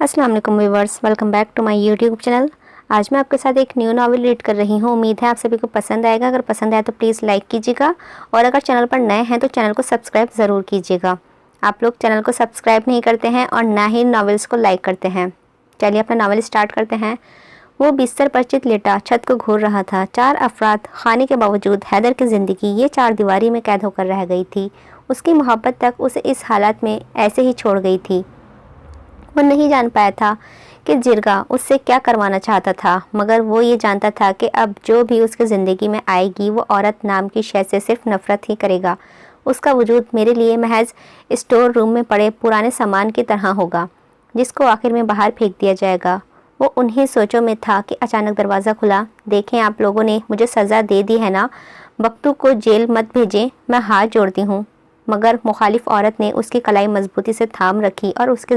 अस्सलाम वालेकुम viewers, welcome back to my YouTube channel. आज मैं आपके साथ एक न्यू नॉवेल रीड कर रही हूँ। उम्मीद है आप सभी को पसंद आएगा। अगर पसंद आए तो प्लीज़ लाइक कीजिएगा और अगर चैनल पर नए हैं तो चैनल को सब्सक्राइब ज़रूर कीजिएगा। आप लोग चैनल को सब्सक्राइब नहीं करते हैं और ना ही नॉवेल्स को लाइक करते हैं। चलिए अपना नॉवेल स्टार्ट करते हैं। वो बिस्तर पर चित लेटा छत को घूर रहा था। 4 अफराद खाने के बावजूद हैदर की ज़िंदगी ये 4 दीवारी में कैद होकर रह गई थी। उसकी मोहब्बत तक उसे इस हालत में ऐसे ही छोड़ गई थी। वो नहीं जान पाया था कि जिरगा उससे क्या करवाना चाहता था, मगर वो ये जानता था कि अब जो भी उसकी ज़िंदगी में आएगी वो औरत नाम की शय से सिर्फ नफ़रत ही करेगा। उसका वजूद मेरे लिए महज स्टोर रूम में पड़े पुराने सामान की तरह होगा जिसको आखिर में बाहर फेंक दिया जाएगा। वो उन्हीं सोचों में था कि अचानक दरवाज़ा खुला। देखें, आप लोगों ने मुझे सज़ा दे दी है ना, बख्तू को जेल मत भेजें, मैं हाथ जोड़ती हूँ। मगर मुखालिफ औरत ने उसकी कलाई मजबूती से थाम रखी और उसके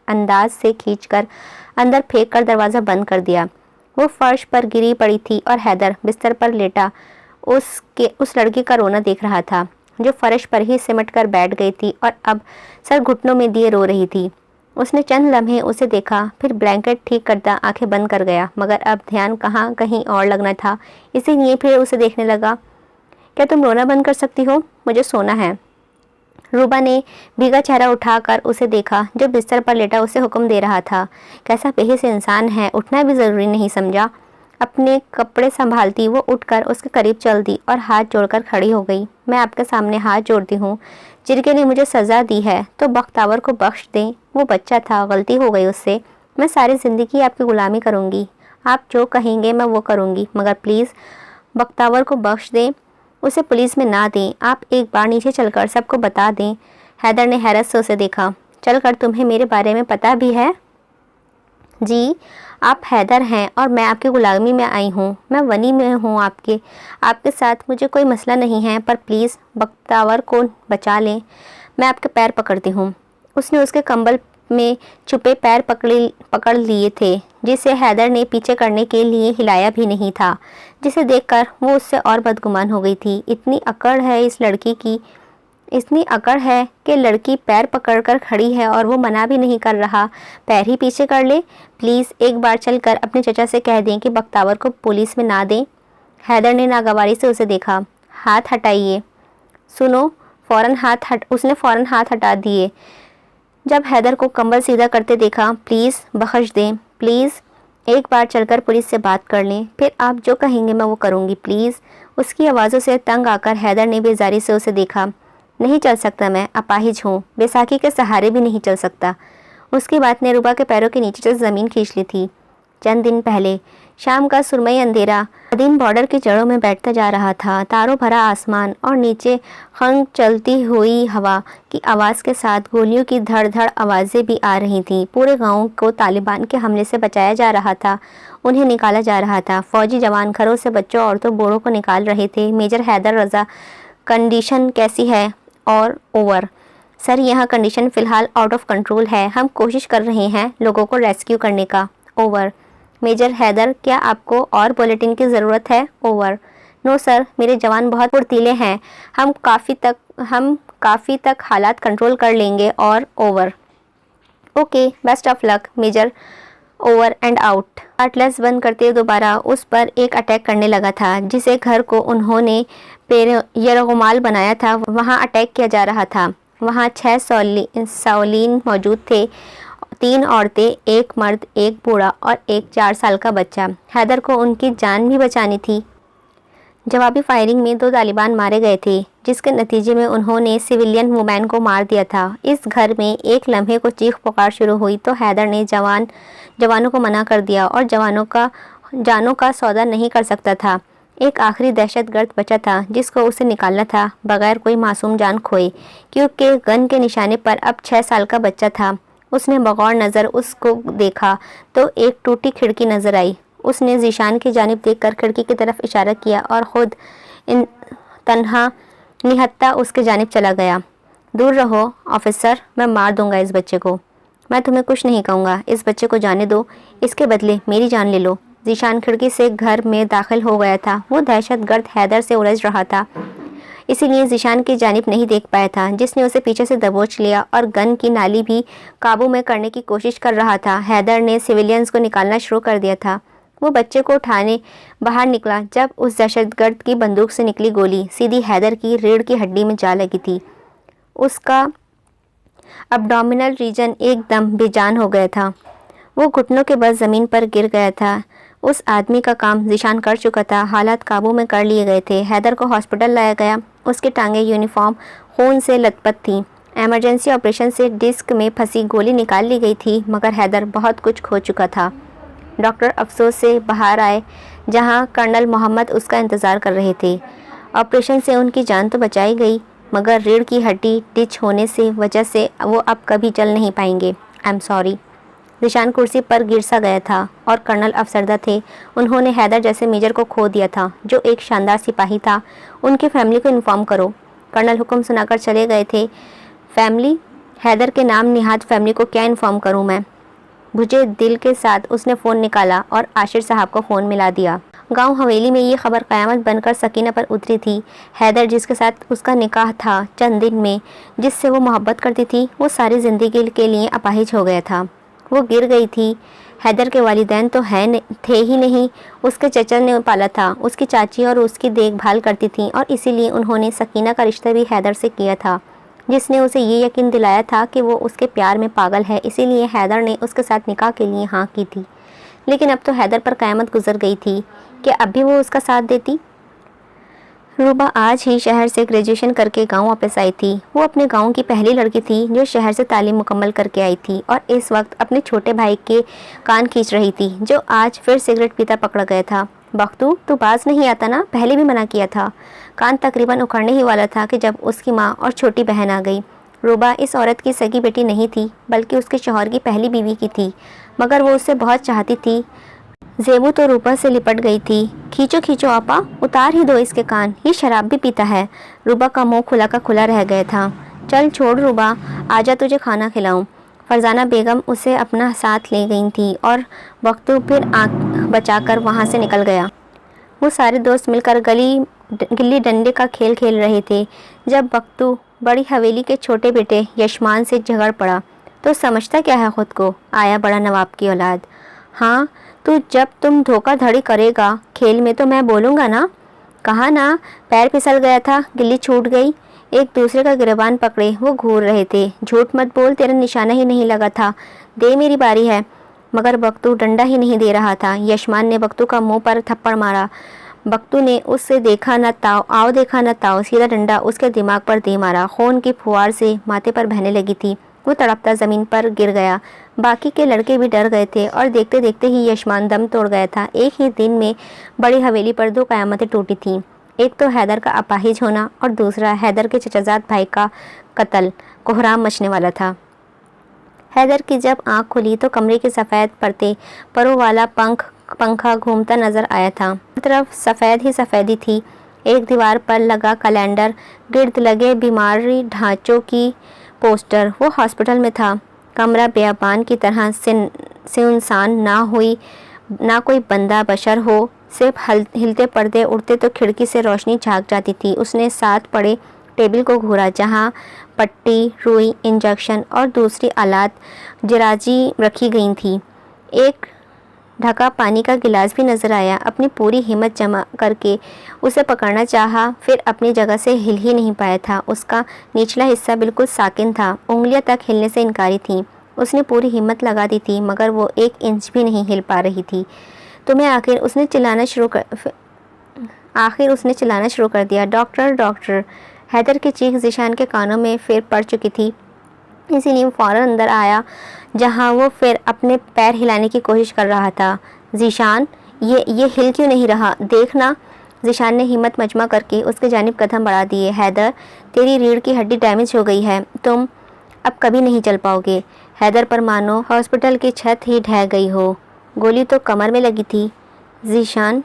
अंदाज से खींचकर अंदर फेंक कर दरवाज़ा बंद कर दिया। वो फर्श पर गिरी पड़ी थी और हैदर बिस्तर पर लेटा उस लड़की का रोना देख रहा था जो फर्श पर ही सिमट कर बैठ गई थी और अब सर घुटनों में दिए रो रही थी। उसने चंद लम्हे उसे देखा, फिर ब्लैंकेट ठीक करता आंखें बंद कर गया, मगर अब ध्यान कहाँ कहीं और लगना था। इसीलिए फिर उसे देखने लगा। क्या तुम रोना बंद कर सकती हो? मुझे सोना है। रूबा ने भीगा चेहरा उठाकर उसे देखा जो बिस्तर पर लेटा उसे हुक्म दे रहा था। कैसा बेहिस इंसान है, उठना भी ज़रूरी नहीं समझा। अपने कपड़े संभालती वो उठकर उसके करीब चल दी और हाथ जोड़कर खड़ी हो गई। मैं आपके सामने हाथ जोड़ती हूँ। जिरगे ने मुझे सज़ा दी है तो बख्तावर को बख्श दें। वो बच्चा था, गलती हो गई उससे। मैं सारी ज़िंदगी आपकी ग़ुलामी करूँगी। आप जो कहेंगे मैं वो करूँगी, मगर प्लीज़ बख्तावर को बख्श दें, उसे पुलिस में ना दें। आप एक बार नीचे चलकर सबको बता दें। हैदर ने हैरत से उसे देखा। चलकर तुम्हें मेरे बारे में पता भी है? जी, आप हैदर हैं और मैं आपकी ग़ुलामी में आई हूँ। मैं वनी में हूँ आपके साथ मुझे कोई मसला नहीं है, पर प्लीज़ बख्तावर को बचा लें। मैं आपके पैर पकड़ती हूँ। उसने उसके कंबल में छुपे पैर पकड़ लिए थे जिसे हैदर ने पीछे करने के लिए हिलाया भी नहीं था, जिसे देखकर वो उससे और बदगुमान हो गई थी। इतनी अकड़ है इस लड़की की, इतनी अकड़ है कि लड़की पैर पकड़कर खड़ी है और वो मना भी नहीं कर रहा। पैर ही पीछे कर ले। प्लीज़ एक बार चलकर अपने चचा से कह दें कि बख्तावर को पुलिस में ना दें। हैदर ने नागवारी से उसे देखा। हाथ हटाइए। सुनो, उसने फ़ौरन हाथ हटा दिए जब हैदर को कंबल सीधा करते देखा। प्लीज़ बख्श दें, प्लीज़ एक बार चलकर पुलिस से बात कर लें, फिर आप जो कहेंगे मैं वो करूँगी, प्लीज़। उसकी आवाज़ों से तंग आकर हैदर ने बेजारी से उसे देखा। नहीं चल सकता, मैं अपाहिज हूँ, बैसाखी के सहारे भी नहीं चल सकता। उसकी बात ने रूबा के पैरों के नीचे से ज़मीन खींच ली थी। चंद दिन पहले शाम का सुरमई अंधेरा दिन बॉर्डर की जड़ों में बैठता जा रहा था। तारों भरा आसमान और नीचे खंग चलती हुई हवा की आवाज़ के साथ गोलियों की धड़ धड़ आवाज़ें भी आ रही थीं। पूरे गांव को तालिबान के हमले से बचाया जा रहा था, उन्हें निकाला जा रहा था। फौजी जवान घरों से बच्चों औरतों बूढ़ों को निकाल रहे थे। मेजर हैदर रज़ा, कंडीशन कैसी है? और ओवर। सर, यहाँ कंडीशन फ़िलहाल आउट ऑफ कंट्रोल है। हम कोशिश कर रहे हैं लोगों को रेस्क्यू करने का। ओवर। मेजर हैदर, क्या आपको और बुलेटिन की ज़रूरत है? ओवर। नो सर, मेरे जवान बहुत फुर्तीले हैं। हम काफ़ी तक हालात कंट्रोल कर लेंगे। और over. Okay, best of luck major. Over and out. Atlas बंद करते दोबारा उस पर एक अटैक करने लगा था। जिसे घर को उन्होंने यरगुमाल बनाया था वहाँ अटैक किया जा रहा था। वहाँ 6 साउलीन मौजूद थे, 3 औरतें, 1 मर्द, 1 बूढ़ा और एक 4 साल का बच्चा। हैदर को उनकी जान भी बचानी थी। जवाबी फायरिंग में 2 तालिबान मारे गए थे, जिसके नतीजे में उन्होंने सिविलियन वुमेन को मार दिया था। इस घर में एक लम्हे को चीख पुकार शुरू हुई तो हैदर ने जवानों को मना कर दिया और जानों का सौदा नहीं कर सकता था। एक आखिरी दहशतगर्द बचा था जिसको उसे निकालना था बगैर कोई मासूम जान खोए, क्योंकि गन के निशाने पर अब 6 साल का बच्चा था। उसने बगौर नज़र उसको देखा तो एक टूटी खिड़की नज़र आई। उसने जीशान की जानिब देखकर खिड़की की तरफ इशारा किया और ख़ुद तन्हा निहत्ता उसके जानिब चला गया। दूर रहो ऑफिसर, मैं मार दूंगा इस बच्चे को। मैं तुम्हें कुछ नहीं कहूँगा, इस बच्चे को जाने दो, इसके बदले मेरी जान ले लो। जीशान खिड़की से घर में दाखिल हो गया था। वो दहशतगर्द हैदर से उलझ रहा था। इसी लिए ज़ीशान की जानिब नहीं देख पाया था, जिसने उसे पीछे से दबोच लिया और गन की नाली भी काबू में करने की कोशिश कर रहा था। हैदर ने सिविलियंस को निकालना शुरू कर दिया था। वो बच्चे को उठाने बाहर निकला जब उस दहशतगर्द की बंदूक से निकली गोली सीधी हैदर की रीढ़ की हड्डी में जा लगी थी। उसका अब्डोमिनल रीजन एकदम बेजान हो गया था। वो घुटनों के बल ज़मीन पर गिर गया था। उस आदमी का काम ज़ीशान कर चुका था। हालात काबू में कर लिए गए थे। हैदर को हॉस्पिटल लाया गया। उसकी टांगें यूनिफॉर्म खून से लथपथ थीं। एमरजेंसी ऑपरेशन से डिस्क में फंसी गोली निकाल ली गई थी, मगर हैदर बहुत कुछ खो चुका था। डॉक्टर अफसोस से बाहर आए, जहां कर्नल मोहम्मद उसका इंतज़ार कर रहे थे। ऑपरेशन से उनकी जान तो बचाई गई, मगर रीढ़ की हड्डी डिच होने से वजह से वो अब कभी चल नहीं पाएंगे। I am sorry. ज़ीशान कुर्सी पर गिर सा गया था और कर्नल अफसरदा थे। उन्होंने हैदर जैसे मेजर को खो दिया था, जो एक शानदार सिपाही था। उनकी फैमिली को इन्फॉर्म करो। कर्नल हुक्म सुनाकर चले गए थे। फैमिली? हैदर के नाम निहाद फैमिली को क्या इन्फॉर्म करूं मैं? बुझे दिल के साथ उसने फ़ोन निकाला और आशिर साहब को फ़ोन मिला दिया। गांव हवेली में ये खबर क़यामत बनकर सकीना पर उतरी थी। हैदर, जिसके साथ उसका निकाह था चंद दिन में, जिससे वो मोहब्बत करती थी, वो सारी ज़िंदगी के लिए अपाहिज हो गया था। वो गिर गई थी। हैदर के वालिदैन तो थे ही नहीं, उसके चचा ने पाला था। उसकी चाची और उसकी देखभाल करती थी और इसीलिए उन्होंने सकीना का रिश्ता भी हैदर से किया था, जिसने उसे ये यकीन दिलाया था कि वो उसके प्यार में पागल है। इसीलिए हैदर ने उसके साथ निकाह के लिए हाँ की थी। लेकिन अब तो हैदर पर क़यामत गुजर गई थी कि अब भी वो उसका साथ देती। रूबा आज ही शहर से ग्रेजुएशन करके गांव वापस आई थी। वो अपने गांव की पहली लड़की थी जो शहर से तालीम मुकम्मल करके आई थी और इस वक्त अपने छोटे भाई के कान खींच रही थी, जो आज फिर सिगरेट पीता पकड़ा गया था। बख्तू, तू बाज नहीं आता ना? पहले भी मना किया था। कान तकरीबन उखड़ने ही वाला था कि जब उसकी माँ और छोटी बहन आ गई। रूबा इस औरत की सगी बेटी नहीं थी, बल्कि उसके शौहर की पहली बीवी की थी, मगर वो उससे बहुत चाहती थी। ज़ेबू तो रूबा से लिपट गई थी। खींचो खींचो आपा, उतार ही दो इसके कान, ये शराब भी पीता है। रूबा का मुंह खुला का खुला रह गया था। चल छोड़ रूबा, आजा तुझे खाना खिलाऊं। फरजाना बेगम उसे अपना साथ ले गई थी और बख्तू फिर आँख बचाकर वहाँ से निकल गया। वो सारे दोस्त मिलकर गिल्ली डंडे का खेल खेल रहे थे। जब बख्तू बड़ी हवेली के छोटे बेटे यशमान से झगड़ पड़ा तो समझता क्या है खुद को, आया बड़ा नवाब की औलाद। हाँ, तो जब तुम धोखाधड़ी करेगा खेल में तो मैं बोलूँगा ना। कहा ना, पैर फिसल गया था, गिल्ली छूट गई। एक दूसरे का गिरबान पकड़े वो घूर रहे थे। झूठ मत बोल, तेरा निशाना ही नहीं लगा था। दे, मेरी बारी है। मगर बख्तू डंडा ही नहीं दे रहा था। यशमान ने बख्तू का मुंह पर थप्पड़ मारा। बख्तू ने उससे देखा न ताव, आओ देखा न ताव, सीधा डंडा उसके दिमाग पर दे मारा। खून की फुहार से माथे पर बहने लगी थी। वो तड़पता ज़मीन पर गिर गया। बाकी के लड़के भी डर गए थे और देखते देखते ही यशमान दम तोड़ गया था। एक ही दिन में बड़ी हवेली पर दो क़यामतें टूटी थीं। एक तो हैदर का अपाहिज होना और दूसरा हैदर के चचाजाद भाई का कत्ल। कोहराम मचने वाला था। हैदर की जब आँख खुली तो कमरे के सफ़ेद परों वाला पंखा घूमता नज़र आया था। हर तरफ सफ़ेद ही सफ़ेदी थी। एक दीवार पर लगा कैलेंडर, गिर्द लगे बीमारी ढांचों की पोस्टर। वो हॉस्पिटल में था। कमरा बेयाबान की तरह सुनसान ना कोई बंदा बशर हो, सिर्फ हिलते पर्दे उड़ते तो खिड़की से रोशनी झांक जाती थी। उसने साथ पड़े टेबल को घूरा, जहां पट्टी, रुई, इंजेक्शन और दूसरी आलात जराजी रखी गई थी। एक ढका पानी का गिलास भी नजर आया। अपनी पूरी हिम्मत जमा करके उसे पकड़ना चाहा, फिर अपनी जगह से हिल ही नहीं पाया था। उसका निचला हिस्सा बिल्कुल साकिन था, उंगलियां तक हिलने से इनकारी थीं। उसने पूरी हिम्मत लगा दी थी, मगर वो 1 इंच भी नहीं हिल पा रही थी। आखिर उसने चिल्लाना शुरू कर दिया, डॉक्टर डॉक्टर। हैदर की चीख ज़ीशान के कानों में फिर पड़ चुकी थी। इसीलिए वो फ़ौरन अंदर आया, जहां वो फिर अपने पैर हिलाने की कोशिश कर रहा था। ज़ीशान, ये हिल क्यों नहीं रहा? देखना। ज़ीशान ने हिम्मत मजमा करके उसके जानिब कदम बढ़ा दिए। हैदर, तेरी रीढ़ की हड्डी डैमेज हो गई है, तुम अब कभी नहीं चल पाओगे। हैदर पर मानो हॉस्पिटल की छत ही ढह गई हो। गोली तो कमर में लगी थी। ज़ीशान,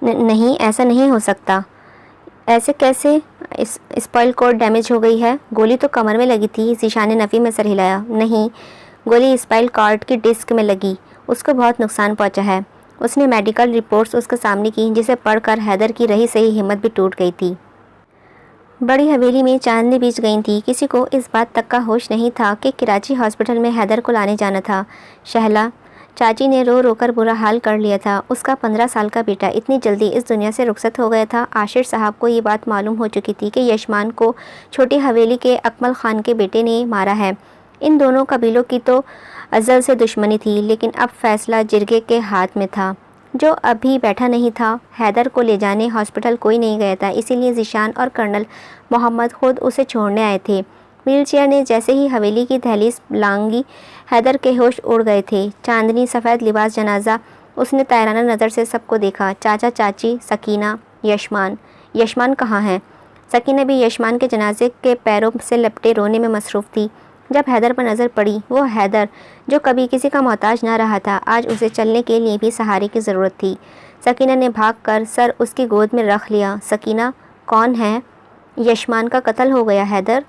नहीं, ऐसा नहीं हो सकता। ऐसे कैसे? स्पाइनल कॉर्ड डैमेज हो गई है। गोली तो कमर में लगी थी। ज़ीशान ने नफ़ी में सर हिलाया। नहीं, गोली स्पाइनल कॉर्ड की डिस्क में लगी, उसको बहुत नुकसान पहुंचा है। उसने मेडिकल रिपोर्ट्स उसके सामने की, जिसे पढ़कर हैदर की रही सही हिम्मत भी टूट गई थी। बड़ी हवेली में चांदनी बीत गई थी। किसी को इस बात तक का होश नहीं था कि कराची हॉस्पिटल में हैदर को लाने जाना था। शहला चाची ने रो रो कर बुरा हाल कर लिया था। उसका 15 साल का बेटा इतनी जल्दी इस दुनिया से रुखसत हो गया था। आशिर साहब को ये बात मालूम हो चुकी थी कि यशमान को छोटी हवेली के अकमल खान के बेटे ने मारा है। इन दोनों कबीलों की तो अज़ल से दुश्मनी थी, लेकिन अब फैसला जिरगे के हाथ में था, जो अभी बैठा नहीं था। हैदर को ले जाने हॉस्पिटल कोई नहीं गया था, इसीलिए ज़ीशान और कर्नल मोहम्मद खुद उसे छोड़ने आए थे। व्हीलचेयर ने जैसे ही हवेली की दहलीज लांगी, हैदर के होश उड़ गए थे। चांदनी सफ़ेद लिबास जनाजा, उसने तायराना नज़र से सबको देखा। चाचा चाची, सकीना, यशमान। यशमान कहाँ है? सकीना भी यशमान के जनाजे के पैरों से लपटे रोने में मसरूफ़ थी। जब हैदर पर नज़र पड़ी, वो हैदर जो कभी किसी का मोहताज ना रहा था, आज उसे चलने के लिए भी सहारे की ज़रूरत थी। सकीना ने भागकर सर उसकी गोद में रख लिया। सकीना, कौन है? यशमान का कत्ल हो गया हैदर।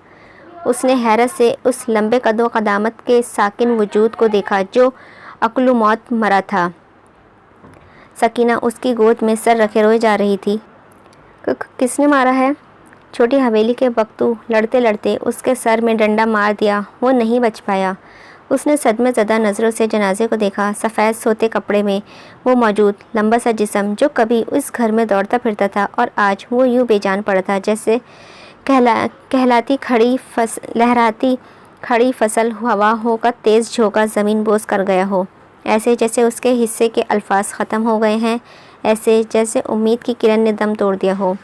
उसने हैरत से उस लंबे कदो क़दामत के साकिन वजूद को देखा जो अक्लु मौत मरा था। सकीना उसकी गोद में सर रखे रोए जा रही थी। किसने मारा है? छोटी हवेली के बख्तू लड़ते लड़ते उसके सर में डंडा मार दिया। वो नहीं बच पाया। उसने सदमे ज़दा नज़रों से जनाजे को देखा। सफ़ेद सोते कपड़े में वो मौजूद लंबा सा जिस्म जो कभी उस घर में दौड़ता फिरता था, और आज वो यूँ बेजान पड़ा था जैसे लहराती खड़ी फसल हवा होकर तेज़ झोंका ज़मीन बोस कर गया हो। ऐसे जैसे उसके हिस्से के अल्फाज ख़त्म हो गए हैं, ऐसे जैसे उम्मीद की किरण ने दम तोड़ दिया हो।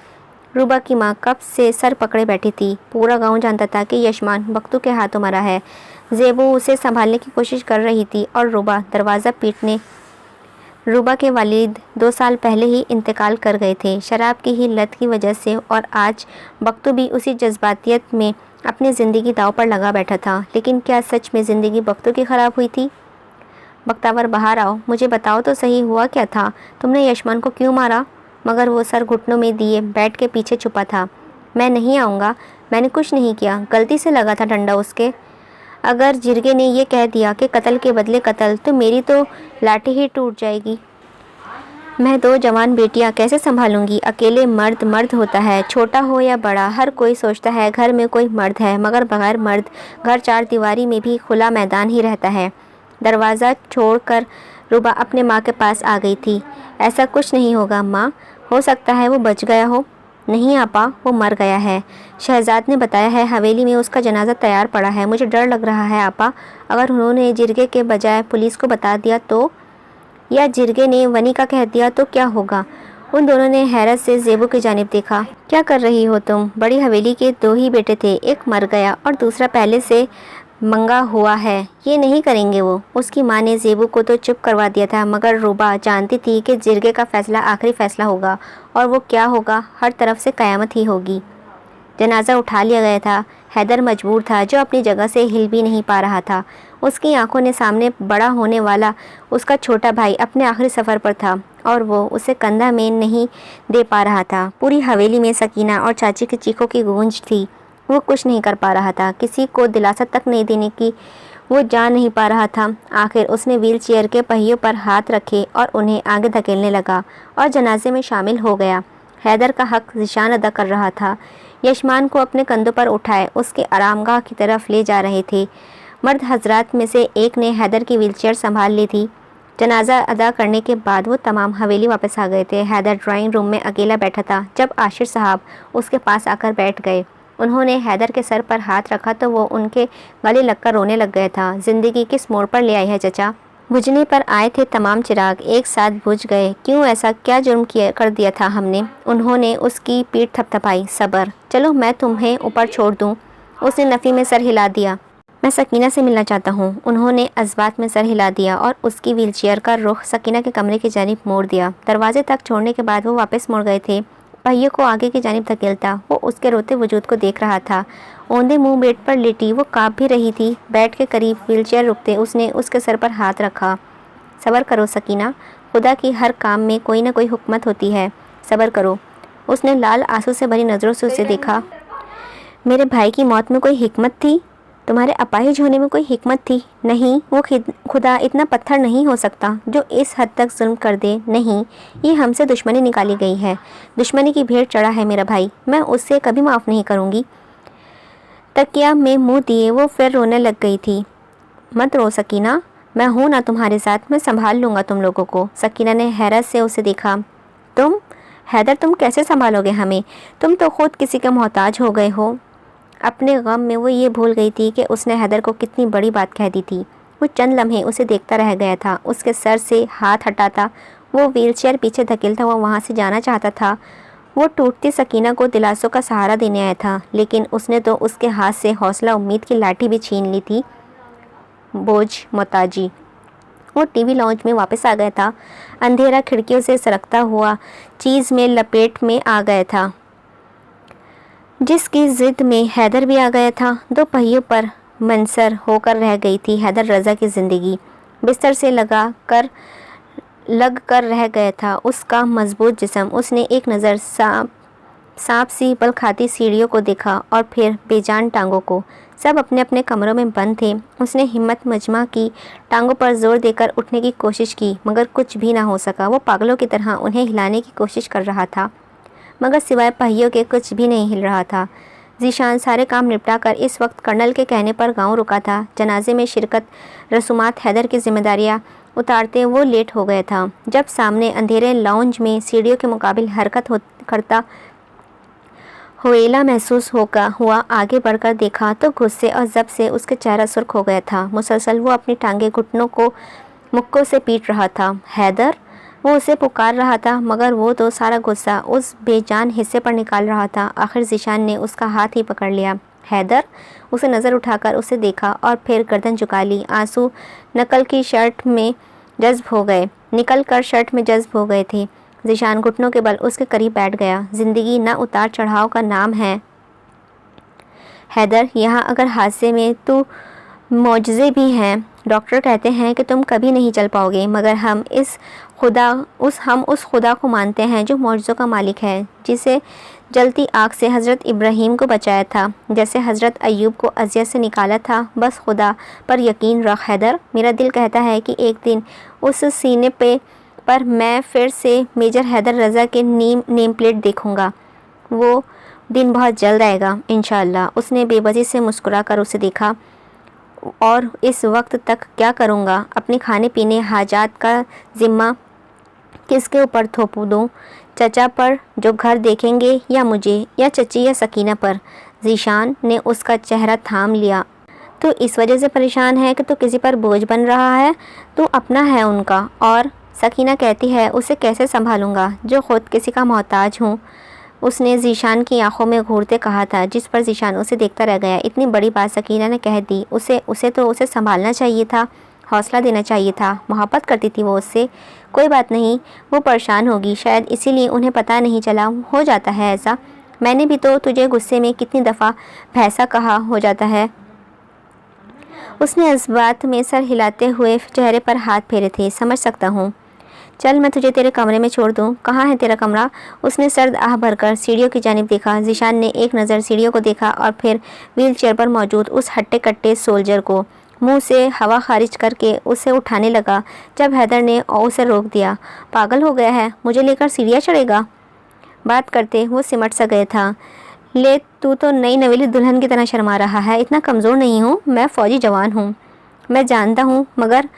रूबा की माँ कब से सर पकड़े बैठी थी। पूरा गांव जानता था कि यशमान बख्तू के हाथों मरा है। ज़ेबू उसे संभालने की कोशिश कर रही थी और रूबा दरवाज़ा पीटने। रूबा के वालिद 2 साल पहले ही इंतकाल कर गए थे, शराब की ही लत की वजह से, और आज बख्तू भी उसी जज्बातियत में अपनी ज़िंदगी दाव पर लगा बैठा था। लेकिन क्या सच में ज़िंदगी बख्तू की ख़राब हुई थी? बख्तावर, बाहर आओ, मुझे बताओ तो सही, हुआ क्या था? तुमने यशमान को क्यों मारा? मगर वो सर घुटनों में दिए बेड के पीछे छुपा था। मैं नहीं आऊँगा, मैंने कुछ नहीं किया, गलती से लगा था डंडा उसके। अगर जिरगे ने ये कह दिया कि कत्ल के बदले कत्ल, तो मेरी तो लाठी ही टूट जाएगी। मैं 2 जवान बेटियां कैसे संभालूंगी? अकेले मर्द होता है, छोटा हो या बड़ा। हर कोई सोचता है घर में कोई मर्द है, मगर बगैर मर्द घर 4 दीवारी में भी खुला मैदान ही रहता है। दरवाज़ा छोड़कर रूबा अपने माँ के पास आ गई थी। ऐसा कुछ नहीं होगा माँ, हो सकता है वो बच गया हो। नहीं आपा, वो मर गया है। शहजाद ने बताया है, हवेली में उसका जनाजा तैयार पड़ा है। मुझे डर लग रहा है आपा, अगर उन्होंने जिरगे के बजाय पुलिस को बता दिया तो, या जिरगे ने वनी का कह दिया तो क्या होगा? उन दोनों ने हैरत से ज़ेबू की जानिब देखा। क्या कर रही हो तुम? बड़ी हवेली के 2 ही बेटे थे, एक मर गया और दूसरा पहले से मंगा हुआ है। ये नहीं करेंगे वो। उसकी माँ ने ज़ेबू को तो चुप करवा दिया था, मगर रूबा जानती थी कि जिरगे का फ़ैसला आखिरी फ़ैसला होगा, और वो क्या होगा? हर तरफ से क़यामत ही होगी। जनाजा उठा लिया गया था। हैदर मजबूर था, जो अपनी जगह से हिल भी नहीं पा रहा था। उसकी आंखों ने सामने बड़ा होने वाला उसका छोटा भाई अपने आखिरी सफ़र पर था, और वो उसे कंधा में नहीं दे पा रहा था। पूरी हवेली में सकीना और चाची की चीखों की गूंज थी। वो कुछ नहीं कर पा रहा था, किसी को दिलासा तक नहीं देने की वो जान नहीं पा रहा था। आखिर उसने व्हील चेयर के पहियों पर हाथ रखे और उन्हें आगे धकेलने लगा और जनाजे में शामिल हो गया। हैदर का हक ज़ीशान अदा कर रहा था। यशमान को अपने कंधों पर उठाए उसके आरामगाह की तरफ ले जा रहे थे। मर्द हजरात में से एक ने हैदर की व्हीलचेयर संभाल ली थी। जनाजा अदा करने के बाद वो तमाम हवेली वापस आ गए थे। हैदर ड्राइंग रूम में अकेला बैठा था जब आशिर साहब उसके पास आकर बैठ गए। उन्होंने हैदर के सर पर हाथ रखा तो वो उनके गले लगकर रोने लग गया था। ज़िंदगी किस मोड़ पर ले आई है चचा? बुझने पर आए थे तमाम चिराग एक साथ बुझ गए। क्यों? ऐसा क्या जुर्म कर दिया था हमने? उन्होंने उसकी पीठ थपथपाई। सबर, चलो मैं तुम्हें ऊपर छोड़ दूँ। उसने नफ़ी में सर हिला दिया। मैं सकीना से मिलना चाहता हूँ। उन्होंने अज़बात में सर हिला दिया और उसकी व्हीलचेयर का रुख सकीना के कमरे की जानिब मोड़ दिया। दरवाजे तक छोड़ने के बाद वो वापस मुड़ गए थे। पहियों को आगे की जानिब धकेलता वो उसके रोते वजूद को देख रहा था। औंधे मुंह बेड पर लेटी वो काँप भी रही थी। बेड के करीब व्हीलचेयर रुकते उसने उसके सर पर हाथ रखा। सब्र करो सकीना, खुदा की हर काम में कोई ना कोई हुकमत होती है, सब्र करो। उसने लाल आंसू से भरी नज़रों से उसे देखा। मेरे भाई की मौत में कोई हिकमत थी? तुम्हारे अपाहिज होने में कोई हिकमत थी? नहीं, वो खुदा इतना पत्थर नहीं हो सकता जो इस हद तक जुल्म कर दे। नहीं, ये हमसे दुश्मनी निकाली गई है, दुश्मनी की भेंट चढ़ा है मेरा भाई, मैं उससे कभी माफ़ नहीं करूँगी। तकिया में मुँह दिए वो फिर रोने लग गई थी। मत रो सकीना, मैं हूँ ना तुम्हारे साथ, मैं संभाल लूँगा तुम लोगों को। सकीना ने हैरत से उसे देखा। तुम हैदर, तुम कैसे संभालोगे हमें? तुम तो खुद किसी के मोहताज हो गए हो। अपने गम में वो ये भूल गई थी कि उसने हैदर को कितनी बड़ी बात कह दी थी। वो चंद लम्हे उसे देखता रह गया था। उसके सर से हाथ हटाता, वो व्हीलचेयर पीछे धकेलता हुआ वहाँ से जाना चाहता था। वो टूटती सकीना को दिलासों का सहारा देने आया था, लेकिन उसने तो उसके हाथ से हौसला उम्मीद की लाठी भी छीन ली थी। बोझ मोताजी। वो टीवी लॉन्च में वापस आ गया था। अंधेरा खिड़कियों से सरकता हुआ चीज़ में लपेट में आ गया था, जिसकी जिद में हैदर भी आ गया था। दो पहियों पर मंसर होकर रह गई थी हैदर रज़ा की ज़िंदगी। बिस्तर से लग कर रह गया था उसका मजबूत जिस्म। उसने एक नज़र सांप सी बल खाती सीढ़ियों को देखा और फिर बेजान टांगों को। सब अपने अपने कमरों में बंद थे। उसने हिम्मत मजमा की, टांगों पर जोर देकर उठने की कोशिश की, मगर कुछ भी ना हो सका। वो पागलों की तरह उन्हें हिलाने की कोशिश कर रहा था, मगर सिवाय पहियों के कुछ भी नहीं हिल रहा था। ज़ीशान सारे काम निपटाकर इस वक्त कर्नल के कहने पर गांव रुका था। जनाजे में शिरकत, रसूमात, हैदर की जिम्मेदारियाँ उतारते वो लेट हो गया था। जब सामने अंधेरे लाउंज में सीढ़ियों के मुकाबिल हरकत करता हुएला महसूस हुआ आगे बढ़कर देखा तो गुस्से और ज़ब्त से उसके चेहरा सुर्ख हो गया था। मुसलसल वो अपनी टांगे घुटनों को मुक्कों से पीट रहा था। हैदर, वो उसे पुकार रहा था, मगर वो तो सारा गुस्सा उस बेजान हिस्से पर निकाल रहा था। आखिर ज़ीशान ने उसका हाथ ही पकड़ लिया। हैदर, उसे नज़र उठाकर उसे देखा और फिर गर्दन झुका ली। आंसू निकल कर शर्ट में जज्ब हो गए थे। ज़ीशान घुटनों के बल उसके करीब बैठ गया। ज़िंदगी ना उतार चढ़ाव का नाम है हैदर, यहाँ अगर हादसे में तो मौजज़े भी हैं। डॉक्टर कहते हैं कि तुम कभी नहीं चल पाओगे, मगर हम उस खुदा को मानते हैं जो मौजज़ों का मालिक है, जिसे जलती आग से हज़रत इब्राहीम को बचाया था, जैसे हज़रत अय्यूब को अज़ियत से निकाला था। बस खुदा पर यकीन रख हैदर। मेरा दिल कहता है कि एक दिन उस सीने पर मैं फिर से मेजर हैदर रज़ा के नेम प्लेट देखूंगा। वो दिन बहुत जल्द आएगा इंशाअल्लाह। उसने बेबसी से मुस्कुरा कर उसे देखा। और इस वक्त तक क्या करूंगा? अपने खाने पीने हाजात का ज़िम्मा किसके ऊपर थोप दूँ? चचा पर जो घर देखेंगे, या मुझे, या चची, या सकीना पर? ज़ीशान ने उसका चेहरा थाम लिया। तो इस वजह से परेशान है कि तू किसी पर बोझ बन रहा है? तू अपना है उनका, और सकीना कहती है उसे कैसे संभालूंगा जो खुद किसी का मोहताज हूँ। उसने ज़ीशान की आंखों में घूरते कहा था, जिस पर ज़ीशान उसे देखता रह गया। इतनी बड़ी बात सकीना ने कह दी। उसे संभालना चाहिए था, हौसला देना चाहिए था। मोहब्बत करती थी वो उससे। कोई बात नहीं, वो परेशान होगी, शायद इसीलिए उन्हें पता नहीं चला। हो जाता है ऐसा। मैंने भी तो तुझे गुस्से में कितनी दफ़ा भैंसा कहा हो जाता है। उसने इस बात में सर हिलाते हुए चेहरे पर हाथ फेरे थे। समझ सकता हूँ। चल मैं तुझे तेरे कमरे में छोड़ दूँ। कहाँ है तेरा कमरा? उसने सर्द आह भरकर सीढ़ियों की जानिब देखा। ज़ीशान ने एक नज़र सीढ़ियों को देखा और फिर व्हील चेयर पर मौजूद उस हट्टे कट्टे सोल्जर को। मुंह से हवा खारिज करके उसे उठाने लगा, जब हैदर ने उसे रोक दिया। पागल हो गया है? मुझे लेकर सीढ़ियाँ चढ़ेगा? बात करते वो सिमट सा गया था। ले, तू तो नई नवेली दुल्हन की तरह शर्मा रहा है। इतना कमज़ोर नहीं हूँ, मैं फ़ौजी जवान हूँ। मैं जानता हूँ, मगर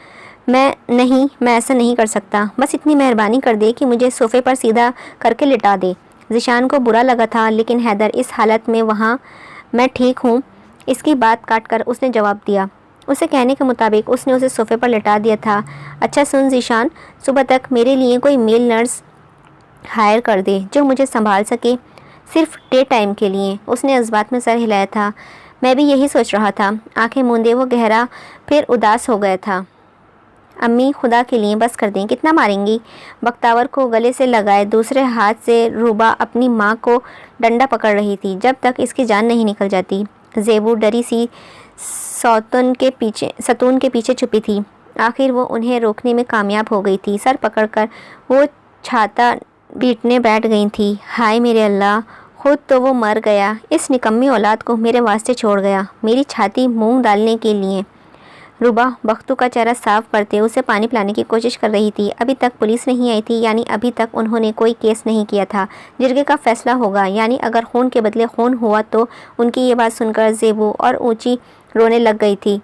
मैं ऐसा नहीं कर सकता। बस इतनी मेहरबानी कर दे कि मुझे सोफ़े पर सीधा करके लिटा दे। ज़ीशान को बुरा लगा था, लेकिन हैदर इस हालत में वहाँ मैं ठीक हूँ, इसकी बात काट कर उसने जवाब दिया। उसे कहने के मुताबिक उसने उसे सोफ़े पर लिटा दिया था। अच्छा सुन ज़ीशान, सुबह तक मेरे लिए कोई मेल नर्स हायर कर दे जो मुझे संभाल सके, सिर्फ डे टाइम के लिए। उसने इस बात में सर हिलाया था। मैं भी यही सोच रहा था। आंखें मूंदे वो गहरा फिर उदास हो गया था। अम्मी, खुदा के लिए बस कर दें, कितना मारेंगी? बख्तावर को गले से लगाए दूसरे हाथ से रूबा अपनी माँ को डंडा पकड़ रही थी, जब तक इसकी जान नहीं निकल जाती। ज़ेबू डरी सी सतून के पीछे छुपी थी। आखिर वो उन्हें रोकने में कामयाब हो गई थी। सर पकड़कर वो छाता पीटने बैठ गई थी। हाय मेरे अल्लाह, खुद तो वो मर गया, इस निकम्मी औलाद को मेरे वास्ते छोड़ गया, मेरी छाती मूंग डालने के लिए। रुबा बख्तू का चेहरा साफ करते उसे पानी पिलाने की कोशिश कर रही थी। अभी तक पुलिस नहीं आई थी, यानी अभी तक उन्होंने कोई केस नहीं किया था। जिरगे का फैसला होगा, यानी अगर खून के बदले खून हुआ तो। उनकी ये बात सुनकर ज़ेबू और ऊंची रोने लग गई थी।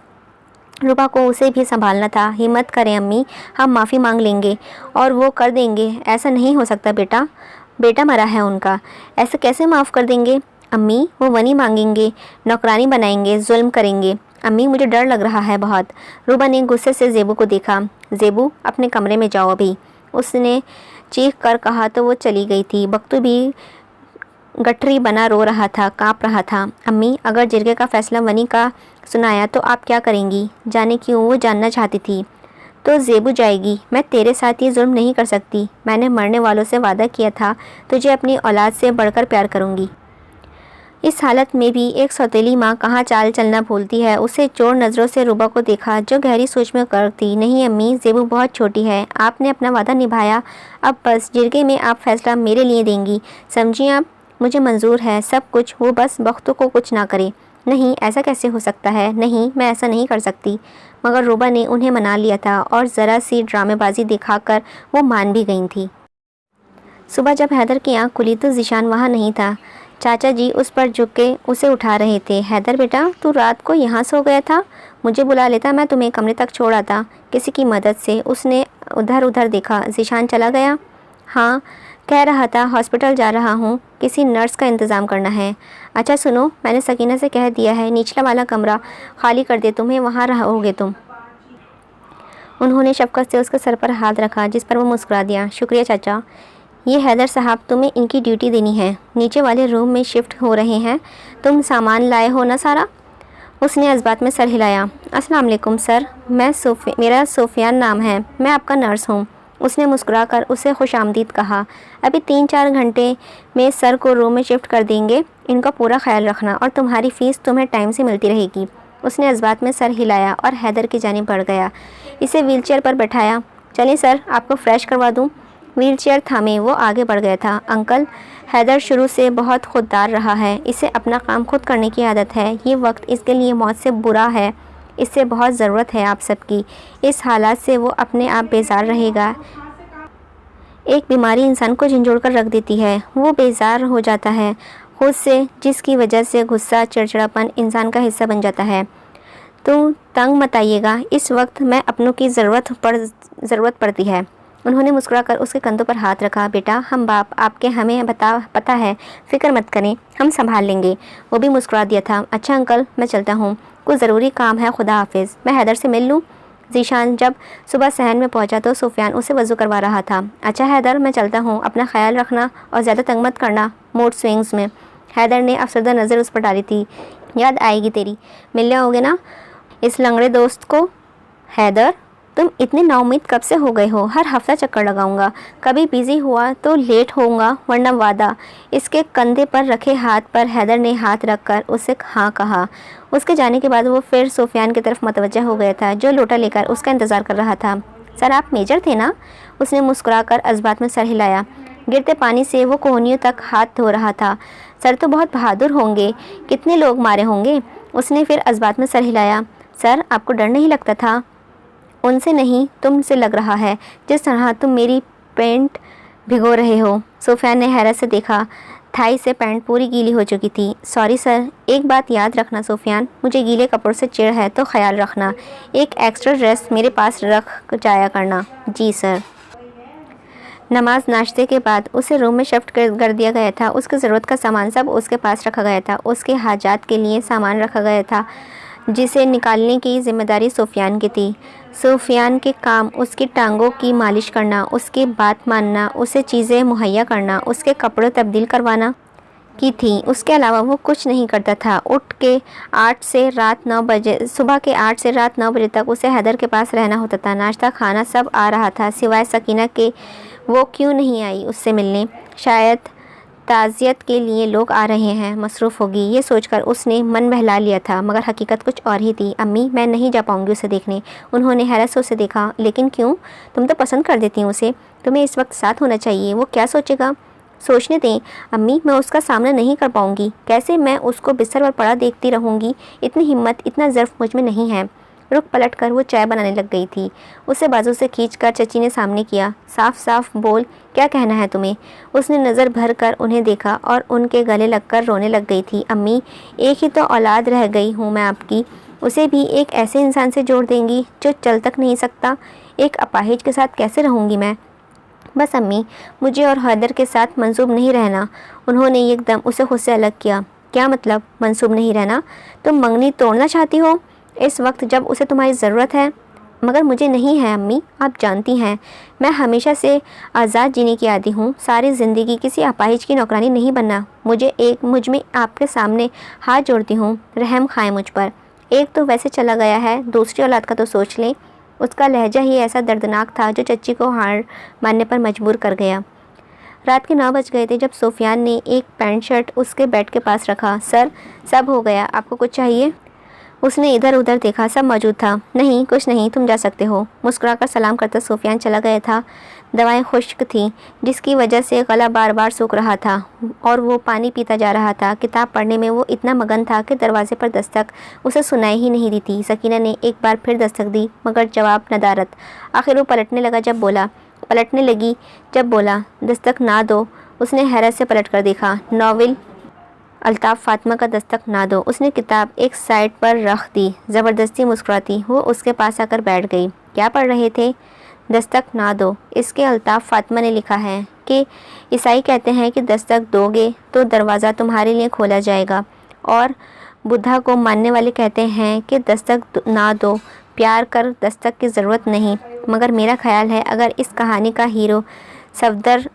रुबा को उसे भी संभालना था। हिम्मत करें अम्मी, हम माफ़ी मांग लेंगे और वो कर देंगे। ऐसा नहीं हो सकता बेटा, बेटा मरा है उनका, ऐसे कैसे माफ़ कर देंगे? अम्मी वो वनी मांगेंगे, नौकरानी बनाएंगे, जुल्म करेंगे। अम्मी मुझे डर लग रहा है बहुत। रुबा ने गुस्से से ज़ेबू को देखा। ज़ेबू अपने कमरे में जाओ अभी, उसने चीख कर कहा तो वो चली गई थी। बख्तू भी गठरी बना रो रहा था, काँप रहा था। अम्मी अगर जिरगे का फैसला वनी का सुनाया तो आप क्या करेंगी? जाने क्यों वो जानना चाहती थी। तो ज़ेबू जाएगी, मैं तेरे साथ ये जुल्म नहीं कर सकती। मैंने मरने वालों से वादा किया था तुझे अपनी औलाद से बढ़कर प्यार करूँगी। इस हालत में भी एक सौतेली माँ कहाँ चाल चलना भूलती है। उसे चोर नज़रों से रुबा को देखा जो गहरी सोच में गर्क थी। नहीं अम्मी, ज़ेबू बहुत छोटी है, आपने अपना वादा निभाया, अब बस जिरगे में आप फैसला मेरे लिए देंगी, समझिए आप? मुझे मंजूर है सब कुछ, वो बस बख्तू को कुछ ना करे। नहीं, ऐसा कैसे हो सकता है? नहीं, मैं ऐसा नहीं कर सकती। मगर रुबा ने उन्हें मना लिया था और ज़रा सी ड्रामेबाजी दिखाकर वो मान भी गई थी। सुबह जब हैदर की आंख खुली तो ज़ीशान वहाँ नहीं था। चाचा जी उस पर झुक के उसे उठा रहे थे। हैदर बेटा, तू रात को यहाँ सो गया था? मुझे बुला लेता, मैं तुम्हें कमरे तक छोड़ आता किसी की मदद से। उसने उधर उधर देखा। ज़ीशान चला गया? हाँ, कह रहा था हॉस्पिटल जा रहा हूँ, किसी नर्स का इंतज़ाम करना है। अच्छा सुनो, मैंने सकीना से कह दिया है निचला वाला कमरा खाली कर दे तुम्हें, वहाँ रहोगे तुम। उन्होंने शफ़क़त से उसके सर पर हाथ रखा जिस पर वो मुस्कुरा दिया। शुक्रिया चाचा। ये हैदर साहब, तुम्हें इनकी ड्यूटी देनी है, नीचे वाले रूम में शिफ्ट हो रहे हैं। तुम सामान लाए हो ना सारा? उसने इस बात में सर हिलाया। अस्सलाम वालेकुम सर, मेरा सोफियान नाम है, मैं आपका नर्स हूँ। उसने मुस्कुराकर उसे खुशामदीद कहा। अभी 3-4 घंटे में सर को रूम में शिफ्ट कर देंगे, इनका पूरा ख्याल रखना और तुम्हारी फ़ीस तुम्हें टाइम से मिलती रहेगी। उसने इस बात में सर हिलाया और हैदर की जानिब बढ़ गया। इसे व्हीलचेयर पर बैठाया। चलिए सर, आपको फ्रेश करवा दूँ? व्हीलचेयर थामे वो आगे बढ़ गया था। अंकल, हैदर शुरू से बहुत खुददार रहा है, इसे अपना काम खुद करने की आदत है। ये वक्त इसके लिए मौत से बुरा है, इससे बहुत ज़रूरत है आप सबकी। इस हालात से वो अपने आप बेजार रहेगा। एक बीमारी इंसान को झंझोड़ कर रख देती है, वो बेजार हो जाता है खुद से, जिसकी वजह से गुस्सा चिड़चिड़ापन इंसान का हिस्सा बन जाता है। तो तंग मत आइएगा, इस वक्त मैं अपनों की ज़रूरत पड़ती है। उन्होंने मुस्कुराकर उसके कंधों पर हाथ रखा। बेटा, हम बाप आपके, हमें पता है, फ़िक्र मत करें, हम संभाल लेंगे। वो भी मुस्कुरा दिया था। अच्छा अंकल, मैं चलता हूँ, कुछ ज़रूरी काम है, खुदा हाफिज़। मैं हैदर से मिल लूँ? ज़ीशान जब सुबह सहन में पहुंचा तो सुफियान उसे वज़ू करवा रहा था। अच्छा हैदर, मैं चलता हूँ, अपना ख्याल रखना और ज़्यादा तंग मत करना मूड स्विंग्स में। हैदर ने अफसरदा नज़र उस पर डाली थी। याद आएगी तेरी, मिलने आओगे ना इस लंगड़े दोस्त को? हैदर, तुम इतने नाउम्मीद कब से हो गए हो? हर हफ्ता चक्कर लगाऊंगा, कभी बिज़ी हुआ तो लेट होऊंगा, वरना वादा। इसके कंधे पर रखे हाथ पर हैदर ने हाथ रखकर उसे हाँ कहा। उसके जाने के बाद वो फिर सुफियान की तरफ मतवज्जा हो गया था, जो लोटा लेकर उसका इंतज़ार कर रहा था। सर, आप मेजर थे ना? उसने मुस्कुराकर इस्बात में सर हिलाया। गिरते पानी से वो कोहनियों तक हाथ धो रहा था। सर तो बहुत बहादुर होंगे, कितने लोग मारे होंगे? उसने फिर इस्बात में सर हिलाया। सर, आपको डर नहीं लगता था? उनसे नहीं, तुमसे लग रहा है, जिस तरह तुम मेरी पैंट भिगो रहे हो। सुफियान ने हैरत से देखा। थाई से पैंट पूरी गीली हो चुकी थी। सॉरी सर, एक बात याद रखना सुफियान, मुझे गीले कपड़ों से चिढ़ है तो ख्याल रखना, एक एक्स्ट्रा ड्रेस मेरे पास रख जाया करना। जी सर। नमाज नाश्ते के बाद उसे रूम में शिफ्ट कर दिया गया था। उसकी ज़रूरत का सामान सब उसके पास रखा गया था। उसके हाजात के लिए सामान रखा गया था जिसे निकालने की जिम्मेदारी सुफियान की थी। सुफियान के काम उसकी टांगों की मालिश करना, उसकी बात मानना, उसे चीज़ें मुहैया करना, उसके कपड़े तब्दील करवाना की थी। उसके अलावा वो कुछ नहीं करता था। उठ के 8 से रात 9 बजे, सुबह के 8 से रात 9 बजे तक उसे हैदर के पास रहना होता था। नाश्ता खाना सब आ रहा था सिवाय सकीना के। वो क्यों नहीं आई उससे मिलने? शायद ताज़ियत के लिए लोग आ रहे हैं, मसरूफ़ होगी, ये सोचकर उसने मन बहला लिया था, मगर हकीकत कुछ और ही थी। अम्मी, मैं नहीं जा पाऊंगी उसे देखने। उन्होंने हैरत से उसे देखा। लेकिन क्यों? तुम तो पसंद कर देती हो उसे, तुम्हें इस वक्त साथ होना चाहिए। वो क्या सोचेगा? सोचने दें अम्मी, मैं उसका सामना नहीं कर पाऊंगी। कैसे मैं उसको बिस्तर पर पड़ा देखती रहूंगी? इतनी हिम्मत, इतना ज़र्फ मुझ में नहीं है। रुक पलट कर वो चाय बनाने लग गई थी। उसे बाजू से खींचकर चची ने सामने किया। साफ साफ बोल, क्या कहना है तुम्हें? उसने नज़र भर कर उन्हें देखा और उनके गले लगकर रोने लग गई थी। अम्मी, एक ही तो औलाद रह गई हूँ मैं आपकी, उसे भी एक ऐसे इंसान से जोड़ देंगी जो चल तक नहीं सकता। एक अपाहिज के साथ कैसे रहूँगी मैं? बस अम्मी, मुझे और हैदर के साथ मंसूब नहीं रहना। उन्होंने एकदम उसे खुद से अलग किया। क्या मतलब मंसूब नहीं रहना? तुम मंगनी तोड़ना चाहती हो इस वक्त जब उसे तुम्हारी ज़रूरत है? मगर मुझे नहीं है अम्मी, आप जानती हैं मैं हमेशा से आज़ाद जीने की आदी हूँ। सारी ज़िंदगी किसी अपाहिज की नौकरानी नहीं बनना। मुझ में आपके सामने हाथ जोड़ती हूँ, रहम खाएं मुझ पर। एक तो वैसे चला गया है, दूसरी औलाद का तो सोच लें। उसका लहजा ही ऐसा दर्दनाक था जो चच्ची को हार मानने पर मजबूर कर गया। रात के 9 बज गए थे जब सुफियान ने एक पैंट शर्ट उसके बेड के पास रखा। सर, सब हो गया, आपको कुछ चाहिए? उसने इधर उधर देखा, सब मौजूद था। नहीं, कुछ नहीं, तुम जा सकते हो। मुस्कुराकर सलाम करता सुफियान चला गया था। दवाएं खुश्क थीं, जिसकी वजह से गला बार बार सूख रहा था और वो पानी पीता जा रहा था। किताब पढ़ने में वो इतना मगन था कि दरवाजे पर दस्तक उसे सुनाई ही नहीं दी थी। सकीना ने एक बार फिर दस्तक दी, मगर जवाब नदारत। आखिर वो पलटने लगी जब बोला, दस्तक ना दो। उसने हैरत से पलट कर देखा। नॉवेल अल्ताफ़ फातिमा का दस्तक ना दो। उसने किताब एक साइड पर रख दी। ज़बरदस्ती मुस्कुराती वो उसके पास आकर बैठ गई। क्या पढ़ रहे थे? दस्तक ना दो। इसके अल्ताफ़ फातिमा ने लिखा है कि ईसाई कहते हैं कि दस्तक दोगे तो दरवाज़ा तुम्हारे लिए खोला जाएगा, और बुद्धा को मानने वाले कहते हैं कि दस्तक ना दो, प्यार कर, दस्तक की ज़रूरत नहीं। मगर मेरा ख्याल है अगर इस कहानी का हीरो सफदर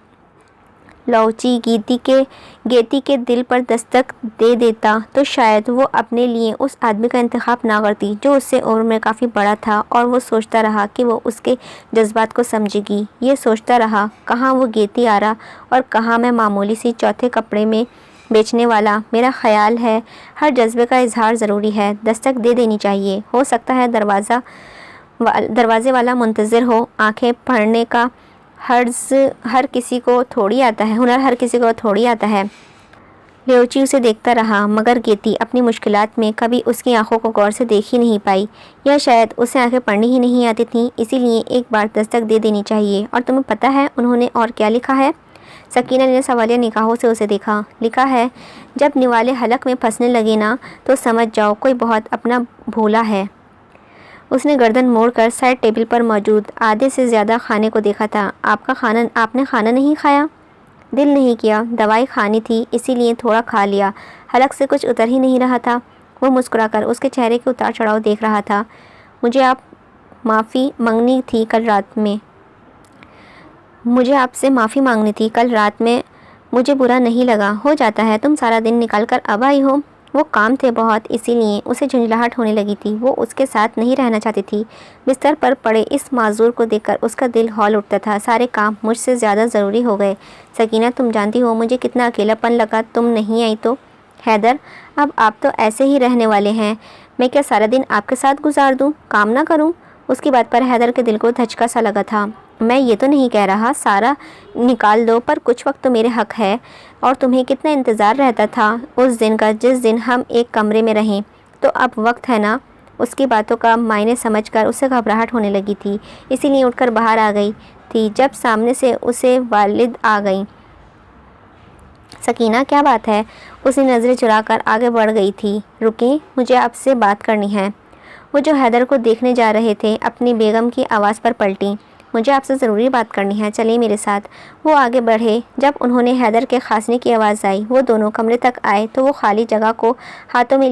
लौची गेती के दिल पर दस्तक दे देता तो शायद वो अपने लिए उस आदमी का इंतखाब ना करती जो उससे उम्र में काफ़ी बड़ा था। और वो सोचता रहा कि वो उसके जज्बात को समझेगी। ये सोचता रहा, कहाँ वो गेती आ रहा और कहाँ मैं मामूली सी चौथे कपड़े में बेचने वाला। मेरा ख्याल है हर जज्बे का इजहार ज़रूरी है। दस्तक दे देनी चाहिए। हो सकता है दरवाजे वाला मुंतज़िर हो। आंखें पढ़ने का हर किसी को थोड़ी आता है। लेउची उसे देखता रहा, मगर गेती अपनी मुश्किलात में कभी उसकी आंखों को गौर से देख ही नहीं पाई, या शायद उसे आंखें पढ़नी ही नहीं आती थीं। इसीलिए एक बार दस्तक दे देनी चाहिए। और तुम्हें पता है उन्होंने और क्या लिखा है? सकीना ने सवालिया निगाहों से उसे देखा। लिखा है, जब निवाले हलक में फंसने लगे ना तो समझ जाओ कोई बहुत अपना भोला है। उसने गर्दन मोड़कर साइड टेबल पर मौजूद आधे से ज़्यादा खाने को देखा था। आपने खाना नहीं खाया? दिल नहीं किया, दवाई खानी थी इसीलिए थोड़ा खा लिया। हलक से कुछ उतर ही नहीं रहा था। वो मुस्कुराकर उसके चेहरे के उतार चढ़ाव देख रहा था। मुझे आपसे माफ़ी मांगनी थी कल रात में। मुझे बुरा नहीं लगा, हो जाता है। तुम सारा दिन निकाल कर अब आई हो। वो काम थे बहुत, इसीलिए उसे झुंझलाहट होने लगी थी। वो उसके साथ नहीं रहना चाहती थी। बिस्तर पर पड़े इस माजूर को देखकर उसका दिल हौल उठता था। सारे काम मुझसे ज़्यादा ज़रूरी हो गए। सकीना, तुम जानती हो मुझे कितना अकेलापन लगा तुम नहीं आई तो। हैदर, अब आप तो ऐसे ही रहने वाले हैं। मैं क्या सारा दिन आपके साथ गुजार दूँ, काम ना करूँ? उसकी बात पर हैदर के दिल को धचका सा लगा था। मैं ये तो नहीं कह रहा सारा निकाल दो, पर कुछ वक्त तो मेरे हक है। और तुम्हें कितना इंतज़ार रहता था उस दिन का जिस दिन हम एक कमरे में रहें। तो अब वक्त है ना। उसकी बातों का मायने समझकर उसे घबराहट होने लगी थी, इसीलिए उठकर बाहर आ गई थी जब सामने से उसे वालिद आ गई। सकीना, क्या बात है? उसने नज़रें चुराकर आगे बढ़ गई थी। रुकें, मुझे आपसे बात करनी है। वो जो हैदर को देखने जा रहे थे अपनी बेगम की आवाज़ पर पलटी। मुझे आपसे ज़रूरी बात करनी है, चलिए मेरे साथ। वो आगे बढ़े। जब उन्होंने हैदर के खांसने की आवाज़ आई, वो दोनों कमरे तक आए तो वो खाली जग को हाथ में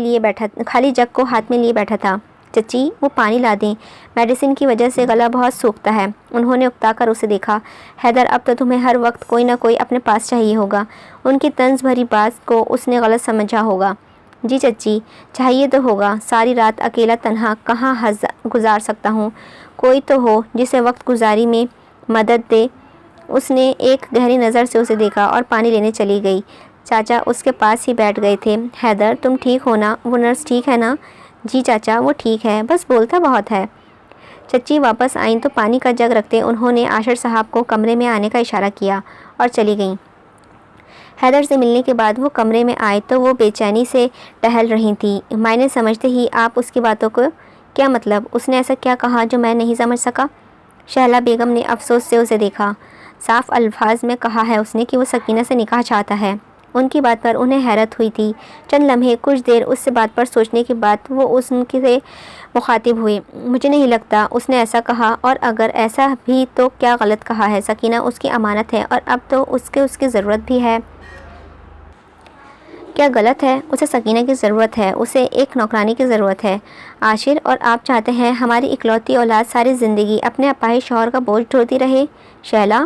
लिए बैठा था। चची, वो पानी ला दें, मेडिसिन की वजह से गला बहुत सूखता है। उन्होंने उकताकर उसे देखा। हैदर, अब तो तुम्हें हर वक्त कोई ना कोई अपने पास चाहिए होगा। उनकी तंज भरी बात को उसने गलत समझा होगा। जी चच्ची, चाहिए तो होगा। सारी रात अकेला तन्हा कहाँ गुजार सकता हूँ। कोई तो हो जिसे वक्त गुजारी में मदद दे। उसने एक गहरी नज़र से उसे देखा और पानी लेने चली गई। चाचा उसके पास ही बैठ गए थे। हैदर, तुम ठीक हो ना? वो नर्स ठीक है ना? जी चाचा, वो ठीक है, बस बोलता बहुत है। चच्ची वापस आईं तो पानी का जग रखते उन्होंने आशर साहब को कमरे में आने का इशारा किया और चली गईं। حیدر سے ملنے کے بعد وہ کمرے میں آئے تو وہ بے چینی سے ٹہل رہی تھی۔ میں نے سمجھتے ہی آپ اس کی باتوں کو کیا مطلب؟ اس نے ایسا کیا کہا جو میں نہیں سمجھ سکا؟ شہلا بیگم نے افسوس سے اسے دیکھا۔ صاف الفاظ میں کہا ہے اس نے کہ وہ سکینہ سے نکاح چاہتا ہے۔ ان کی بات پر انہیں حیرت ہوئی تھی۔ چند لمحے کچھ دیر اس سے بات پر سوچنے کے بعد وہ ان سے مخاطب ہوئے۔ مجھے نہیں لگتا اس نے ایسا کہا، اور اگر ایسا بھی تو کیا غلط کہا ہے؟ سکینہ اس کی امانت ہے اور اب تو اس کی ضرورت بھی ہے۔ کیا غلط ہے؟ اسے سکینہ کی ضرورت ہے، اسے ایک نوکرانی کی ضرورت ہے۔ عاشر، اور آپ چاہتے ہیں ہماری اکلوتی اولاد ساری زندگی اپنے اپاہج شوہر کا بوجھ ڈھوتی رہے؟ شہلا،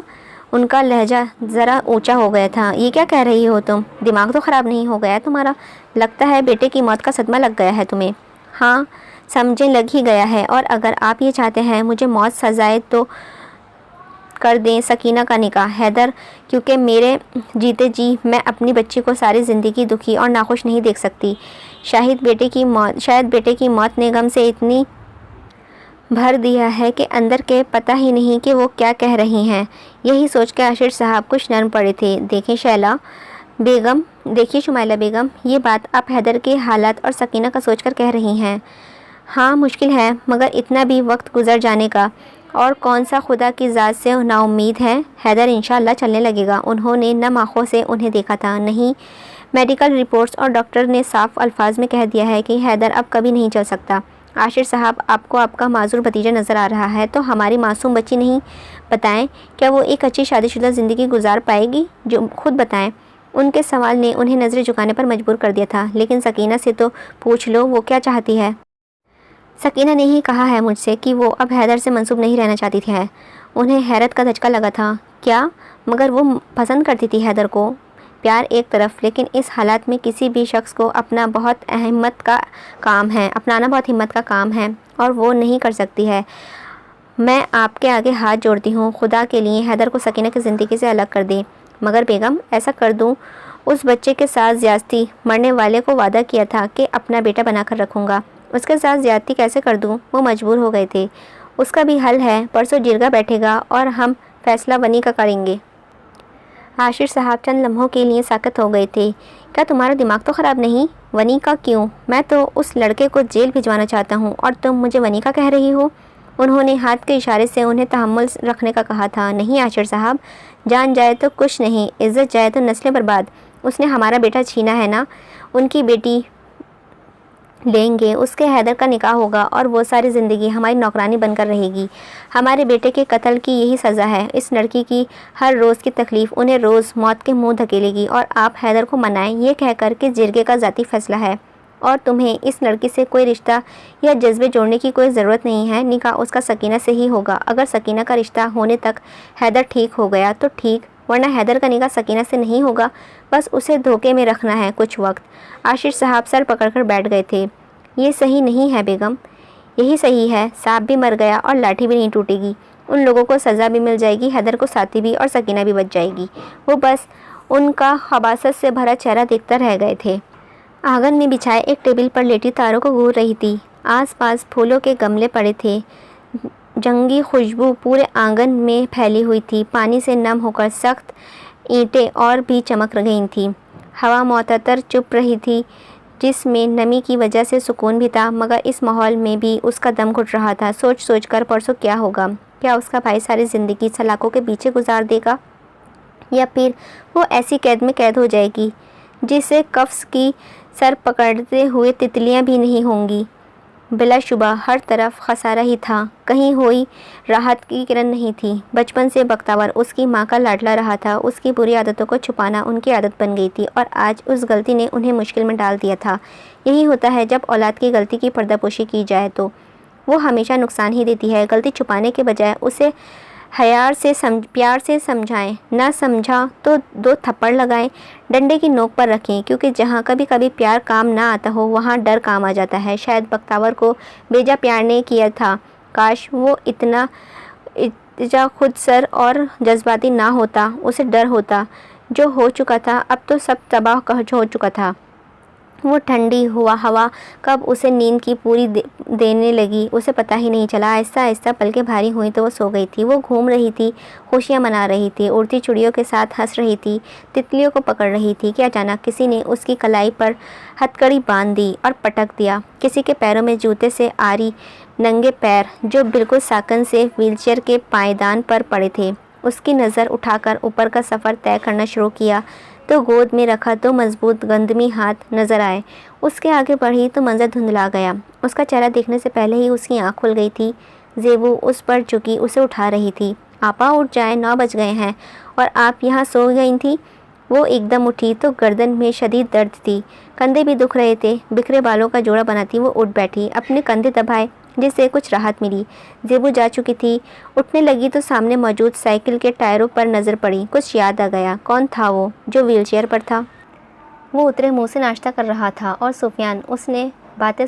ان کا لہجہ ذرا اونچا ہو گیا تھا۔ یہ کیا کہہ رہی ہو تم؟ دماغ تو خراب نہیں ہو گیا تمہارا؟ لگتا ہے بیٹے کی موت کا صدمہ لگ گیا ہے تمہیں۔ ہاں، سمجھیں لگ ہی گیا ہے، اور اگر آپ یہ چاہتے ہیں مجھے موت سزائے تو کر دیں سکینہ کا نکاح حیدر، کیونکہ میرے جیتے جی میں اپنی بچی کو ساری زندگی دکھی اور ناخوش نہیں دیکھ سکتی۔ شاید بیٹے کی موت نے غم سے اتنی بھر دیا ہے کہ اندر کے پتہ ہی نہیں کہ وہ کیا کہہ رہی ہیں۔ یہی سوچ کے عاشر صاحب کچھ نرم پڑے تھے۔ دیکھیے شمائلہ بیگم، یہ بات آپ حیدر کے حالات اور سکینہ کا سوچ کر کہہ رہی ہیں۔ ہاں مشکل ہے، مگر اتنا بھی وقت گزر جانے کا اور کون سا خدا کی ذات سے نا امید ہے۔ حیدر انشاءاللہ چلنے لگے گا۔ انہوں نے نم آنکھوں سے انہیں دیکھا تھا۔ نہیں، میڈیکل رپورٹس اور ڈاکٹر نے صاف الفاظ میں کہہ دیا ہے کہ حیدر اب کبھی نہیں چل سکتا۔ عاشر صاحب، آپ کو آپ کا معذور بھتیجا نظر آ رہا ہے تو ہماری معصوم بچی نہیں؟ بتائیں، کیا وہ ایک اچھی شادی شدہ زندگی گزار پائے گی؟ جو خود بتائیں۔ ان کے سوال نے انہیں نظریں جھکانے پر مجبور کر دیا تھا۔ لیکن سکینہ سے تو پوچھ لو، وہ کیا چاہتی ہے؟ سکینہ نے ہی کہا ہے مجھ سے کہ وہ اب حیدر سے منسوب نہیں رہنا چاہتی تھی۔ انہیں حیرت کا دھچکا لگا تھا۔ کیا؟ مگر وہ پسند کرتی تھی حیدر کو۔ پیار ایک طرف، لیکن اس حالات میں کسی بھی شخص کو اپنانا بہت ہمت کا کام ہے اور وہ نہیں کر سکتی ہے۔ میں آپ کے آگے ہاتھ جوڑتی ہوں، خدا کے لیے حیدر کو سکینہ کی زندگی سے الگ کر دیں۔ مگر بیگم، ایسا کر دوں؟ اس بچے کے ساتھ زیادتی، مرنے والے کو وعدہ کیا تھا کہ اپنا بیٹا بنا کر رکھوں گا، اس کے ساتھ زیادتی کیسے کر دوں؟ وہ مجبور ہو گئے تھے۔ اس کا بھی حل ہے، پرسوں جرگہ بیٹھے گا اور ہم فیصلہ ونی کا کریں گے۔ عاشر صاحب چند لمحوں کے لیے ساکت ہو گئے تھے۔ کیا تمہارا دماغ تو خراب نہیں؟ ونی کا کیوں؟ میں تو اس لڑکے کو جیل بھجوانا چاہتا ہوں اور تم مجھے ونی کا کہہ رہی ہو؟ انہوں نے ہاتھ کے اشارے سے انہیں تحمل رکھنے کا کہا تھا۔ نہیں عاشر صاحب، جان جائے تو کچھ نہیں، عزت جائے تو نسلیں برباد۔ اس نے ہمارا بیٹا چھینا ہے نا، ان کی بیٹی لیں گے، اس کے حیدر کا نکاح ہوگا اور وہ ساری زندگی ہماری نوکرانی بن کر رہے گی۔ ہمارے بیٹے کے قتل کی یہی سزا ہے۔ اس لڑکی کی ہر روز کی تکلیف انہیں روز موت کے منہ دھکیلے گی، اور آپ حیدر کو منائیں یہ کہہ کر کہ جرگے کا ذاتی فیصلہ ہے اور تمہیں اس لڑکی سے کوئی رشتہ یا جذبے جوڑنے کی کوئی ضرورت نہیں ہے۔ نکاح اس کا سکینہ سے ہی ہوگا۔ اگر سکینہ کا رشتہ ہونے تک حیدر ٹھیک ہو گیا تو ٹھیک، ورنہ حیدر کا نکاح سکینہ سے نہیں ہوگا۔ بس اسے دھوکے میں رکھنا ہے کچھ وقت۔ عاشر صاحب سر پکڑ کر بیٹھ گئے تھے۔ یہ صحیح نہیں ہے بیگم۔ یہی صحیح ہے، سانپ بھی مر گیا اور لاٹھی بھی نہیں ٹوٹے گی۔ ان لوگوں کو سزا بھی مل جائے گی، حیدر کو ساتھی بھی، اور سکینہ بھی بچ جائے گی۔ وہ بس ان کا خباثت سے بھرا چہرہ دیکھتے رہ گئے تھے۔ آنگن میں بچھائے ایک ٹیبل پر لیٹی تاروں کو گھور رہی تھی۔ آس پاس پھولوں کے گملے پڑے تھے۔ جنگی خوشبو پورے آنگن میں پھیلی ہوئی تھی۔ پانی سے نم ہو کر سخت اینٹیں اور بھی چمک گئی تھیں۔ ہوا معتدل چپ رہی تھی، جس میں نمی کی وجہ سے سکون بھی تھا، مگر اس ماحول میں بھی اس کا دم گھٹ رہا تھا۔ سوچ کر پرسوں کیا ہوگا؟ کیا اس کا بھائی ساری زندگی سلاخوں کے پیچھے گزار دے گا، یا پھر وہ ایسی قید میں قید ہو جائے گی جسے قفس کی سر پکڑتے ہوئے تتلیاں بھی نہیں ہوں گی؟ بلا شبہ ہر طرف خسارہ ہی تھا، کہیں ہوئی راحت کی کرن نہیں تھی۔ بچپن سے بختور اس کی ماں کا لاڈلا رہا تھا۔ اس کی بری عادتوں کو چھپانا ان کی عادت بن گئی تھی، اور آج اس غلطی نے انہیں مشکل میں ڈال دیا تھا۔ یہی ہوتا ہے جب اولاد کی غلطی کی پردہ پوشی کی جائے تو وہ ہمیشہ نقصان ہی دیتی ہے۔ غلطی چھپانے کے بجائے اسے پیار سے سمجھائیں، نہ سمجھا تو 2 تھپڑ لگائیں، ڈنڈے کی نوک پر رکھیں، کیونکہ جہاں کبھی کبھی پیار کام نہ آتا ہو وہاں ڈر کام آ جاتا ہے۔ شاید بختور کو بیجا پیار نے کیا تھا، کاش وہ اتنا خود سر اور جذباتی نہ ہوتا۔ اسے ڈر ہوتا، جو ہو چکا تھا اب تو سب تباہ ہو چکا تھا۔ वो ठंडी हुआ हवा कब उसे नींद की पूरी देने लगी उसे पता ही नहीं चला। आहिस्ता आहिस्ता पलकें भारी हुई तो वो सो गई थी। वो घूम रही थी, खुशियाँ मना रही थी, उड़ती चिड़ियों के साथ हंस रही थी, तितलियों को पकड़ रही थी कि अचानक किसी ने उसकी कलाई पर हथकड़ी बांध दी और पटक दिया। किसी के पैरों में जूते से आरी नंगे पैर जो बिल्कुल साकन से व्हीलचेयर के पायदान पर पड़े थे। उसकी नज़र उठाकर ऊपर का सफ़र तय करना शुरू किया तो गोद में रखा 2 मजबूत गंदमी हाथ नजर आए। उसके आगे बढ़ी तो मंजर धुंधला गया। उसका चेहरा देखने से पहले ही उसकी आंख खुल गई थी। ज़ेबू उस पर झुकी उसे उठा रही थी। आपा उठ जाए, 9 बज गए हैं और आप यहाँ सो गई थी। वो एकदम उठी तो गर्दन में शदीद दर्द थी, कंधे भी दुख रहे थे। बिखरे बालों का जोड़ा बनाती वो उठ बैठी, अपने कंधे दबाए जिससे कुछ राहत मिली। ज़ेबू जा चुकी थी। उठने लगी तो सामने मौजूद साइकिल के टायरों पर नज़र पड़ी। कुछ याद आ गया। कौन था वो जो व्हीलचेयर पर था? वो उतरे मुंह से नाश्ता कर रहा था और सुफियान उसने बातें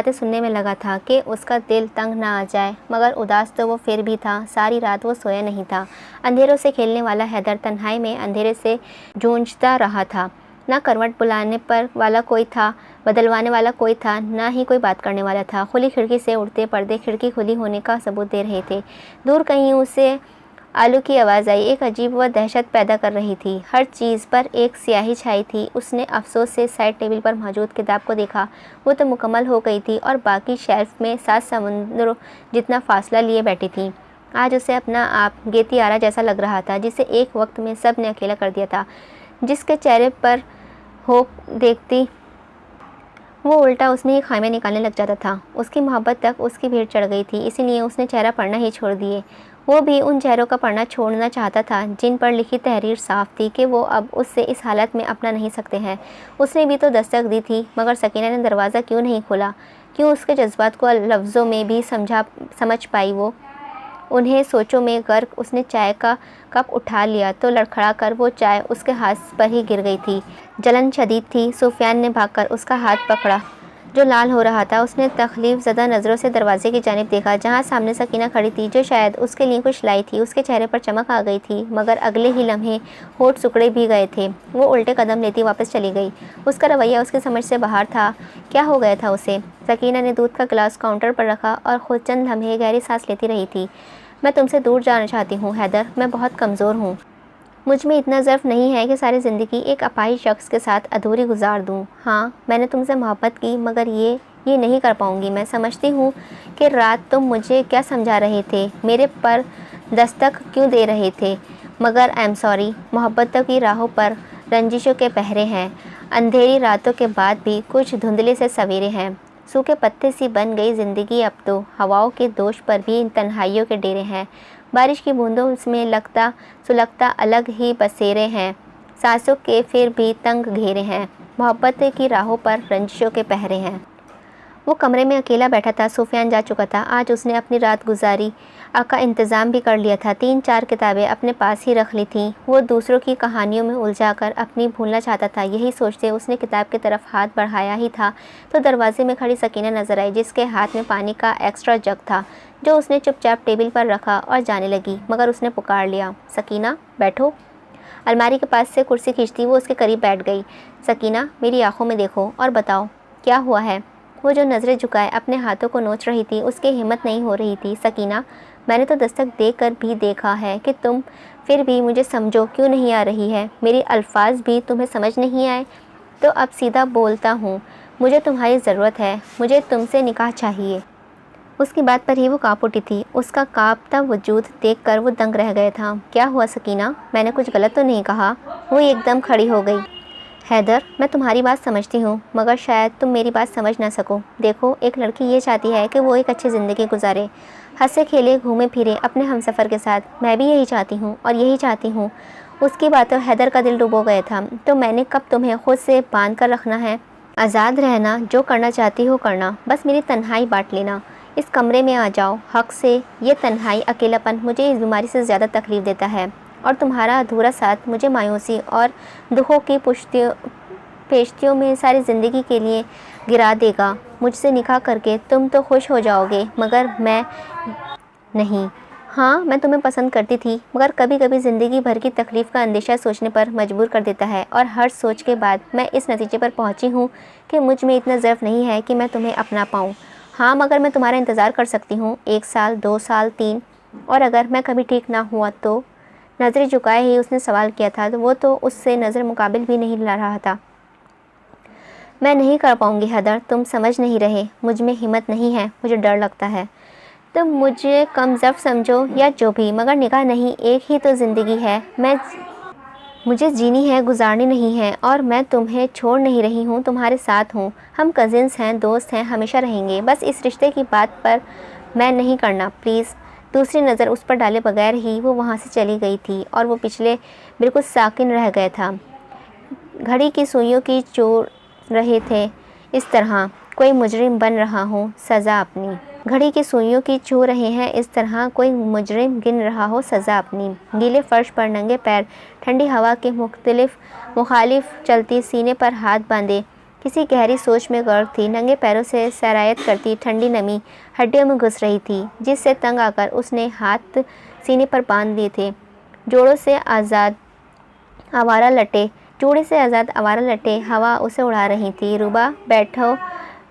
सुनने में लगा था कि उसका दिल तंग ना आ जाए, मगर उदास तो वो फिर भी था। सारी रात वो सोया नहीं था। अंधेरों से खेलने वाला हैदर तन्हाई में अंधेरे से जूझता रहा था। ना करवट बुलाने पर वाला कोई था, बदलवाने वाला कोई था, ना ही कोई बात करने वाला था। खुली खिड़की से उड़ते पर्दे खिड़की खुली होने का सबूत दे रहे थे। दूर कहीं उसे आलू की आवाज़ आई, एक अजीब व दहशत पैदा कर रही थी। हर चीज़ पर एक स्याही छाई थी। उसने अफसोस से साइड टेबल पर मौजूद किताब को देखा। वो तो मुकम्मल हो गई थी और बाकी शेल्फ में 7 समुद्रों जितना फासला लिए बैठी थी। आज उसे अपना आप गेतियारा जैसा लग रहा था, जिसे एक वक्त में सब ने अकेला कर दिया था। जिसके चेहरे पर हो देखती वो उल्टा उसमें ही खामे निकालने लग जाता था। उसकी मोहब्बत तक उसकी भीड़ चढ़ गई थी, इसीलिए उसने चेहरा पढ़ना ही छोड़ दिए। वो भी उन चेहरों का पढ़ना छोड़ना चाहता था जिन पर लिखी तहरीर साफ थी कि वो अब उससे इस हालत में अपना नहीं सकते हैं। उसने भी तो दस्तक दी थी, मगर सकीना ने दरवाज़ा क्यों नहीं खोला? क्यों उसके जज्बात को लफ्ज़ों में भी समझ पाई वो? उन्हें सोचों में गर्क उसने चाय का कप उठा लिया तो लड़खड़ा कर वो चाय उसके हाथ पर ही गिर गई थी। जलन शदीद थी। सुफियान ने भागकर उसका हाथ पकड़ा जो लाल हो रहा था। उसने तकलीफ ज़दा नज़रों से दरवाजे की जानिब देखा, जहाँ सामने सकीना खड़ी थी, जो शायद उसके लिए कुछ लाई थी। उसके चेहरे पर चमक आ गई थी, मगर अगले ही लम्हे होठ सिकुड़े भी गए थे। वो उल्टे कदम लेती वापस चली गई। उसका रवैया उसकी समझ से बाहर था। क्या हो गया था उसे? सकीना ने दूध का गिलास काउंटर पर रखा और खुद चंद लम्हे गहरी सांस लेती रही थी। मैं तुमसे दूर जाना चाहती हूँ हैदर, मैं बहुत कमज़ोर हूँ। मुझ में इतना ज़र्फ़ नहीं है कि सारी ज़िंदगी एक अपाहिज शख्स के साथ अधूरी गुजार दूँ। हाँ, मैंने तुमसे मोहब्बत की, मगर ये नहीं कर पाऊँगी। मैं समझती हूँ कि रात तुम मुझे क्या समझा रहे थे, मेरे पर दस्तक क्यों दे रहे थे, मगर आई एम सॉरी। मोहब्बतों की राहों पर रंजिशों के पहरे हैं। अंधेरी रातों के बाद भी कुछ धुंधले से सवेरे हैं। सूखे पत्ते सी बन गई ज़िंदगी अब तो। हवाओं के दोष पर भी इन तन्हाइयों के डेरे हैं। बारिश की बूंदों में लगता सुलगता अलग ही बसेरे हैं। सांसों के फिर भी तंग घेरे हैं। मोहब्बत की राहों पर रंजिशों के पहरे हैं। वो कमरे में अकेला बैठा था। सुफियान जा चुका था। आज उसने अपनी रात गुजारी का इंतज़ाम भी कर लिया था। 3-4 किताबें अपने पास ही रख ली थीं। वो दूसरों की कहानियों में उलझाकर अपनी भूलना चाहता था। यही सोचते उसने किताब की तरफ हाथ बढ़ाया ही था तो दरवाजे में खड़ी सकीना नजर आई, जिसके हाथ में पानी का एक्स्ट्रा जग था, जो उसने चुपचाप टेबल पर रखा और जाने लगी। मगर उसने पुकार लिया, सकीना बैठो। अलमारी के पास से कुर्सी खींचती वो उसके करीब बैठ गई। सकीना, मेरी आंखों में देखो और बताओ क्या हुआ है। वो जो नज़रें झुकाए अपने हाथों को नोच रही थी, उसकी हिम्मत नहीं हो रही थी। सकीना, मैंने तो दस्तक देकर भी देखा है कि तुम फिर भी मुझे समझो क्यों नहीं आ रही है। मेरे अल्फाज भी तुम्हें समझ नहीं आए तो अब सीधा बोलता हूँ, मुझे तुम्हारी ज़रूरत है। मुझे तुमसे निकाह चाहिए। उसकी बात पर ही वो काँप उठी थी। उसका काँपता वजूद देखकर वो दंग रह गया था। क्या हुआ सकीना, मैंने कुछ गलत तो नहीं कहा? वो एकदम खड़ी हो गई। हैदर, मैं तुम्हारी बात समझती हूँ, मगर शायद तुम मेरी बात समझ ना सको। देखो, एक लड़की ये चाहती है कि वो एक अच्छी ज़िंदगी गुजारे, हंसे खेले घूमे फिरे अपने हमसफ़र के साथ। मैं भी यही चाहती हूँ और यही चाहती हूँ। उसकी बातों हैदर का दिल डूबो गया था। तो मैंने कब तुम्हें खुद से बांध कर रखना है? आज़ाद रहना, जो करना चाहती हो करना, बस मेरी तन्हाई बांट लेना। इस कमरे में आ जाओ हक से। ये तन्हाई अकेलापन मुझे इस बीमारी से ज़्यादा तकलीफ़ देता है, और तुम्हारा अधूरा साथ मुझे मायूसी और दुखों की पेश्तियों में सारी ज़िंदगी के लिए गिरा देगा। मुझसे निकाह करके तुम तो खुश हो जाओगे, मगर मैं नहीं। ہاں میں تمہیں پسند کرتی تھی، مگر کبھی کبھی زندگی بھر کی تکلیف کا اندیشہ سوچنے پر مجبور کر دیتا ہے، اور ہر سوچ کے بعد میں اس نتیجے پر پہنچی ہوں کہ مجھ میں اتنا ضعف نہیں ہے کہ میں تمہیں اپنا پاؤں۔ ہاں مگر میں تمہارا انتظار کر سکتی ہوں، 1 سال، 2 سال، 3، اور اگر میں کبھی ٹھیک نہ ہوا تو؟ نظریں جھکائے ہی اس نے سوال کیا تھا، وہ تو اس سے نظر مقابل بھی نہیں لا رہا تھا۔ میں نہیں کر پاؤں گی ہیدر، تم سمجھ نہیں رہے، مجھ میں ہمت نہیں ہے، مجھے ڈر لگتا ہے۔ تم مجھے کم ضعف سمجھو یا جو بھی، مگر نکاح نہیں، ایک ہی تو زندگی ہے، مجھے جینی ہے، گزارنی نہیں ہے، اور میں تمہیں چھوڑ نہیں رہی ہوں، تمہارے ساتھ ہوں، ہم کزنز ہیں، دوست ہیں، ہمیشہ رہیں گے، بس اس رشتے کی بات پر میں نہیں کرنا، پلیز۔ دوسری نظر اس پر ڈالے بغیر ہی وہ وہاں سے چلی گئی تھی، اور وہ پچھلے بالکل ساکن رہ گیا تھا۔ گھڑی کی سوئیوں کی چو رہے تھے اس طرح کوئی مجرم بن رہا ہو سزا اپنی۔ گھڑی کی سوئیوں کی چھو رہے ہیں اس طرح کوئی مجرم گن رہا ہو سزا اپنی۔ گیلے فرش پر ننگے پیر ٹھنڈی ہوا کے مخالف چلتی، سینے پر ہاتھ باندھے کسی گہری سوچ میں غرق تھی۔ ننگے پیروں سے سرایت کرتی ٹھنڈی نمی ہڈیوں میں گھس رہی تھی، جس سے تنگ آ کر اس نے ہاتھ سینے پر باندھ لیے تھے۔ جوڑے سے آزاد آوارہ لٹیں ہوا اسے اڑا رہی تھی۔ روبا بیٹھو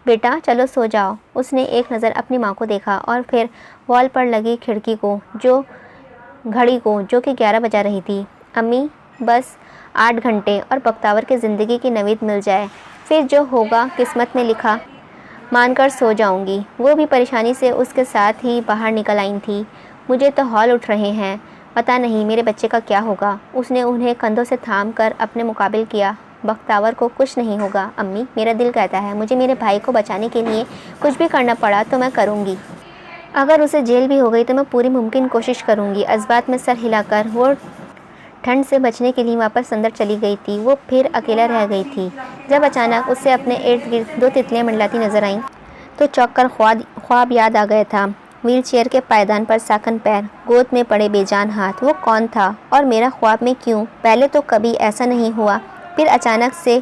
بیٹا، چلو سو جاؤ۔ اس نے ایک نظر اپنی ماں کو دیکھا اور پھر وال پر لگی گھڑی کو جو کہ 11 بجا رہی تھی۔ امی بس 8 گھنٹے اور بختور کی زندگی کی نوید مل جائے، پھر جو ہوگا قسمت میں لکھا مان کر سو جاؤں گی۔ وہ بھی پریشانی سے اس کے ساتھ ہی باہر نکل آئی تھی۔ مجھے تو ہول اٹھ رہے ہیں، پتہ نہیں میرے بچے کا کیا ہوگا۔ اس نے انہیں کندھوں سے تھام کر اپنے مقابل کیا۔ بختور کو کچھ نہیں ہوگا امی، میرا دل کہتا ہے مجھے میرے بھائی کو بچانے کے لیے کچھ بھی کرنا پڑا تو میں کروں گی۔ اگر اسے جیل بھی ہو گئی تو میں پوری ممکن کوشش کروں گی۔ جذبات میں سر ہلا کر وہ ٹھنڈ سے بچنے کے لیے واپس اندر چلی گئی تھی۔ وہ پھر اکیلا رہ گئی تھی جب اچانک اسے اپنے ارد گرد 2 تتلیاں منڈلاتی نظر آئیں تو چونک کر خواب یاد آ گیا تھا۔ وہیل چیئر کے پائیدان پر ساکن پیر، گود میں پڑے بے جان ہاتھ۔ وہ کون تھا اور میرا خواب میں کیوں؟ پہلے تو کبھی ایسا نہیں ہوا، پھر اچانک سے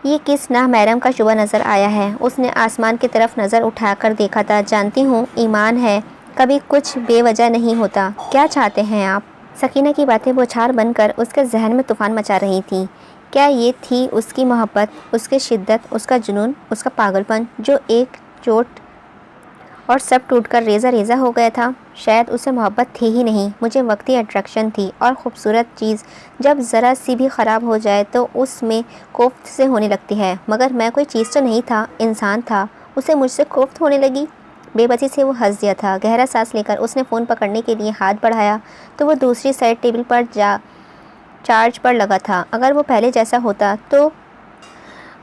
یہ کس نامحرم کا شبہ نظر آیا ہے؟ اس نے آسمان کی طرف نظر اٹھا کر دیکھا تھا۔ جانتی ہوں ایمان ہے کبھی کچھ بے وجہ نہیں ہوتا۔ کیا چاہتے ہیں آپ؟ سکینہ کی باتیں بوچھار بن کر اس کے ذہن میں طوفان مچا رہی تھیں۔ کیا یہ تھی اس کی محبت، اس کی شدت، اس کا جنون، اس کا پاگل پن جو ایک چوٹ اور سب ٹوٹ کر ریزہ ریزہ ہو گیا تھا؟ شاید اسے محبت تھی ہی نہیں، مجھے وقتی اٹریکشن تھی، اور خوبصورت چیز جب ذرا سی بھی خراب ہو جائے تو اس میں کوفت سے ہونے لگتی ہے، مگر میں کوئی چیز تو نہیں تھا، انسان تھا، اسے مجھ سے کوفت ہونے لگی۔ بے بسی سے وہ ہنس دیا تھا۔ گہرا سانس لے کر اس نے فون پکڑنے کے لیے ہاتھ بڑھایا تو وہ دوسری سائیڈ ٹیبل پر چارج پر لگا تھا۔ اگر وہ پہلے جیسا ہوتا تو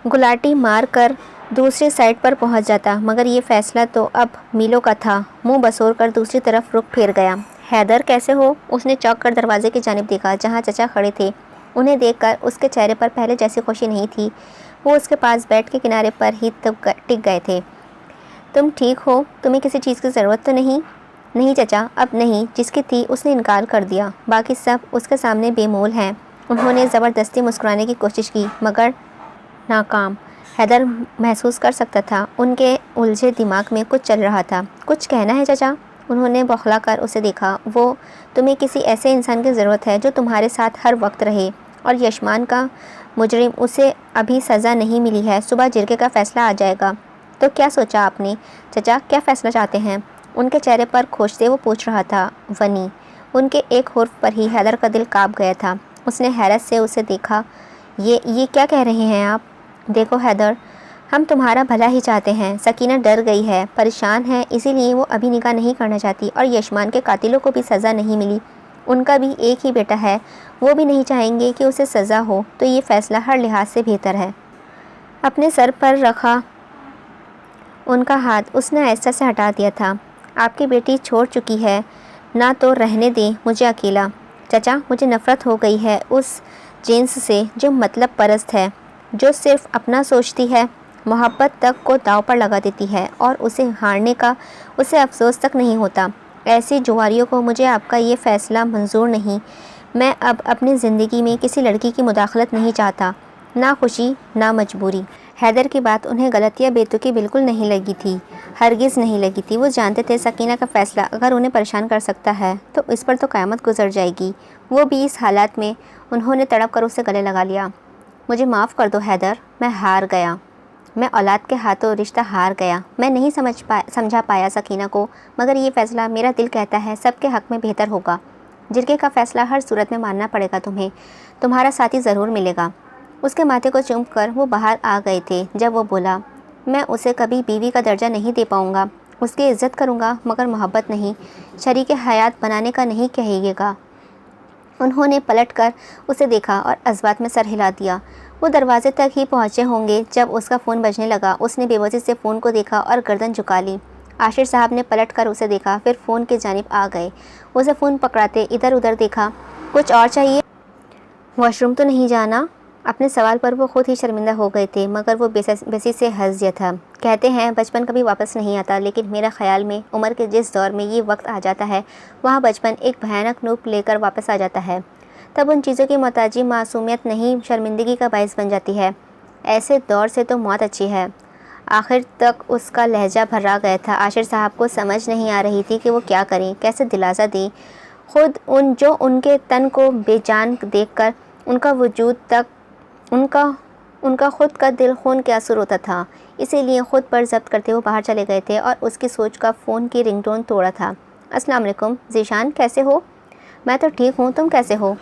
گلاٹی مار کر دوسری سائیڈ پر پہنچ جاتا، مگر یہ فیصلہ تو اب میلوں کا تھا۔ منہ بسور کر دوسری طرف رخ پھیر گیا۔ حیدر کیسے ہو؟ اس نے چونک کر دروازے کی جانب دیکھا جہاں چچا کھڑے تھے۔ انہیں دیکھ کر اس کے چہرے پر پہلے جیسی خوشی نہیں تھی۔ وہ اس کے پاس بیٹھ کے کنارے پر ہی ٹک گئے تھے۔ تم ٹھیک ہو؟ تمہیں کسی چیز کی ضرورت تو نہیں؟ نہیں چچا، اب نہیں، جس کی تھی اس نے انکار کر دیا، باقی سب اس کے سامنے بے مول ہیں۔ انہوں نے زبردستی مسکرانے کی کوشش کی مگر ناکام۔ حیدر محسوس کر سکتا تھا ان کے الجھے دماغ میں کچھ چل رہا تھا۔ کچھ کہنا ہے چچا؟ انہوں نے بوکھلا کر اسے دیکھا۔ وہ تمہیں کسی ایسے انسان کی ضرورت ہے جو تمہارے ساتھ ہر وقت رہے، اور یشمان کا مجرم، اسے ابھی سزا نہیں ملی ہے، صبح جرگے کا فیصلہ آ جائے گا۔ تو کیا سوچا آپ نے چچا؟ کیا فیصلہ چاہتے ہیں؟ ان کے چہرے پر کھوجتے وہ پوچھ رہا تھا۔ ونی، ان کے ایک حرف پر ہی حیدر کا دل کانپ گیا تھا۔ اس نے حیرت سے اسے دیکھا۔ یہ کیا کہہ رہے ہیں آپ؟ دیکھو حیدر، ہم تمہارا بھلا ہی چاہتے ہیں۔ سکینہ ڈر گئی ہے، پریشان ہے، اسی لیے وہ ابھی نکاح نہیں کرنا چاہتی، اور یشمان کے قاتلوں کو بھی سزا نہیں ملی، ان کا بھی ایک ہی بیٹا ہے، وہ بھی نہیں چاہیں گے کہ اسے سزا ہو، تو یہ فیصلہ ہر لحاظ سے بہتر ہے۔ اپنے سر پر رکھا ان کا ہاتھ اس نے آہستہ سے ہٹا دیا تھا۔ آپ کی بیٹی چھوڑ چکی ہے نہ، تو رہنے دیں مجھے اکیلا۔ چچا، مجھے نفرت ہو گئی ہے اس جنس سے جو مطلب پرست ہے، جو صرف اپنا سوچتی ہے، محبت تک کو داؤ پر لگا دیتی ہے، اور اسے ہارنے کا اسے افسوس تک نہیں ہوتا۔ ایسی جواریوں کو مجھے آپ کا یہ فیصلہ منظور نہیں۔ میں اب اپنی زندگی میں کسی لڑکی کی مداخلت نہیں چاہتا، نہ خوشی نہ مجبوری۔ हैदर की बात उन्हें गलत या बेतुकी बिल्कुल नहीं लगी थी, हरगिज़ नहीं लगी थी। वो जानते थे सकीना का फ़ैसला अगर उन्हें परेशान कर सकता है तो इस पर तो क़यामत गुजर जाएगी। वो भी इस हालात में। उन्होंने तड़प कर उसे गले लगा लिया। मुझे माफ़ कर दो हैदर, मैं हार गया। मैं औलाद के हाथों रिश्ता हार गया। मैं नहीं समझा पाया सकीना को, मगर ये फ़ैसला मेरा दिल कहता है सबके हक़ में बेहतर होगा। जिरगे का फ़ैसला हर सूरत में मानना पड़ेगा तुम्हें। तुम्हारा साथी ज़रूर मिलेगा। उसके माथे को चूम कर वो बाहर आ गए थे। जब वो बोला, मैं उसे कभी बीवी का दर्जा नहीं दे पाऊँगा। उसकी इज़्ज़त करूँगा मगर मोहब्बत नहीं, शरीके हयात बनाने का नहीं कहिएगा। उन्होंने पलट कर उसे देखा और जज़्बात में सर हिला दिया। वो दरवाजे तक ही पहुँचे होंगे जब उसका फ़ोन बजने लगा। उसने बेबसी से फ़ोन को देखा और गर्दन झुका ली। आशिर साहब ने पलट कर उसे देखा, फिर फ़ोन की जानिब आ गए। उसे फ़ोन पकड़ाते इधर उधर देखा। कुछ और चाहिए? वॉशरूम तो नहीं जाना? अपने सवाल पर वो खुद ही शर्मिंदा हो गए थे, मगर वो बेसी से हंस दिया था। कहते हैं बचपन कभी वापस नहीं आता, लेकिन मेरा ख्याल में उम्र के जिस दौर में ये वक्त आ जाता है वहाँ बचपन एक भयानक रूप लेकर वापस आ जाता है। तब उन चीज़ों की मोहताजी मासूमियत नहीं, शर्मिंदगी का बायस बन जाती है। ऐसे दौर से तो मौत अच्छी है। आखिर तक उसका लहजा भर्रा गया था। आशिर साहब को समझ नहीं आ रही थी कि वो क्या करें, कैसे दिलासा दें। खुद जो उनके तन को बेजान देखकर उनका वजूद तक उनका खुद का दिल खून के आंसू रोता था। इसीलिए खुद पर ज़ब्त करते हुए बाहर चले गए थे और उसकी सोच का फ़ोन की रिंगटोन तोड़ा था। अस्सलाम वालेकुम ज़ीशान, कैसे हो? मैं तो ठीक हूँ, तुम कैसे हो?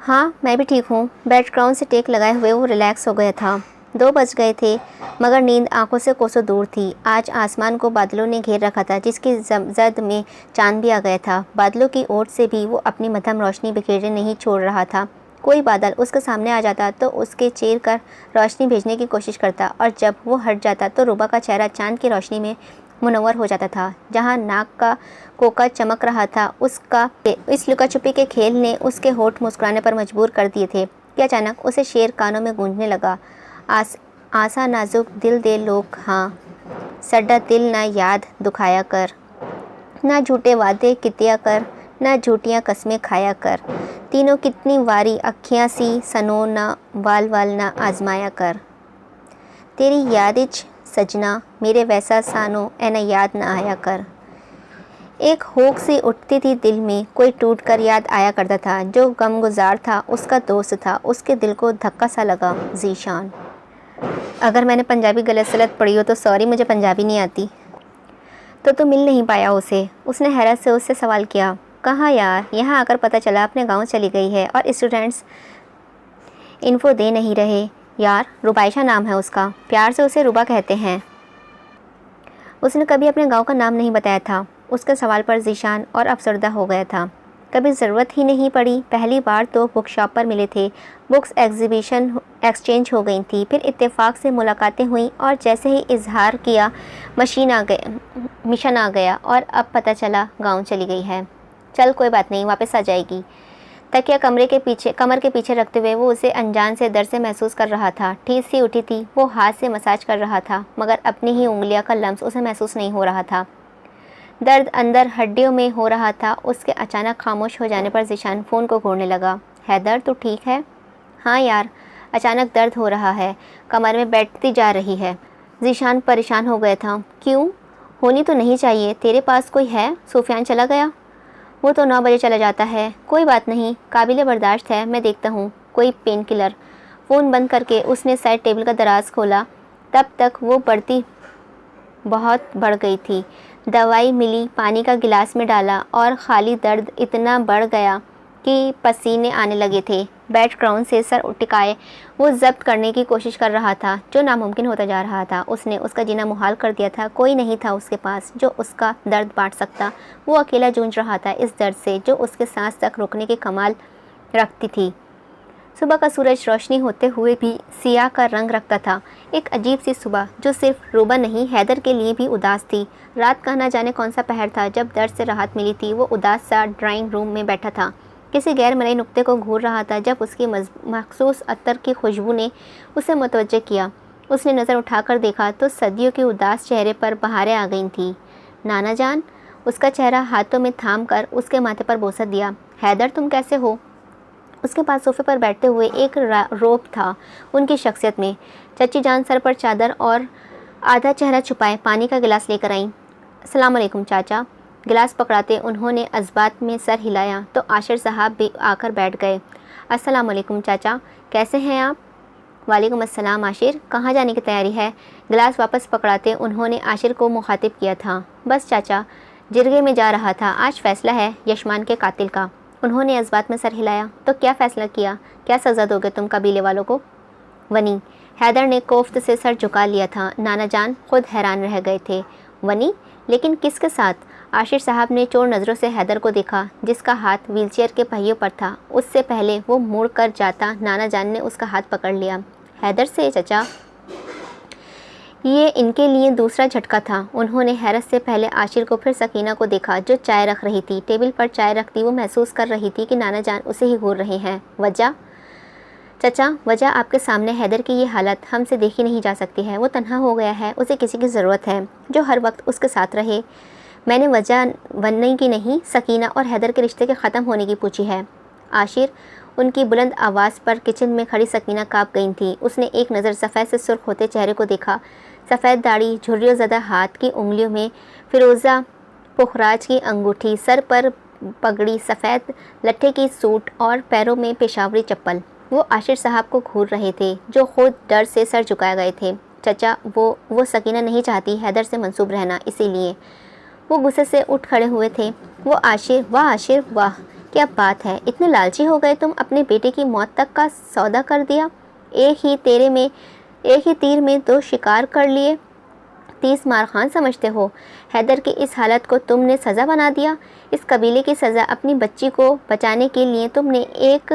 हाँ मैं भी ठीक हूँ। बैकग्राउंड से टेक लगाए हुए वो रिलैक्स हो गया था। 2 बज गए थे मगर नींद आंखों से कोसों दूर थी। आज आसमान को बादलों ने घेर रखा था, जिसकी जर्द में चांद भी आ गया था। बादलों की ओर से भी वो अपनी मध्यम रोशनी बिखेरने नहीं छोड़ रहा था। कोई बादल उसके सामने आ जाता तो उसके चीर कर रोशनी भेजने की कोशिश करता, और जब वो हट जाता तो रुबा का चेहरा चांद की रोशनी में मुनव्वर हो जाता था। जहाँ नाक का कोका चमक रहा था, उसका इस लुका छुपी के खेल ने उसके होठ मुस्कुराने पर मजबूर कर दिए थे कि अचानक उसे शेर कानों में गूंजने लगा। आसा नाजुक दिल दे लोग, हाँ सड्डा दिल ना याद दुखाया कर, ना झूठे वादे कितिया कर, ना झूठियाँ कस्में खाया कर, तीनों कितनी वारी अखियाँ सी सनो, ना वाल वाल ना आजमाया कर, तेरी यादिच सजना मेरे वैसा सानो ऐना याद ना आया कर। एक होक सी उठती थी दिल में, कोई टूट कर याद आया करता था। जो गमगुजार था उसका दोस्त था। उसके दिल को धक्का सा लगा। ज़ीशान, अगर मैंने पंजाबी गलत सलत पढ़ी हो तो सॉरी, मुझे पंजाबी नहीं आती। तो मिल नहीं पाया उसे? उसने हैरत से उससे सवाल किया। कहाँ यार, यहाँ आकर पता चला अपने गांव चली गई है और स्टूडेंट्स इन्फो दे नहीं रहे। यार रुबाइशा नाम है उसका, प्यार से उसे रुबा कहते हैं। उसने कभी अपने गांव का नाम नहीं बताया था। उसके सवाल पर ज़ीशान और अफसरदा हो गया था। कभी ज़रूरत ही नहीं पड़ी। पहली बार तो बुक शॉप पर मिले थे, बुक्स एग्जीबिशन एक्सचेंज हो गई थी, फिर इत्तेफाक से मुलाकातें हुई और जैसे ही इजहार किया मिशन आ गया और अब पता चला गांव चली गई है। चल कोई बात नहीं, वापस आ जाएगी। तकिया कमर के पीछे रखते हुए वो उसे अनजान से दर्द से महसूस कर रहा था। ठीस सी उठी थी। वो हाथ से मसाज कर रहा था, मगर अपनी ही उंगलियां का लम्स उसे महसूस नहीं हो रहा था। दर्द अंदर हड्डियों में हो रहा था। उसके अचानक खामोश हो जाने पर ज़ीशान फ़ोन को घूरने लगा। हैदर तू ठीक है? हाँ यार, अचानक दर्द हो रहा है, कमर में बैठती जा रही है। ज़ीशान परेशान हो गया था। क्यों? होनी तो नहीं चाहिए। तेरे पास कोई है? सुफियान चला गया? वो तो 9 बजे चला जाता है। कोई बात नहीं, काबिल बर्दाश्त है, मैं देखता हूँ कोई पेन किलर। फ़ोन बंद करके उसने साइड टेबल का दराज खोला। तब तक वो बहुत बढ़ गई थी। दवाई मिली, पानी का गिलास में डाला और खाली दर्द इतना बढ़ गया कि पसीने आने लगे थे। बैकग्राउंड से सर टिकाए वो ज़ब्त करने की कोशिश कर रहा था, जो नामुमकिन होता जा रहा था। उसने उसका जीना मुहाल कर दिया था। कोई नहीं था उसके पास जो उसका दर्द बांट सकता। वो अकेला जूझ रहा था इस दर्द से जो उसके सांस तक रोकने के कमाल रखती थी। सुबह का सूरज रोशनी होते हुए भी सियाह का रंग रखता था। एक अजीब सी सुबह जो सिर्फ रूबा नहीं, हैदर के लिए भी उदास थी। रात का न जाने कौन सा पहर था जब दर्द से राहत मिली थी। वो उदास सा ड्राइंग रूम में बैठा था, किसी गैर मरई नुक्ते को घूर रहा था जब उसकी मखसूस अत्तर की खुशबू ने उसे मुतवज्जह किया। उसने नज़र उठाकर देखा तो सदियों के उदास चेहरे पर बहारें आ गई थीं। नाना जान, उसका चेहरा हाथों में थाम कर उसके माथे पर बोसा दिया। हैदर तुम कैसे हो? اس کے پاس صوفے پر بیٹھتے ہوئے ایک روب تھا ان کی شخصیت میں۔ چچی جان سر پر چادر اور آدھا چہرہ چھپائے پانی کا گلاس لے کر آئیں۔ السلام علیکم چاچا۔ گلاس پکڑاتے انہوں نے ازبات میں سر ہلایا تو عاشر صاحب بھی آ کر بیٹھ گئے۔ السلام علیکم چاچا، کیسے ہیں آپ؟ وعلیکم السلام عاشر، کہاں جانے کی تیاری ہے؟ گلاس واپس پکڑاتے انہوں نے عاشر کو مخاطب کیا تھا۔ بس چاچا، جرگے میں جا رہا تھا، آج فیصلہ ہے یشمان کے قاتل کا۔ انہوں نے ازبات میں سر ہلایا۔ تو کیا فیصلہ کیا؟ کیا سزا دو گے تم قبیلے والوں کو؟ ونی، حیدر نے کوفت سے سر جھکا لیا تھا۔ نانا جان خود حیران رہ گئے تھے۔ ونی؟ لیکن کس کے ساتھ؟ عاشر صاحب نے چور نظروں سے حیدر کو دیکھا جس کا ہاتھ ویل چیئر کے پہیوں پر تھا۔ اس سے پہلے وہ مڑ کر جاتا نانا جان نے اس کا ہاتھ پکڑ لیا۔ حیدر سے چچا؟ یہ ان کے لیے دوسرا جھٹکا تھا۔ انہوں نے حیرت سے پہلے عاشر کو پھر سکینہ کو دیکھا جو چائے رکھ رہی تھی۔ ٹیبل پر چائے رکھتی وہ محسوس کر رہی تھی کہ نانا جان اسے ہی گھور رہے ہیں۔ وجہ؟ چچا، وجہ آپ کے سامنے حیدر کی یہ حالت ہم سے دیکھی نہیں جا سکتی ہے۔ وہ تنہا ہو گیا ہے، اسے کسی کی ضرورت ہے جو ہر وقت اس کے ساتھ رہے۔ میں نے وجہ وننے کی نہیں، سکینہ اور حیدر کے رشتے کے ختم ہونے کی پوچھی ہے۔ عاشر، ان کی بلند آواز پر کچن میں کھڑی سکینہ کانپ گئی تھی۔ اس نے ایک نظر سفید سے سرخ ہوتے چہرے کو دیکھا۔ سفید داڑھی، جھریوں زدہ ہاتھ کی انگلیوں میں فیروزہ پخراج کی انگوٹھی، سر پر پگڑی، سفید لٹھے کی سوٹ اور پیروں میں پشاوری چپل۔ وہ عاشر صاحب کو گھور رہے تھے جو خود ڈر سے سر جھکائے گئے تھے۔ چچا، وہ سکینہ نہیں چاہتی حیدر سے منسوب رہنا، اسی لیے۔ وہ غصے سے اٹھ کھڑے ہوئے تھے۔ وہ عاشر، واہ عاشر واہ، کیا بات ہے، اتنے لالچی ہو گئے تم، اپنے بیٹے کی موت تک کا سودا کر دیا۔ ایک ہی تیر میں دو شکار کر لیے، 30 مارخان سمجھتے ہو؟ حیدر کی اس حالت کو تم نے سزا بنا دیا۔ اس قبیلے کی سزا اپنی بچی کو بچانے کے لیے تم نے ایک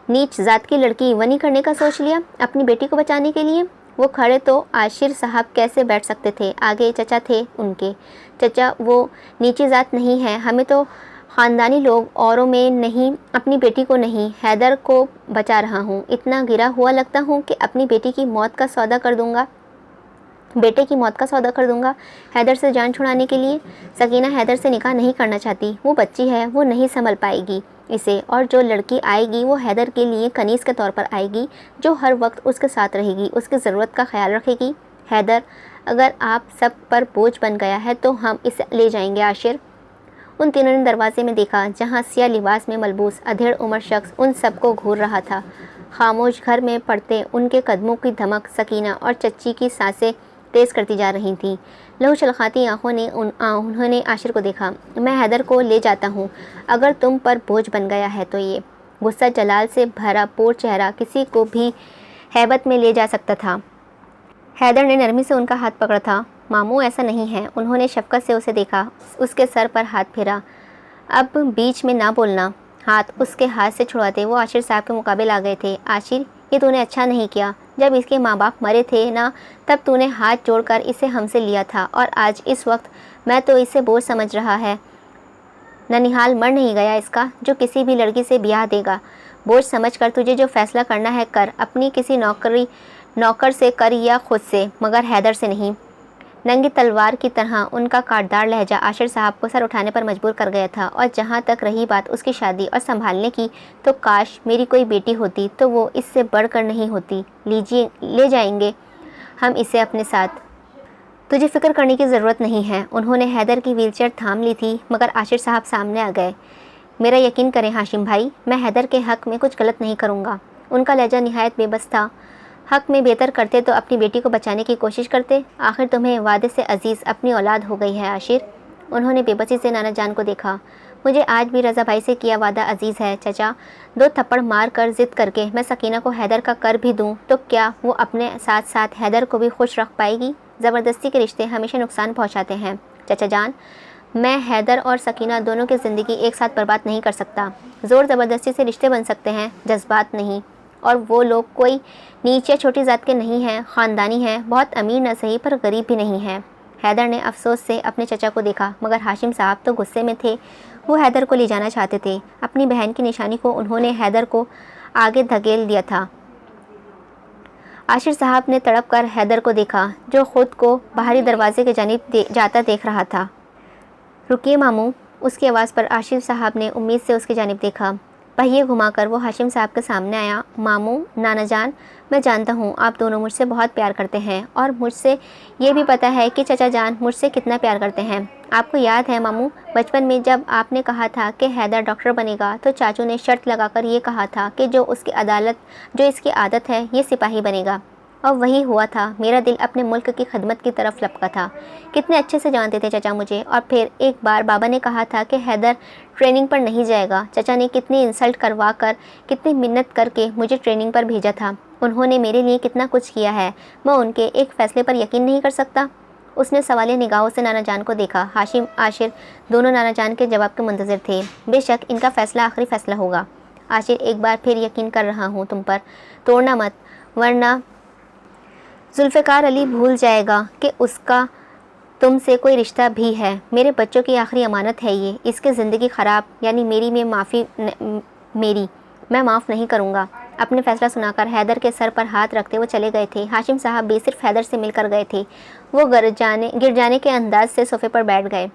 نیچ ذات کی لڑکی ونی کرنے کا سوچ لیا، اپنی بیٹی کو بچانے کے لیے۔ وہ کھڑے تو عاشر صاحب کیسے بیٹھ سکتے تھے؟ آگے چچا تھے ان کے۔ چچا، وہ نیچی ذات نہیں ہے، ہمیں تو خاندانی لوگ، اوروں میں نہیں، اپنی بیٹی کو نہیں، حیدر کو بچا رہا ہوں۔ اتنا گرا ہوا لگتا ہوں کہ اپنی بیٹی کی موت کا سودا کر دوں گا، بیٹے کی موت کا سودا کر دوں گا حیدر سے جان چھڑانے کے لیے۔ سکینہ حیدر سے نکاح نہیں کرنا چاہتی، وہ بچی ہے، وہ نہیں سنبھل پائے گی اسے، اور جو لڑکی آئے گی وہ حیدر کے لیے کنیز کے طور پر آئے گی جو ہر وقت اس کے ساتھ رہے گی، اس کی ضرورت کا خیال رکھے گی۔ حیدر اگر آپ سب پر بوجھ بن گیا ہے تو ہم اسے لے جائیں گے عاشر۔ ان تینوں نے دروازے میں دیکھا جہاں سیاہ لباس میں ملبوس ادھیڑ عمر شخص ان سب کو گھور رہا تھا۔ خاموش گھر میں پڑتے ان کے قدموں کی دھمک سکینہ اور چچی کی سانسیں تیز کرتی جا رہی تھیں۔ لہو چھلکاتی آنکھوں نے انہوں نے عاشر کو دیکھا۔ میں حیدر کو لے جاتا ہوں اگر تم پر بوجھ بن گیا ہے تو یہ۔ غصہ جلال سے بھرا پور چہرہ کسی کو بھی ہیبت میں لے جا سکتا تھا۔ حیدر نے نرمی سے ان کا ہاتھ پکڑا تھا۔ ماموں ایسا نہیں ہے۔ انہوں نے شفقت سے اسے دیکھا، اس کے سر پر ہاتھ پھیرا۔ اب بیچ میں نہ بولنا۔ ہاتھ اس کے ہاتھ سے چھڑواتے وہ عاشر صاحب کے مقابل آ گئے تھے۔ عاشر، یہ تو نے اچھا نہیں کیا، جب اس کے ماں باپ مرے تھے نا تب تو نے ہاتھ جوڑ کر اسے ہم سے لیا تھا، اور آج اس وقت میں تو اسے بوجھ سمجھ رہا ہے۔ ننیحال مر نہیں گیا اس کا جو کسی بھی لڑکی سے بیاہ دے گا۔ بوجھ سمجھ کر تجھے جو فیصلہ کرنا ہے کر، اپنی کسی نوکر سے کر یا خود سے، مگر حیدر سے نہیں۔ ننگی تلوار کی طرح ان کا کاٹدار لہجہ عاشر صاحب کو سر اٹھانے پر مجبور کر گیا تھا، اور جہاں تک رہی بات اس کی شادی اور سنبھالنے کی، تو کاش میری کوئی بیٹی ہوتی تو وہ اس سے بڑھ کر نہیں ہوتی۔ لے جائیں گے ہم اسے اپنے ساتھ، تجھے فکر کرنے کی ضرورت نہیں ہے۔ انہوں نے حیدر کی ویل چیئر تھام لی تھی مگر عاشر صاحب سامنے آ گئے۔ میرا یقین کریں ہاشم بھائی، میں حیدر کے حق میں کچھ غلط نہیں کروں گا۔ ان کا لہجہ نہایت بے بس تھا۔ حق میں بہتر کرتے تو اپنی بیٹی کو بچانے کی کوشش کرتے، آخر تمہیں وعدے سے عزیز اپنی اولاد ہو گئی ہے عاشر۔ انہوں نے بے بسی سے نانا جان کو دیکھا۔ مجھے آج بھی رضا بھائی سے کیا وعدہ عزیز ہے چچا۔ 2 تھپڑ مار کر ضد کر کے میں سکینہ کو حیدر کا کر بھی دوں تو کیا وہ اپنے ساتھ ساتھ حیدر کو بھی خوش رکھ پائے گی؟ زبردستی کے رشتے ہمیشہ نقصان پہنچاتے ہیں چچا جان۔ میں حیدر اور سکینہ دونوں کی زندگی ایک ساتھ برباد نہیں کر سکتا۔ زور زبردستی سے رشتے بن سکتے ہیں، جذبات نہیں۔ اور وہ لوگ کوئی نیچ یا چھوٹی ذات کے نہیں ہیں، خاندانی ہیں، بہت امیر نہ صحیح پر غریب بھی نہیں ہیں۔ حیدر نے افسوس سے اپنے چچا کو دیکھا مگر ہاشم صاحب تو غصے میں تھے۔ وہ حیدر کو لے جانا چاہتے تھے۔ اپنی بہن کی نشانی کو انہوں نے حیدر کو آگے دھکیل دیا تھا۔ عاشر صاحب نے تڑپ کر حیدر کو دیکھا جو خود کو باہری دروازے کی جانب جاتا دیکھ رہا تھا۔ رکیے ماموں، اس کی آواز پر عاشر صاحب نے امید سے اس کی جانب دیکھا۔ पहिए घुमाकर वो हाशिम साहब के सामने आया। मामू, नाना जान, मैं जानता हूँ आप दोनों मुझसे बहुत प्यार करते हैं और मुझसे ये भी पता है कि चचा जान मुझसे कितना प्यार करते हैं। आपको याद है मामू, बचपन में जब आपने कहा था कि हैदर डॉक्टर बनेगा तो चाचू ने शर्त लगाकर ये कहा था कि जो इसकी आदत है ये सिपाही बनेगा। और वही हुआ था। मेरा दिल अपने मुल्क की खिदमत की तरफ लपका था। कितने अच्छे से जानते थे चचा मुझे। और फिर एक बार बाबा ने कहा था कि हैदर ट्रेनिंग पर नहीं जाएगा। चचा ने कितनी इंसल्ट करवा कर, कितनी मिन्नत करके मुझे ट्रेनिंग पर भेजा था। उन्होंने मेरे लिए कितना कुछ किया है। मैं उनके एक फ़ैसले पर यकीन नहीं कर सकता। उसने सवालिया निगाहों से नाना जान को देखा। हाशिम, आशिर दोनों नाना जान के जवाब के मुंतज़िर थे। बेशक इनका फ़ैसला आखिरी फ़ैसला होगा। आशिर, एक बार फिर यकीन कर रहा हूँ तुम पर, तोड़ना मत, वरना जुल्फ़िकार अली भूल जाएगा कि उसका तुमसे कोई रिश्ता भी है। मेरे बच्चों की आखिरी अमानत है ये। इसकी ज़िंदगी ख़राब यानी मैं माफ़ नहीं करूँगा। अपने फ़ैसला सुनाकर हैदर के सर पर हाथ रखते वो चले गए थे। हाशिम साहब भी सिर्फ हैदर से मिलकर गए थे। वो गिर जाने के अंदाज से सोफ़े पर बैठ गए।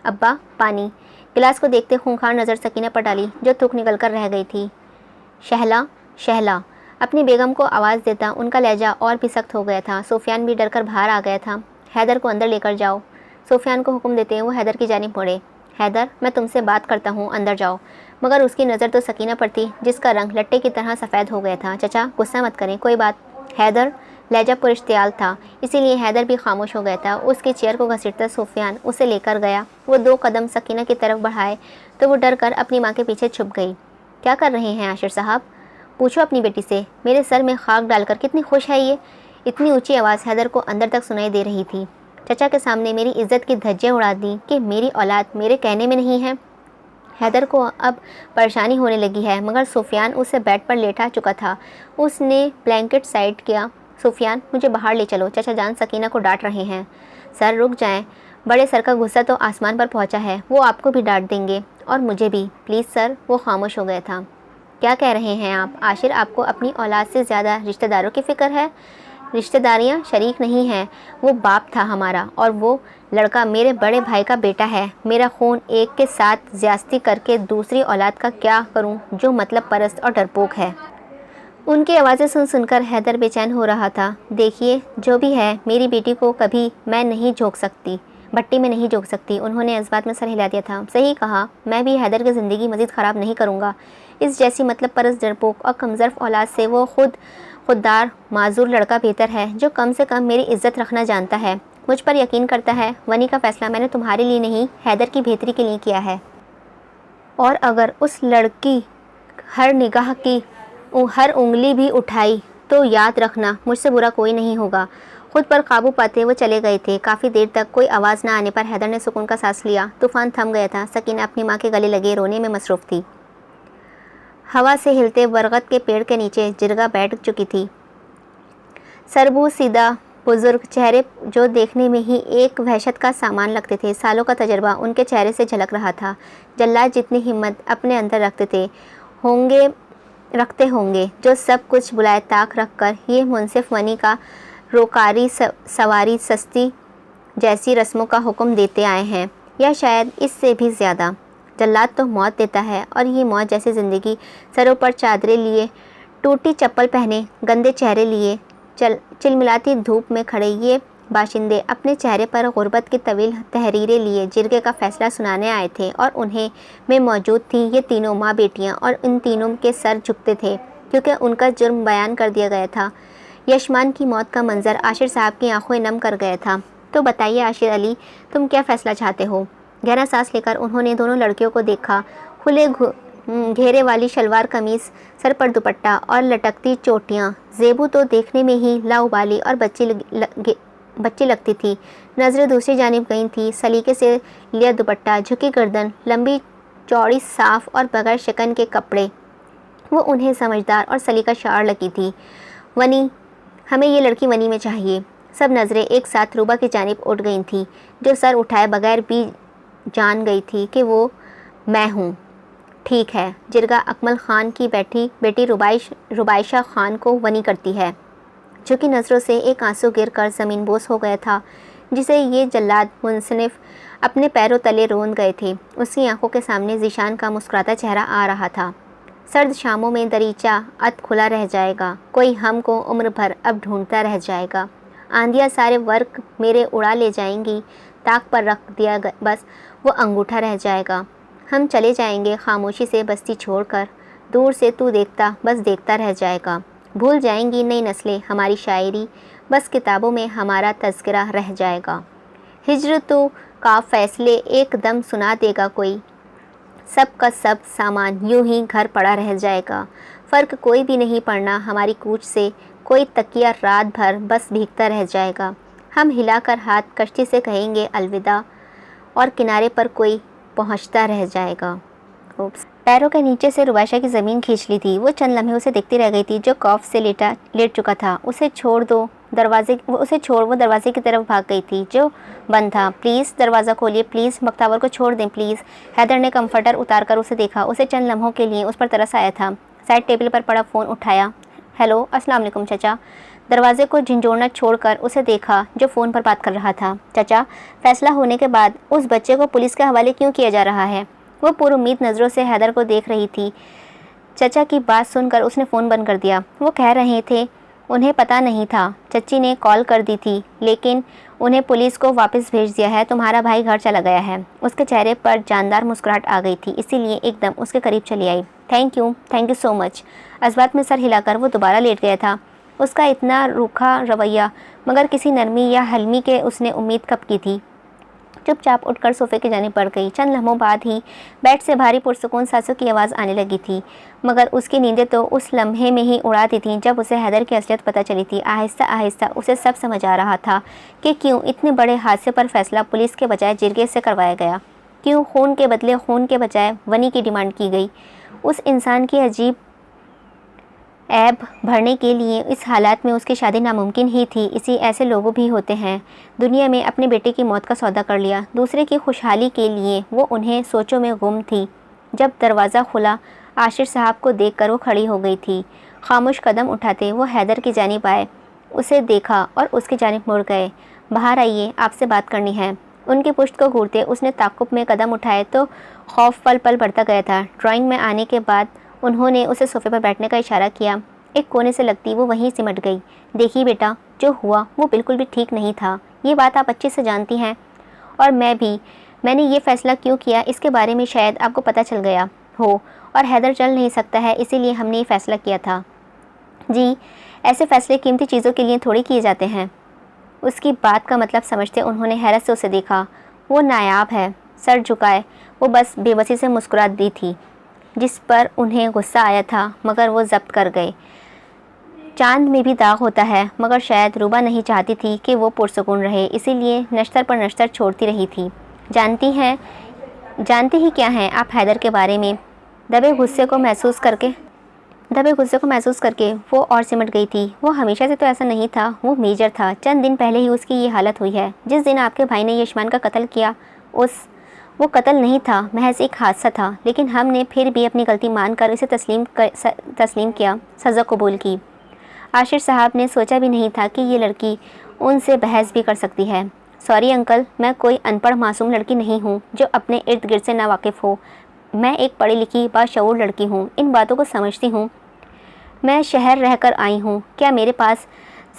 अब्बा, पानी। गिलास को देखते खूंखार नज़र सकीना पर डाली जो थूक निकल कर रह गई थी। शहला अपनी बेगम को आवाज़ देता उनका लहजा और भी सख्त हो गया था। सुफियान भी डर कर बाहर आ गया था। हैदर को अंदर लेकर जाओ। सुफियान को हुक्म देते वो हैदर की जानिब मुड़े। हैदर, मैं तुमसे बात करता हूँ, अंदर जाओ। मगर उसकी नज़र तो सकीना पर थी जिसका रंग लट्टे की तरह सफ़ेद हो गया था। चचा, गुस्सा मत करें, कोई बात। हैदर लहजा पुरइश्तियाल था, इसीलिए हैदर भी खामोश हो गया था। उसकी चेयर को घसीटता सुफियान उसे लेकर गया। वो 2 कदम सकीना की तरफ बढ़ाए तो वो डर कर अपनी माँ के पीछे छुप गई। क्या कर रहे हैं आशिर साहब? पूछो अपनी बेटी से। मेरे सर में खाक डालकर कितनी खुश है ये। इतनी ऊंची आवाज़ हैदर को अंदर तक सुनाई दे रही थी। चचा के सामने मेरी इज्जत की धज्जियां उड़ा दी कि मेरी औलाद मेरे कहने में नहीं है। हैदर को अब परेशानी होने लगी है, मगर सुफियान उसे बेड पर लेटा चुका था। उसने ब्लैंकेट साइड किया। सुफियान, मुझे बाहर ले चलो, चचा जान सकीना को डांट रहे हैं। सर रुक जाएं, बड़े सर का गुस्सा तो आसमान पर पहुंचा है, वो आपको भी डांट देंगे और मुझे भी। Please sir. वो खामोश हो गया था। क्या कह रहे हैं आप? आशिर, आपको अपनी औलाद से ज़्यादा रिश्तेदारों की फ़िक्र है। रिश्तेदारियाँ शरीक नहीं हैं, वो बाप था हमारा और वो लड़का मेरे बड़े भाई का बेटा है। मेरा खून एक के साथ ज़्यादती करके दूसरी औलाद का क्या करूं जो मतलब परस्त और डरपोक है। उनकी आवाज़ें सुनकर हैदर बेचैन हो रहा था। देखिए, जो भी है, मेरी बेटी को कभी मैं नहीं झोंक सकती, भट्टी में नहीं झोंक सकती। उन्होंने इस बात में सर हिला दिया था। सही कहा, मैं भी हैदर की ज़िंदगी मज़ीद ख़राब नहीं करूँगा। इस जैसी मतलब परस्त, डरपोक और कमज़र्फ औलाद से वो खुददार माजूर लड़का बेहतर है जो कम से कम मेरी इज्जत रखना जानता है, मुझ पर यकीन करता है। वनी का फ़ैसला मैंने तुम्हारे लिए नहीं, हैदर की बेहतरी के लिए किया है। और अगर उस लड़की हर निगाह की हर उंगली भी उठाई तो याद रखना, मुझसे बुरा कोई नहीं होगा। खुद पर काबू पाते वो चले गए थे। काफ़ी देर तक कोई आवाज़ न आने पर हैदर ने सुकून का सांस लिया। तूफ़ान थम गया था। सकीना अपनी माँ के गले लगे रोने में मसरूफ़ थी। हवा से हिलते बरगद के पेड़ के नीचे जिरगा बैठ चुकी थी। सरबू सीधा बुजुर्ग चेहरे जो देखने में ही एक वहशत का सामान लगते थे। सालों का तजर्बा उनके चेहरे से झलक रहा था। जल्लाद जितनी हिम्मत अपने अंदर रखते होंगे जो सब कुछ बुलाए ताक रख कर ये मुनसिफ वनी का रोकारी सवारी सस्ती जैसी रस्मों का हुक्म देते आए हैं, या शायद इससे भी ज़्यादा। जल्लाद तो मौत देता है और ये मौत जैसी ज़िंदगी सरों पर चादरें लिए, टूटी चप्पल पहने, गंदे चेहरे लिए चिलमिलाती धूप में खड़े ये बाशिंदे अपने चेहरे पर गुर्बत की तवील तहरीरें लिए जिरगे का फ़ैसला सुनाने आए थे। और उन्हें में मौजूद थी ये तीनों माँ बेटियाँ और इन तीनों के सर झुकते थे क्योंकि उनका जुर्म बयान कर दिया गया था। यशमान की मौत का मंजर आशिर साहब की आंखों नम कर गया था। तो बताइए आशिर अली, तुम क्या फ़ैसला चाहते हो? गहरा सांस लेकर उन्होंने दोनों लड़कियों को देखा। खुले घेरे वाली शलवार कमीज़, सर पर दुपट्टा और लटकती चोटियाँ। ज़ेबू तो देखने में ही लाउबाली और बच्ची लगती थी। नज़रें दूसरी जानिब गई थी। सलीके से लिया दुपट्टा, झुकी गर्दन, लंबी चौड़ी साफ़ और बगैर शिकन के कपड़े, वो उन्हें समझदार और सलीका शार लगी थी। वनी, हमें ये लड़की वनी में चाहिए। सब नज़रें एक साथ रूबा की जानिब उठ गई थीं जो सर उठाए बगैर भी जान गई थी कि वो मैं हूँ। ठीक है, जिरगा अकमल ख़ान की बेटी रुबाइशा ख़ान को वनी करती है। झुकी नज़रों से एक आंसू गिर कर ज़मीन बोस हो गया था जिसे ये जल्लाद मुंसनिफ अपने पैरों तले रोंद गए थे। उसकी आंखों के सामने ज़ीशान का मुस्कुराता चेहरा आ रहा था। سرد شاموں میں دریچہ ات کھلا رہ جائے گا، کوئی ہم کو عمر بھر اب ڈھونڈتا رہ جائے گا۔ آندھیاں سارے ورق میرے اڑا لے جائیں گی، طاق پر رکھ دیا بس وہ انگوٹھا رہ جائے گا۔ ہم چلے جائیں گے خاموشی سے بستی چھوڑ کر، دور سے تو دیکھتا بس دیکھتا رہ جائے گا۔ بھول جائیں گی نئی نسلیں ہماری شاعری، بس کتابوں میں ہمارا تذکرہ رہ جائے گا۔ ہجر تو کا فیصلے ایک دم سنا دے گا کوئی، سب کا سب سامان یوں ہی گھر پڑا رہ جائے گا۔ فرق کوئی بھی نہیں پڑنا ہماری کوچ سے، کوئی تکیہ رات بھر بس بھیگتا رہ جائے گا۔ ہم ہلا کر ہاتھ کشتی سے کہیں گے الوداع، اور کنارے پر کوئی پہنچتا رہ جائے گا۔ پیروں کے نیچے سے رباشا کی زمین کھینچ لی تھی۔ وہ چند لمحے اسے دیکھتی رہ گئی تھی جو خوف سے لیٹ چکا تھا۔ اسے چھوڑ وہ دروازے کی طرف بھاگ گئی تھی جو بند تھا۔ پلیز دروازہ کھولیے، پلیز بختیور کو چھوڑ دیں پلیز۔ حیدر نے کمفرٹر اتار کر اسے دیکھا۔ اسے چند لمحوں کے لیے اس پر ترس آیا تھا۔ سائڈ ٹیبل پر پڑا فون اٹھایا۔ ہیلو، السلام علیکم چچا۔ دروازے کو جھنجھوڑنا چھوڑ کر اسے دیکھا جو فون پر بات کر رہا تھا۔ چچا، فیصلہ ہونے کے بعد اس بچے کو پولیس کے حوالے کیوں کیا جا رہا ہے؟ وہ پر امید نظروں سے حیدر کو دیکھ رہی تھی۔ چچا کی بات سن کر اس نے فون بند کر دیا۔ وہ کہہ رہے تھے انہیں پتہ نہیں تھا، چچی نے کال کر دی تھی لیکن انہیں پولیس کو واپس بھیج دیا ہے، تمہارا بھائی گھر چلا گیا ہے۔ اس کے چہرے پر جاندار مسکراہٹ آ گئی تھی، اسی لیے ایک دم اس کے قریب چلی آئی۔ تھینک یو سو مچ۔ اسبات میں سر ہلا کر وہ دوبارہ لیٹ گیا تھا۔ اس کا اتنا روکھا رویہ، مگر کسی نرمی یا حلمی کے اس نے امید کب کی تھی۔ چپ چاپ اٹھ کر صوفے کی جانب بڑھ گئی۔ چند لمحوں بعد ہی بیڈ سے بھاری پرسکون سانسوں کی آواز آنے لگی تھی، مگر اس کی نیندیں تو اس لمحے میں ہی اڑاتی تھیں جب اسے حیدر کی اصلیت پتہ چلی تھی۔ آہستہ آہستہ اسے سب سمجھ آ رہا تھا کہ کیوں اتنے بڑے حادثے پر فیصلہ پولیس کے بجائے جرگے سے کروایا گیا، کیوں خون کے بدلے خون کے بجائے ونی کی ڈیمانڈ کی گئی۔ اس انسان کی عجیب عیب بھرنے کے لیے اس حالات میں اس کی شادی ناممکن ہی تھی۔ ایسے لوگوں بھی ہوتے ہیں دنیا میں۔ اپنے بیٹے کی موت کا سودا کر لیا دوسرے کی خوشحالی کے لیے، وہ انہیں سوچوں میں گم تھی۔ جب دروازہ کھلا، عاشر صاحب کو دیکھ کر وہ کھڑی ہو گئی تھی۔ خاموش قدم اٹھاتے وہ حیدر کی جانب آئے، اسے دیکھا اور اس کی جانب مڑ گئے۔ باہر آئیے، آپ سے بات کرنی ہے۔ ان کی پشت کو گھورتے اس نے تعقب میں قدم اٹھائے تو خوف پل پل بڑھتا گیا تھا۔ ڈرائنگ میں آنے کے بعد انہوں نے اسے صوفے پر بیٹھنے کا اشارہ کیا۔ ایک کونے سے لگتی وہ وہیں سمٹ گئی۔ دیکھیے بیٹا، جو ہوا وہ بالکل بھی ٹھیک نہیں تھا، یہ بات آپ اچھے سے جانتی ہیں، اور میں بھی۔ میں نے یہ فیصلہ کیوں کیا اس کے بارے میں شاید آپ کو پتہ چل گیا ہو، اور حیدر چل نہیں سکتا ہے اسی لیے ہم نے یہ فیصلہ کیا تھا۔ جی، ایسے فیصلے قیمتی چیزوں کے لیے تھوڑی کیے جاتے ہیں۔ اس کی بات کا مطلب سمجھتے انہوں نے حیرت سے اسے دیکھا۔ وہ نایاب ہے، سر جھکائے وہ بس بے بسی سے مسکرا دی تھی، جس پر انہیں غصہ آیا تھا مگر وہ ضبط کر گئے۔ چاند میں بھی داغ ہوتا ہے، مگر شاید روبا نہیں چاہتی تھی کہ وہ پرسکون رہے، اسی لیے نشتر پر نشتر چھوڑتی رہی تھی۔ جانتی ہی کیا ہیں آپ حیدر کے بارے میں؟ دبے غصے کو محسوس کر کے وہ اور سمٹ گئی تھی۔ وہ ہمیشہ سے تو ایسا نہیں تھا، وہ میجر تھا، چند دن پہلے ہی اس کی یہ حالت ہوئی ہے۔ جس دن آپ کے بھائی نے یشمان کا قتل کیا، وہ قتل نہیں تھا، محض ایک حادثہ تھا، لیکن ہم نے پھر بھی اپنی غلطی مان کر اسے تسلیم کیا، سزا قبول کی۔ عاشر صاحب نے سوچا بھی نہیں تھا کہ یہ لڑکی ان سے بحث بھی کر سکتی ہے۔ سوری انکل، میں کوئی ان پڑھ معصوم لڑکی نہیں ہوں جو اپنے ارد گرد سے ناواقف ہو۔ میں ایک پڑھی لکھی باشعور لڑکی ہوں، ان باتوں کو سمجھتی ہوں۔ میں شہر رہ کر آئی ہوں، کیا میرے پاس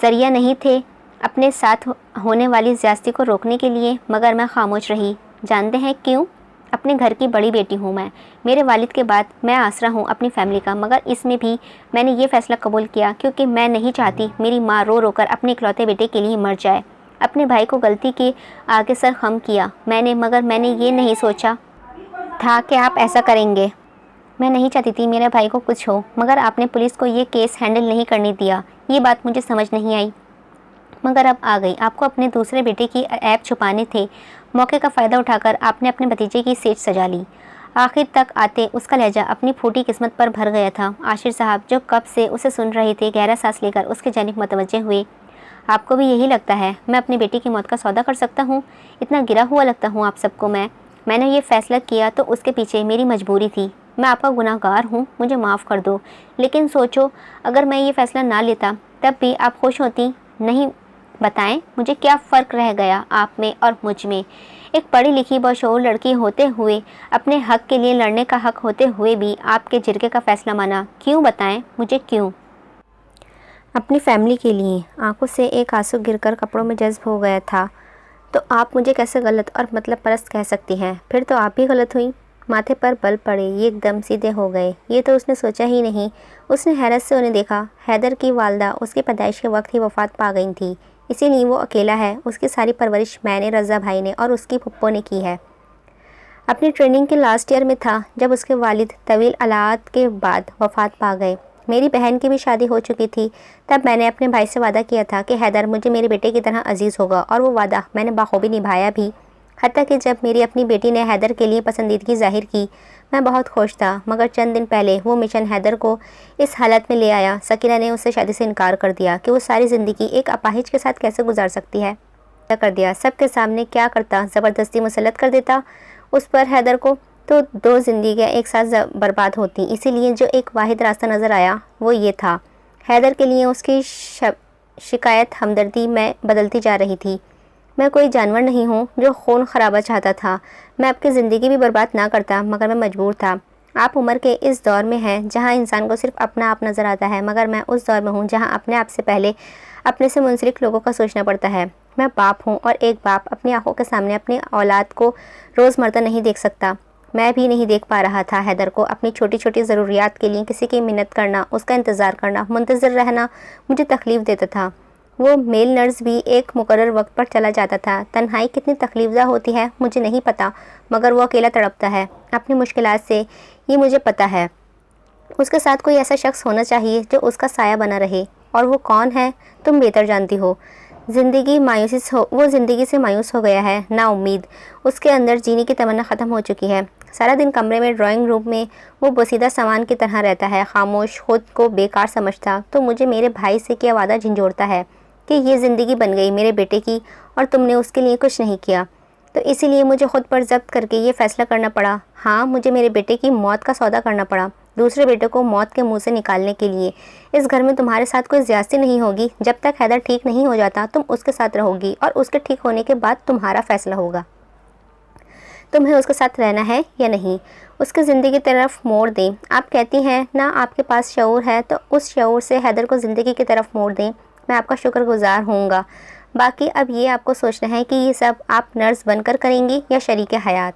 ذریعہ نہیں تھے اپنے ساتھ ہونے والی زیادتی کو روکنے کے لیے؟ مگر میں خاموش رہی۔ جانتے ہیں کیوں؟ اپنے گھر کی بڑی بیٹی ہوں میں، میرے والد کے بعد میں آسرا ہوں اپنی فیملی کا، مگر اس میں بھی میں نے یہ فیصلہ قبول کیا کیونکہ میں نہیں چاہتی میری ماں رو رو کر اپنے اکلوتے بیٹے کے لیے مر جائے۔ اپنے بھائی کو غلطی کے آگے سر خم کیا میں نے، مگر میں نے یہ نہیں سوچا تھا کہ آپ ایسا کریں گے۔ میں نہیں چاہتی تھی میرے بھائی کو کچھ ہو، مگر آپ نے پولیس کو یہ کیس ہینڈل نہیں کرنے دیا۔ یہ بات مجھے سمجھ نہیں آئی، مگر اب آ گئی۔ آپ کو اپنے دوسرے بیٹے کی عیب چھپانے تھے، موقع کا فائدہ اٹھا کر آپ نے اپنے بھتیجے کی سیٹ سجا لی۔ آخر تک آتے اس کا لہجہ اپنی پھوٹی قسمت پر بھر گیا تھا۔ عاشر صاحب جو کب سے اسے سن رہے تھے گہرا سانس لے کر اس کی جانب متوجہ ہوئے۔ آپ کو بھی یہی لگتا ہے میں اپنی بیٹی کی موت کا سودا کر سکتا ہوں؟ اتنا گرا ہوا لگتا ہوں آپ سب کو میں نے یہ فیصلہ کیا تو اس کے پیچھے میری مجبوری تھی۔ میں آپ کا گناہ گار ہوں، مجھے معاف کر دو، لیکن سوچو اگر میں یہ فیصلہ نہ لیتا تب بھی آپ خوش ہوتی؟ نہیں، بتائیں مجھے کیا فرق رہ گیا آپ میں اور مجھ میں؟ ایک پڑھی لکھی باشعور لڑکی ہوتے ہوئے، اپنے حق کے لیے لڑنے کا حق ہوتے ہوئے بھی آپ کے جرگے کا فیصلہ مانا، کیوں بتائیں مجھے کیوں؟ اپنی فیملی کے لیے۔ آنکھوں سے ایک آنسو گر کر کپڑوں میں جذب ہو گیا تھا۔ تو آپ مجھے کیسے غلط اور مطلب پرست کہہ سکتی ہیں؟ پھر تو آپ بھی غلط ہوئیں۔ ماتھے پر بل پڑے، یہ ایک دم سیدھے ہو گئے۔ یہ تو اس نے سوچا ہی نہیں۔ اس نے حیرت سے انہیں دیکھا۔ حیدر کی والدہ اس کی پیدائش کے وقت ہی وفات پا گئی تھی، اسی لیے وہ اکیلا ہے۔ اس کی ساری پرورش میں نے، رضا بھائی نے اور اس کی پھپھو نے کی ہے۔ اپنی ٹریننگ کے لاسٹ ایئر میں تھا جب اس کے والد طویل علاقات کے بعد وفات پا گئے۔ میری بہن کی بھی شادی ہو چکی تھی۔ تب میں نے اپنے بھائی سے وعدہ کیا تھا کہ حیدر مجھے میرے بیٹے کی طرح عزیز ہوگا، اور وہ وعدہ میں نے بخوبی نبھایا بھی۔ حتیٰ کہ جب میری اپنی بیٹی نے حیدر کے لیے پسندیدگی ظاہر کی، میں بہت خوش تھا، مگر چند دن پہلے وہ مشن حیدر کو اس حالت میں لے آیا۔ سکینہ نے اس سے شادی سے انکار کر دیا کہ وہ ساری زندگی ایک اپاہج کے ساتھ کیسے گزار سکتی ہے۔ کر دیا سب کے سامنے، کیا کرتا، زبردستی مسلط کر دیتا اس پر حیدر کو، تو 2 زندگیاں ایک ساتھ برباد ہوتی۔ اسی لیے جو ایک واحد راستہ نظر آیا وہ یہ تھا۔ حیدر کے لیے اس کی شکایت ہمدردی میں بدلتی جا رہی تھی۔ میں کوئی جانور نہیں ہوں جو خون خرابہ چاہتا تھا۔ میں آپ کی زندگی بھی برباد نہ کرتا، مگر میں مجبور تھا۔ آپ عمر کے اس دور میں ہیں جہاں انسان کو صرف اپنا آپ نظر آتا ہے، مگر میں اس دور میں ہوں جہاں اپنے آپ سے پہلے اپنے سے منسلک لوگوں کا سوچنا پڑتا ہے۔ میں باپ ہوں، اور ایک باپ اپنی آنکھوں کے سامنے اپنی اولاد کو روزمرہ نہیں دیکھ سکتا۔ میں بھی نہیں دیکھ پا رہا تھا حیدر کو اپنی چھوٹی چھوٹی ضروریات کے لیے کسی کی منت کرنا، اس کا انتظار کرنا، منتظر رہنا مجھے تکلیف دیتا تھا۔ وہ میل نرس بھی ایک مقرر وقت پر چلا جاتا تھا۔ تنہائی کتنی تکلیف دہ ہوتی ہے مجھے نہیں پتا، مگر وہ اکیلا تڑپتا ہے اپنی مشکلات سے، یہ مجھے پتا ہے۔ اس کے ساتھ کوئی ایسا شخص ہونا چاہیے جو اس کا سایہ بنا رہے، اور وہ کون ہے تم بہتر جانتی ہو۔ وہ زندگی سے مایوس ہو گیا ہے، نا امید۔ اس کے اندر جینے کی تمنا ختم ہو چکی ہے۔ سارا دن کمرے میں، ڈرائنگ روم میں وہ بوسیدہ سامان کی طرح رہتا ہے، خاموش، خود کو بیکار سمجھتا۔ تو مجھے میرے بھائی سے کیا وعدہ جھنجھوڑتا ہے کہ یہ زندگی بن گئی میرے بیٹے کی، اور تم نے اس کے لیے کچھ نہیں کیا۔ تو اسی لیے مجھے خود پر ضبط کر کے یہ فیصلہ کرنا پڑا۔ ہاں، مجھے میرے بیٹے کی موت کا سودا کرنا پڑا، دوسرے بیٹے کو موت کے منہ سے نکالنے کے لیے۔ اس گھر میں تمہارے ساتھ کوئی زیادتی نہیں ہوگی۔ جب تک حیدر ٹھیک نہیں ہو جاتا تم اس کے ساتھ رہو گی، اور اس کے ٹھیک ہونے کے بعد تمہارا فیصلہ ہوگا تمہیں اس کے ساتھ رہنا ہے یا نہیں۔ اس کی زندگی کی طرف موڑ دیں۔ آپ کہتی ہیں نا آپ کے پاس شعور ہے، تو اس شعور سے حیدر کو زندگی کی طرف موڑ دیں۔ میں آپ کا شکر گزار ہوں گا۔ باقی اب یہ آپ کو سوچنا ہے کہ یہ سب آپ نرس بن کر کریں گی یا شریک حیات۔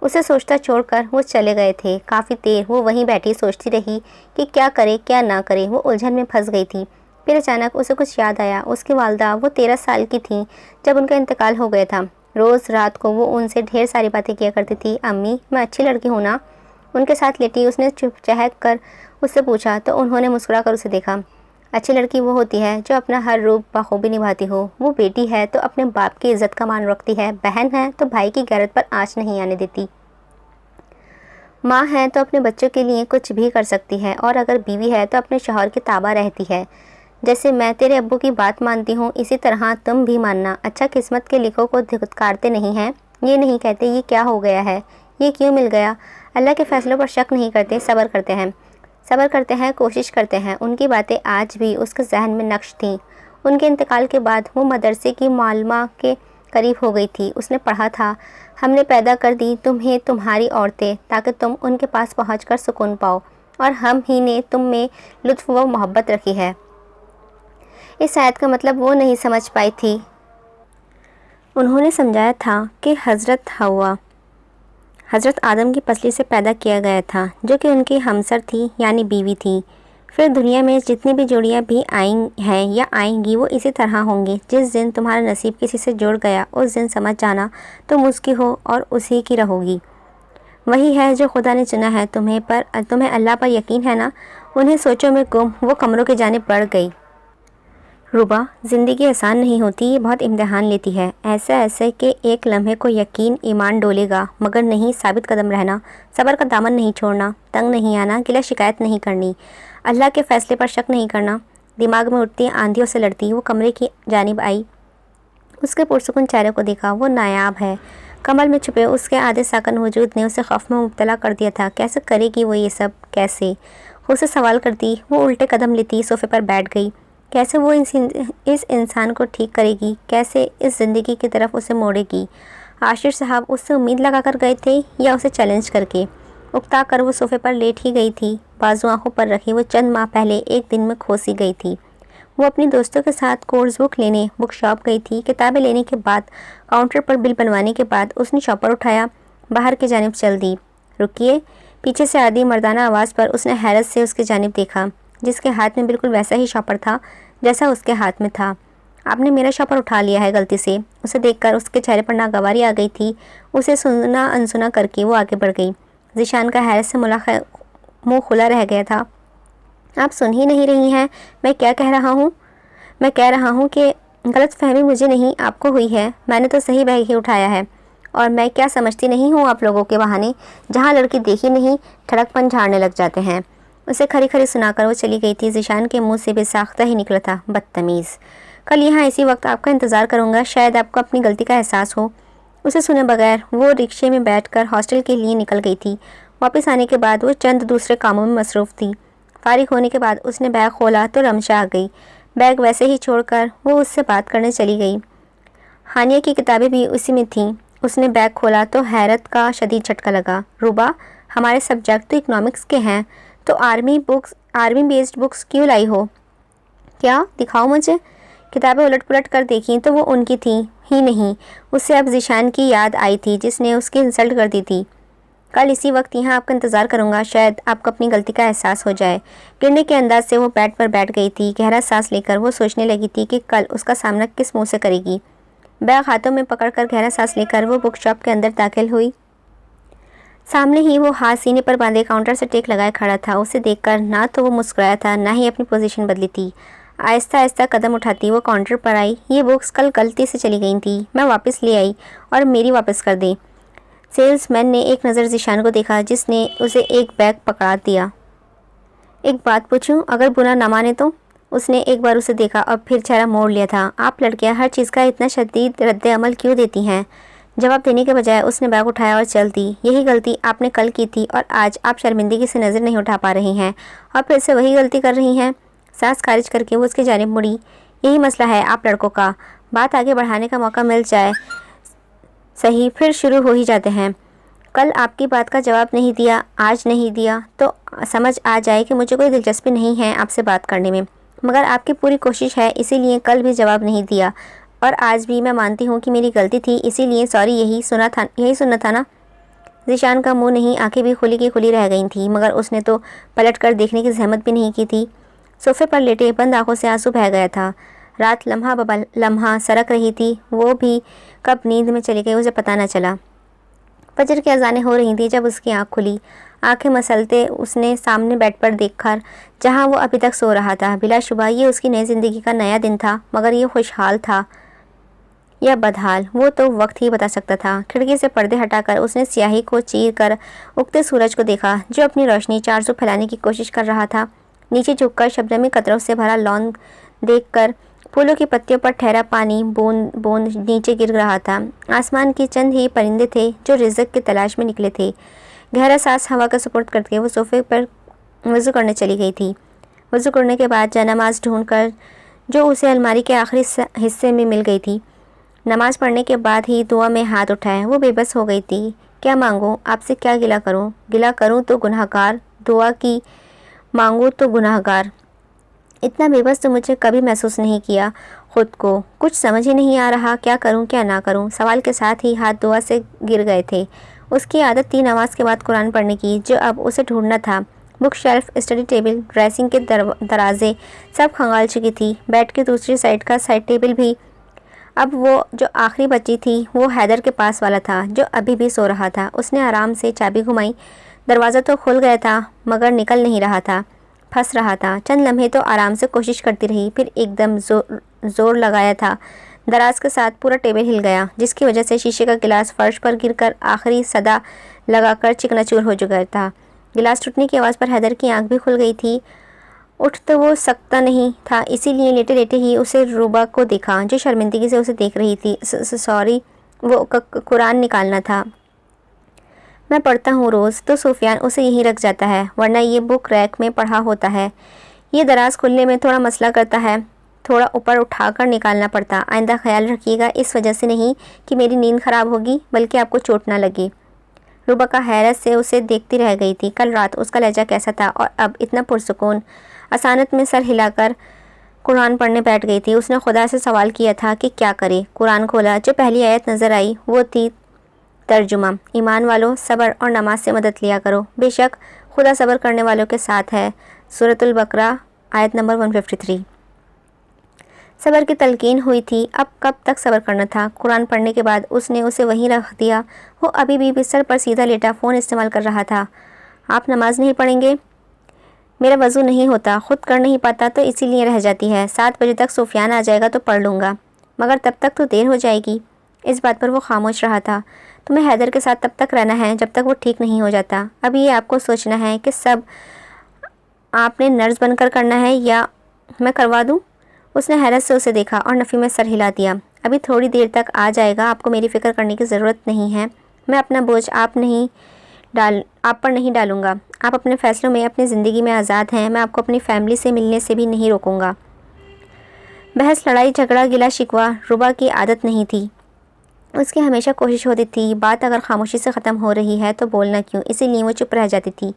اسے سوچتا چھوڑ کر وہ چلے گئے تھے۔ کافی دیر وہ وہیں بیٹھی سوچتی رہی کہ کیا کرے کیا نہ کرے۔ وہ الجھن میں پھنس گئی تھی۔ پھر اچانک اسے کچھ یاد آیا۔ اس کی والدہ، وہ 13 سال کی تھیں جب ان کا انتقال ہو گیا تھا۔ روز رات کو وہ ان سے ڈھیر ساری باتیں کیا کرتی تھی۔ امی، میں اچھی لڑکی ہوں نا؟ ان کے ساتھ لیٹی اس نے چپ چہک کر اس سے پوچھا، تو انہوں نے مسکرا کر اسے دیکھا۔ اچھی لڑکی وہ ہوتی ہے جو اپنا ہر روپ بخوبی نبھاتی ہو۔ وہ بیٹی ہے تو اپنے باپ کی عزت کا مان رکھتی ہے، بہن ہے تو بھائی کی غیرت پر آنچ نہیں آنے دیتی، ماں ہے تو اپنے بچوں کے لیے کچھ بھی کر سکتی ہے، اور اگر بیوی ہے تو اپنے شوہر کے تابع رہتی ہے۔ جیسے میں تیرے ابو کی بات مانتی ہوں، اسی طرح تم بھی ماننا۔ اچھا، قسمت کے لکھوں کو دھتکارتے نہیں ہیں، یہ نہیں کہتے یہ کیا ہو گیا ہے، یہ کیوں مل گیا۔ اللہ کے فیصلوں پر شک نہیں کرتے، صبر کرتے ہیں، کوشش کرتے ہیں۔ ان کی باتیں آج بھی اس کے ذہن میں نقش تھیں۔ ان کے انتقال کے بعد وہ مدرسے کی معلمہ کے قریب ہو گئی تھی۔ اس نے پڑھا تھا، ہم نے پیدا کر دی تمہیں تمہاری عورتیں تاکہ تم ان کے پاس پہنچ کر سکون پاؤ، اور ہم ہی نے تم میں لطف و محبت رکھی ہے۔ اس آیت کا مطلب وہ نہیں سمجھ پائی تھی۔ انہوں نے سمجھایا تھا کہ حضرت آدم کی پسلی سے پیدا کیا گیا تھا، جو کہ ان کی ہمسر تھی، یعنی بیوی تھی۔ پھر دنیا میں جتنی بھی جوڑیاں بھی آئی ہیں یا آئیں گی، وہ اسی طرح ہوں گی۔ جس دن تمہارا نصیب کسی سے جڑ گیا، اس دن سمجھ جانا تم اس کی ہو اور اسی کی رہو گی۔ وہی ہے جو خدا نے چنا ہے تمہیں اللہ پر یقین ہے نا؟ انہیں سوچوں میں گم وہ کمروں کی جانب بڑھ گئی۔ ربا، زندگی آسان نہیں ہوتی، یہ بہت امتحان لیتی ہے، ایسے کہ ایک لمحے کو یقین ایمان ڈولے گا، مگر نہیں، ثابت قدم رہنا، صبر کا دامن نہیں چھوڑنا، تنگ نہیں آنا، گلہ شکایت نہیں کرنی، اللہ کے فیصلے پر شک نہیں کرنا۔ دماغ میں اٹھتی آندھیوں سے لڑتی وہ کمرے کی جانب آئی۔ اس کے پرسکون چہرے کو دیکھا، وہ نایاب ہے۔ کمل میں چھپے اس کے آدھے ساکن وجود نے اسے خوف میں مبتلا کر دیا تھا۔ کیسے کرے گی وہ یہ سب، کیسے؟ خود سے سوال کرتی وہ الٹے قدم لیتی صوفے پر بیٹھ گئی۔ کیسے وہ اس انسان کو ٹھیک کرے گی، کیسے اس زندگی کی طرف اسے موڑے گی۔ عاشر صاحب اس سے امید لگا کر گئے تھے یا اسے چیلنج کر کے؟ اکتا کر وہ صوفے پر لیٹ ہی گئی تھی، بازو آنکھوں پر رکھی۔ وہ چند ماہ پہلے ایک دن میں کھوسی گئی تھی۔ وہ اپنی دوستوں کے ساتھ کورس بک لینے بک شاپ گئی تھی۔ کتابیں لینے کے بعد کاؤنٹر پر بل بنوانے کے بعد اس نے شاپر اٹھایا، باہر کی جانب چل دی۔ رکیے، پیچھے سے آدھی مردانہ آواز پر اس نے حیرت سے اس کی جانب دیکھا، جس کے ہاتھ میں بالکل ویسا ہی شاپر تھا جیسا اس کے ہاتھ میں تھا۔ آپ نے میرا شاپر اٹھا لیا ہے غلطی سے۔ اسے دیکھ کر اس کے چہرے پر ناگواری آ گئی تھی۔ اسے سنا انسنا کر کے وہ آگے بڑھ گئی۔ ذیشان کا حیرت سے منہ کھلا رہ گیا تھا۔ آپ سن ہی نہیں رہی ہیں میں کیا کہہ رہا ہوں؟ میں کہہ رہا ہوں کہ غلط فہمی مجھے نہیں آپ کو ہوئی ہے، میں نے تو صحیح بیگ ہی اٹھایا ہے، اور میں کیا سمجھتی نہیں ہوں آپ لوگوں کے بہانے، جہاں لڑکی دیکھی نہیں ٹھڑک پن جھاڑنے لگ جاتے ہیں۔ اسے کھری کھری سنا کر وہ چلی گئی تھی۔ ذیشان کے منہ سے بے ساختہ ہی نکلا تھا، بدتمیز۔ کل یہاں اسی وقت آپ کا انتظار کروں گا، شاید آپ کو اپنی غلطی کا احساس ہو۔ اسے سنے بغیر وہ رکشے میں بیٹھ کر ہاسٹل کے لیے نکل گئی تھی۔ واپس آنے کے بعد وہ چند دوسرے کاموں میں مصروف تھی۔ فارغ ہونے کے بعد اس نے بیگ کھولا تو رمشا آ گئی۔ بیگ ویسے ہی چھوڑ کر وہ اس سے بات کرنے چلی گئی۔ ہانیہ کی کتابیں بھی اسی میں تھیں۔ اس نے بیگ کھولا تو حیرت کا شدید جھٹکا لگا۔ روبا، ہمارے سبجیکٹ تو اکنامکس کے ہیں، تو آرمی بیسڈ بکس کیوں لائی ہو؟ کیا؟ دکھاؤ مجھے۔ کتابیں الٹ پلٹ کر دیکھیں تو وہ ان کی تھیں ہی نہیں۔ اسے اب ذیشان کی یاد آئی تھی جس نے اس کی انسلٹ کر دی تھی۔ کل اسی وقت یہاں آپ کا انتظار کروں گا، شاید آپ کو اپنی غلطی کا احساس ہو جائے۔ گرنے کے انداز سے وہ بیڈ پر بیٹھ گئی تھی۔ گہرا سانس لے کر وہ سوچنے لگی تھی کہ کل اس کا سامنا کس منہ سے کرے گی۔ بیگ ہاتھوں میں پکڑ کر گہرا سانس لے کر وہ بک شاپ کے اندر داخل ہوئی۔ سامنے ہی وہ ہاتھ سینے پر باندھے کاؤنٹر سے ٹیک لگائے کھڑا تھا۔ اسے دیکھ کر نہ تو وہ مسکرایا تھا، نہ ہی اپنی پوزیشن بدلی تھی۔ آہستہ آہستہ قدم اٹھاتی وہ کاؤنٹر پر آئی۔ یہ بکس کل غلطی سے چلی گئی تھی، میں واپس لے آئی، اور میری واپس کر دیں۔ سیلز مین نے ایک نظر ذیشان کو دیکھا، جس نے اسے ایک بیگ پکڑا دیا۔ ایک بات پوچھوں، اگر برا نہ مانے تو؟ اس نے ایک بار اسے دیکھا اور پھر چہرہ موڑ لیا تھا۔ آپ لڑکیاں ہر چیز کا اتنا شدید رد عمل کیوں دیتی ہیں؟ جواب دینے کے بجائے اس نے بیگ اٹھایا اور چل دی۔ یہی غلطی آپ نے کل کی تھی اور آج آپ شرمندگی سے نظر نہیں اٹھا پا رہی ہیں اور پھر سے وہی غلطی کر رہی ہیں۔ سانس خارج کر کے وہ اس کی جانب مڑی۔ یہی مسئلہ ہے آپ لڑکوں کا، بات آگے بڑھانے کا موقع مل جائے صحیح پھر شروع ہو ہی جاتے ہیں۔ کل آپ کی بات کا جواب نہیں دیا، آج نہیں دیا تو سمجھ آ جائے کہ مجھے کوئی دلچسپی نہیں ہے آپ سے بات کرنے میں، مگر آپ کی پوری کوشش ہے، اسی لیے کل بھی جواب نہیں دیا، اور آج بھی میں مانتی ہوں کہ میری غلطی تھی، اسی لیے سوری یہی سننا تھا نا؟ ذیشان کا منہ نہیں، آنکھیں بھی کھلی کی کھلی رہ گئی تھیں، مگر اس نے تو پلٹ کر دیکھنے کی زحمت بھی نہیں کی تھی۔ صوفے پر لیٹے بند آنکھوں سے آنسو بہہ گیا تھا۔ رات لمحہ لمحہ سرک رہی تھی، وہ بھی کب نیند میں چلی گئی اسے پتہ نہ چلا۔ فجر کی اذانیں ہو رہی تھیں جب اس کی آنکھ کھلی۔ آنکھیں مسلتے اس نے سامنے بیڈ پر دیکھا جہاں وہ ابھی تک سو رہا تھا۔ بلا شبہ یہ اس کی نئی زندگی کا نیا دن تھا، مگر یہ خوشحال تھا یا بدحال وہ تو وقت ہی بتا سکتا تھا۔ کھڑکی سے پردے ہٹا کر اس نے سیاہی کو چیر کر اگتے سورج کو دیکھا جو اپنی روشنی 400 پھیلانے کی کوشش کر رہا تھا۔ نیچے جھک کر شبنمی قطروں سے بھرا لان دیکھ کر پھولوں کی پتیوں پر ٹھہرا پانی بوند بوند نیچے گر رہا تھا۔ آسمان کے چند ہی پرندے تھے جو رزق کی تلاش میں نکلے تھے۔ گہرا سانس ہوا کا سپرد کرتے وہ صوفے پر وضو کرنے چلی گئی تھی۔ وضو کرنے کے بعد جا نماز ڈھونڈ کر جو اسے الماری کے آخری حصے میں مل گئی تھی۔ نماز پڑھنے کے بعد ہی دعا میں ہاتھ اٹھائے وہ بے بس ہو گئی تھی۔ کیا مانگوں؟ آپ سے کیا گلہ کروں؟ گلہ کروں تو گناہگار، دعا کی مانگوں تو گناہگار۔ اتنا بے بس تو مجھے کبھی محسوس نہیں کیا خود کو۔ کچھ سمجھ ہی نہیں آ رہا کیا کروں کیا نہ کروں۔ سوال کے ساتھ ہی ہاتھ دعا سے گر گئے تھے۔ اس کی عادت تھی نماز کے بعد قرآن پڑھنے کی، جو اب اسے ڈھونڈنا تھا۔ Book shelf, study table, dressing کے درازے سب کھنگال چکی تھی۔ بیڈ کی دوسری سائڈ کا سائڈ ٹیبل بھی۔ اب وہ جو آخری بچی تھی وہ حیدر کے پاس والا تھا جو ابھی بھی سو رہا تھا۔ اس نے آرام سے چابی گھمائی۔ دروازہ تو کھل گیا تھا مگر نکل نہیں رہا تھا، پھنس رہا تھا۔ چند لمحے تو آرام سے کوشش کرتی رہی، پھر ایک دم زور لگایا تھا۔ دراز کے ساتھ پورا ٹیبل ہل گیا، جس کی وجہ سے شیشے کا گلاس فرش پر گر کر آخری صدا لگا کر چکنا چور ہو چکا تھا۔ گلاس ٹوٹنے کی آواز پر حیدر کی آنکھ بھی کھل گئی تھی۔ اٹھ تو وہ سکتا نہیں تھا، اسی لیے لیٹے لیٹے ہی اسے روبا کو دیکھا جو شرمندگی سے اسے دیکھ رہی تھی۔ سوری، وہ قرآن نکالنا تھا۔ میں پڑھتا ہوں روز، تو سفیان اسے یہیں رکھ جاتا ہے، ورنہ یہ بک ریک میں پڑھا ہوتا ہے۔ یہ دراز کھلنے میں تھوڑا مسئلہ کرتا ہے، थोड़ा ऊपर उठाकर निकालना पड़ता। आइंदा ख्याल रखिएगा, इस वजह से नहीं कि मेरी नींद खराब होगी, बल्कि आपको चोट ना लगे। रुबका हैरत से उसे देखती रह गई थी। कल रात उसका लहजा कैसा था और अब इतना पुरसुकून। अचानक में सर हिलाकर कुरान पढ़ने बैठ गई थी। उसने खुदा से सवाल किया था कि क्या करे। कुरान खोला, जो पहली आयत नज़र आई वो थी तर्जुमा, ईमान वालों सब्र और नमाज से मदद लिया करो, बेशक खुदा सब्र करने वालों के साथ है। सूरतुल बकरा आयत नंबर 153। सब्र की तलकीन हुई थी। अब कब तक सब्र करना था। कुरान पढ़ने के बाद उसने उसे वहीं रख दिया। वो अभी भी बिस्तर पर सीधा लेटा फ़ोन इस्तेमाल कर रहा था। आप नमाज नहीं पढ़ेंगे? मेरा वज़ू नहीं होता, ख़ुद कर नहीं पाता तो इसीलिए रह जाती है। 7 बजे तक सुफियान आ जाएगा तो पढ़ लूँगा, मगर तब तक तो देर हो जाएगी। इस बात पर वो खामोश रहा था। तुम्हें हैदर के साथ तब तक रहना है जब तक वो ठीक नहीं हो जाता। अभी ये आपको सोचना है कि सब आपने नर्स बनकर करना है या मैं करवा दूँ। उसने हैरत से उसे देखा और नफ़ी में सर हिला दिया। अभी थोड़ी देर तक आ जाएगा, आपको मेरी फ़िक्र करने की ज़रूरत नहीं है। मैं अपना बोझ आप पर नहीं डालूँगा। आप अपने फ़ैसलों में, अपनी ज़िंदगी में आज़ाद हैं। मैं आपको अपनी फ़ैमिली से मिलने से भी नहीं रोकूँगा। बहस, लड़ाई झगड़ा, गिला शिकवा रुबा की आदत नहीं थी। उसकी हमेशा कोशिश होती थी बात अगर खामोशी से ख़त्म हो रही है तो बोलना क्यों, इसीलिए वो चुप रह जाती थी।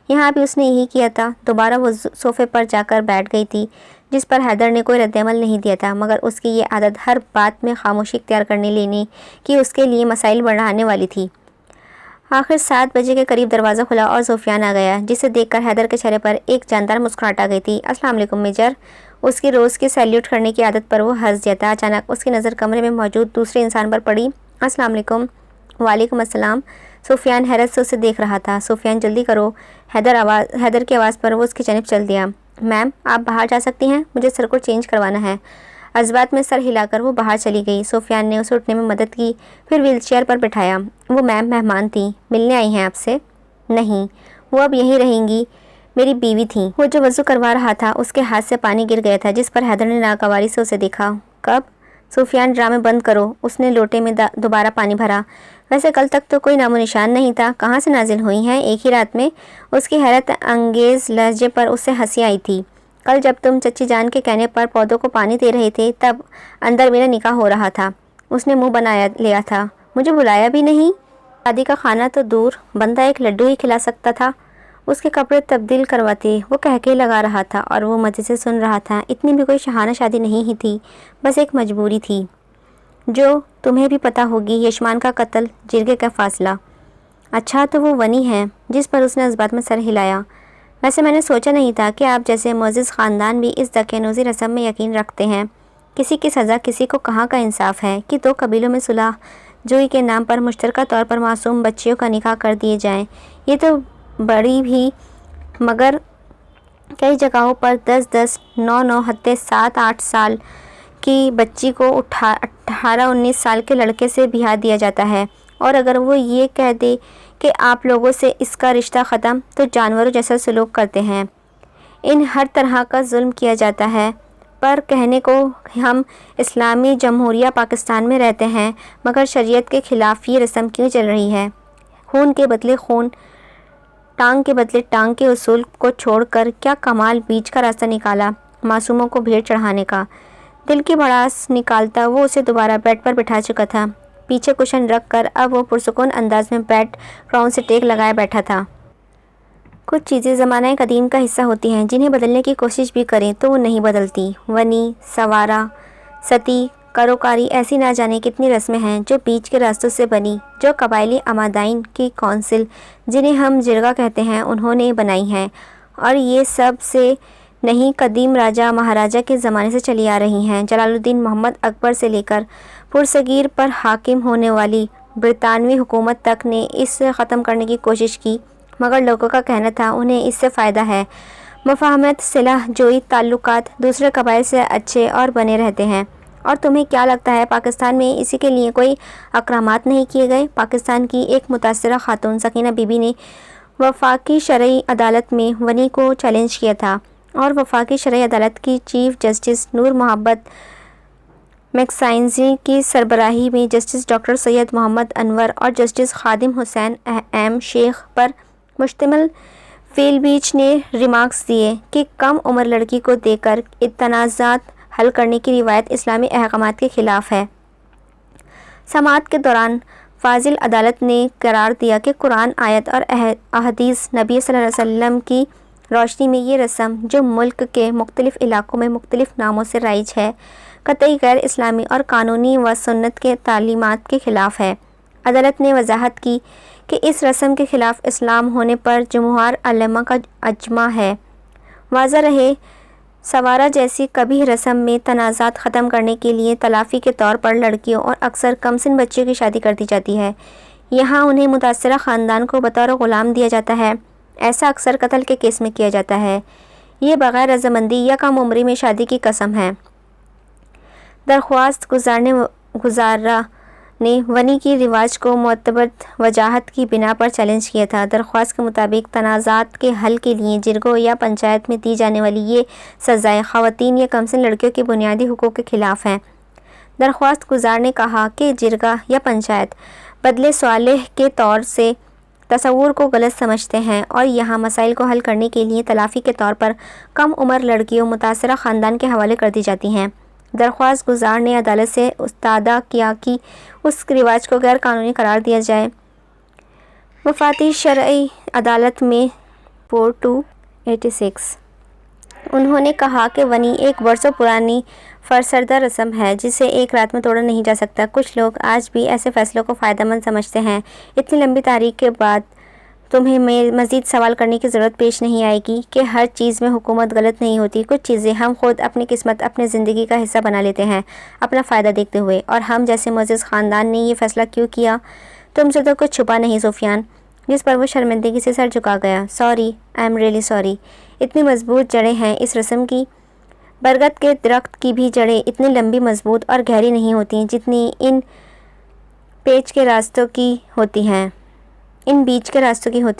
यहाँ भी उसने यही किया था। दोबारा वो सोफ़े पर जाकर बैठ गई थी, जिस पर हैदर ने कोई रद्दअमल नहीं दिया था, मगर उसकी ये आदत हर बात में खामोशी इख्तियार करने लेने की उसके लिए मसाइल बढ़ाने वाली थी। आखिर 7 बजे के करीब दरवाज़ा खुला और सुफियान आ गया, जिसे देखकर हैदर के चेहरे पर एक जानदार मुस्कुराहट आ गई थी। अस्सलाम वालेकुम मेजर। उसकी रोज़ की सैल्यूट करने की आदत पर वो हंस दिया था। अचानक उसकी नज़र कमरे में मौजूद दूसरे इंसान पर पड़ी। अस्सलाम वालेकुम। वालेकुम अस्सलाम। सुफियान हैरत से उसे देख रहा था। सुफियान जल्दी करो। हैदर की आवाज़ पर वो उसकी जानिब चल दिया। मैम आप बाहर जा सकती हैं, मुझे सर को चेंज करवाना है। अज़बात में सर हिलाकर वो बाहर चली गई। सुफियान ने उसे उठने में मदद की, फिर व्हीलचेयर पर बिठाया। वो मैम मेहमान थी, मिलने आई हैं आपसे? नहीं, वो अब यहीं रहेंगी, मेरी बीवी थी। वो जो वज़ू करवा रहा था उसके हाथ से पानी गिर गया था, जिस पर हैदर ने नागवारी से उसे देखा। कब? सुफियान ड्रामे बंद करो। उसने लोटे में दोबारा पानी भरा। वैसे कल तक तो कोई नामो निशान नहीं था, कहाँ से नाजिल हुई हैं एक ही रात में? उसकी हैरत अंगेज़ लहजे पर उससे हंसी आई थी। कल जब तुम चच्ची जान के कहने पर पौधों को पानी दे रहे थे तब अंदर मेरा निकाह हो रहा था। उसने मुंह बनाया लिया था। मुझे बुलाया भी नहीं। शादी का खाना तो दूर, बंदा एक लड्डू ही खिला सकता था। उसके कपड़े तब्दील करवाते वो कहके लगा रहा था और वो मज़े से सुन रहा था। इतनी भी कोई शहाना शादी नहीं ही थी, बस एक मजबूरी थी, जो तुम्हें भी पता होगी। यशमान का कत्ल, जिरगे का फासला। अच्छा तो वो वनी है, जिस पर उसने इस बात में सर हिलाया। वैसे मैंने सोचा नहीं था कि आप जैसे मुअज़्ज़ज़ ख़ानदान भी इस दकियानूज़ी रस्म में यकीन रखते हैं। किसी की सज़ा किसी को कहाँ का इंसाफ है कि 2 कबीलों में सुलह जोई के नाम पर मुश्तरका तौर पर मासूम बच्चियों का निकाह कर दिए जाएं। ये तो बड़ी भी, मगर कई जगहों पर 10-10, 9-9, हत्ते 7-8 साल की बच्ची को 18-19 साल के लड़के से ब्याह दिया जाता है। और अगर वो ये कह दे कि आप लोगों से इसका रिश्ता ख़त्म, तो जानवरों जैसा सलूक करते हैं। इन हर तरह का जुल्म किया जाता है। पर कहने को हम इस्लामी जमहूरिया पाकिस्तान में रहते हैं, मगर शरीयत के ख़िलाफ़ ये रस्म क्यों चल रही है? खून के बदले खून, टांग के बदले टांग के उसूल को छोड़कर क्या कमाल बीच का रास्ता निकाला मासूमों को भेंट चढ़ाने का। दिल की भड़ास निकालता वो उसे दोबारा बेड पर बिठा चुका था। पीछे कुशन रख कर अब वो पुरसुकून अंदाज में बेड क्राउन से टेक लगाए बैठा था। कुछ चीज़ें ज़माना कदीम का हिस्सा होती हैं, जिन्हें बदलने की कोशिश भी करें तो वो नहीं बदलती। वनी, सवारा, सती, करोकारी, ऐसी ना जाने कितनी रस्में हैं जो बीच के रास्तों से बनी, जो कबायली अमादाइन की कौंसिल, जिन्हें हम जिरगा कहते हैं, उन्होंने बनाई हैं। और ये सब से नहीं कदीम राजा महाराजा के ज़माने से चली आ रही हैं। जलालुद्दीन मोहम्मद अकबर से लेकर पुरसगीर पर हाकिम होने वाली ब्रितानवी हुकूमत तक ने इसे ख़त्म करने की कोशिश की, मगर लोगों का कहना था उन्हें इससे फ़ायदा है। मुफाहमत, सिलाह जोई, ताल्लुकात दूसरे कबाइल से अच्छे और बने रहते हैं। और तुम्हें क्या लगता है पाकिस्तान में इसी के लिए कोई अक़रामात नहीं किए गए? पाकिस्तान की एक मुतासरा खातून सकीना बीबी ने वफाकी शरई अदालत में वनी को चैलेंज किया था, और वफाकी शरई अदालत की चीफ जस्टिस नूर मोहब्बत मैक्साइंजी की सरबराही में जस्टिस डॉक्टर सैयद मोहम्मद अनवर और जस्टिस खादिम हुसैन एम शेख पर मुश्तमिल फील बीच ने रिमार्क्स दिए कि कम उम्र लड़की को देकर तनाज़ात حل کرنے کی روایت اسلامی احکامات کے خلاف ہے۔ سماعت کے دوران فاضل عدالت نے قرار دیا کہ قرآن آیت اور احادیث نبی صلی اللہ علیہ وسلم کی روشنی میں یہ رسم جو ملک کے مختلف علاقوں میں مختلف ناموں سے رائج ہے، قطعی غیر اسلامی اور قانونی و سنت کے تعلیمات کے خلاف ہے۔ عدالت نے وضاحت کی کہ اس رسم کے خلاف اسلام ہونے پر جمہور علماء کا اجماع ہے۔ واضح رہے، سوارا جیسی قبیح رسم میں تنازعات ختم کرنے کے لیے تلافی کے طور پر لڑکیوں اور اکثر کم سن بچیوں کی شادی کر دی جاتی ہے۔ یہاں انہیں متاثرہ خاندان کو بطور غلام دیا جاتا ہے۔ ایسا اکثر قتل کے کیس میں کیا جاتا ہے۔ یہ بغیر رضامندی یا کم عمری میں شادی کی قسم ہے۔ درخواست گزارا نے ونی کی رواج کو معتبر وجاہت کی بنا پر چیلنج کیا تھا۔ درخواست کے مطابق تنازعات کے حل کے لیے جرگوں یا پنچایت میں دی جانے والی یہ سزائیں خواتین یا کمسن لڑکیوں کے بنیادی حقوق کے خلاف ہیں۔ درخواست گزار نے کہا کہ جرگہ یا پنچایت بدلے صالح کے طور سے تصور کو غلط سمجھتے ہیں اور یہاں مسائل کو حل کرنے کے لیے تلافی کے طور پر کم عمر لڑکیوں متاثرہ خاندان کے حوالے کر دی جاتی ہیں۔ درخواست گزار نے عدالت سے استدعا کیا کہ اس رواج کو غیر قانونی قرار دیا جائے۔ وفاقی شرعی عدالت میں 4286 انہوں نے کہا کہ ونی ایک برسوں پرانی فرسردہ رسم ہے جسے ایک رات میں توڑا نہیں جا سکتا۔ کچھ لوگ آج بھی ایسے فیصلوں کو فائدہ مند سمجھتے ہیں۔ اتنی لمبی تاریخ کے بعد تمہیں مزید سوال کرنے کی ضرورت پیش نہیں آئے گی کہ ہر چیز میں حکومت غلط نہیں ہوتی۔ کچھ چیزیں ہم خود اپنی قسمت، اپنی زندگی کا حصہ بنا لیتے ہیں اپنا فائدہ دیکھتے ہوئے، اور ہم جیسے معزز خاندان نے یہ فیصلہ کیوں کیا؟ تم سے تو کچھ چھپا نہیں سفیان، جس پر وہ شرمندگی سے سر جھکا گیا۔ Sorry, I am really sorry. اتنی مضبوط جڑیں ہیں اس رسم کی۔ برگد کے درخت کی بھی جڑیں اتنی لمبی، مضبوط اور گہری نہیں ہوتی جتنی ان بیچ کے راستوں کی ہوتی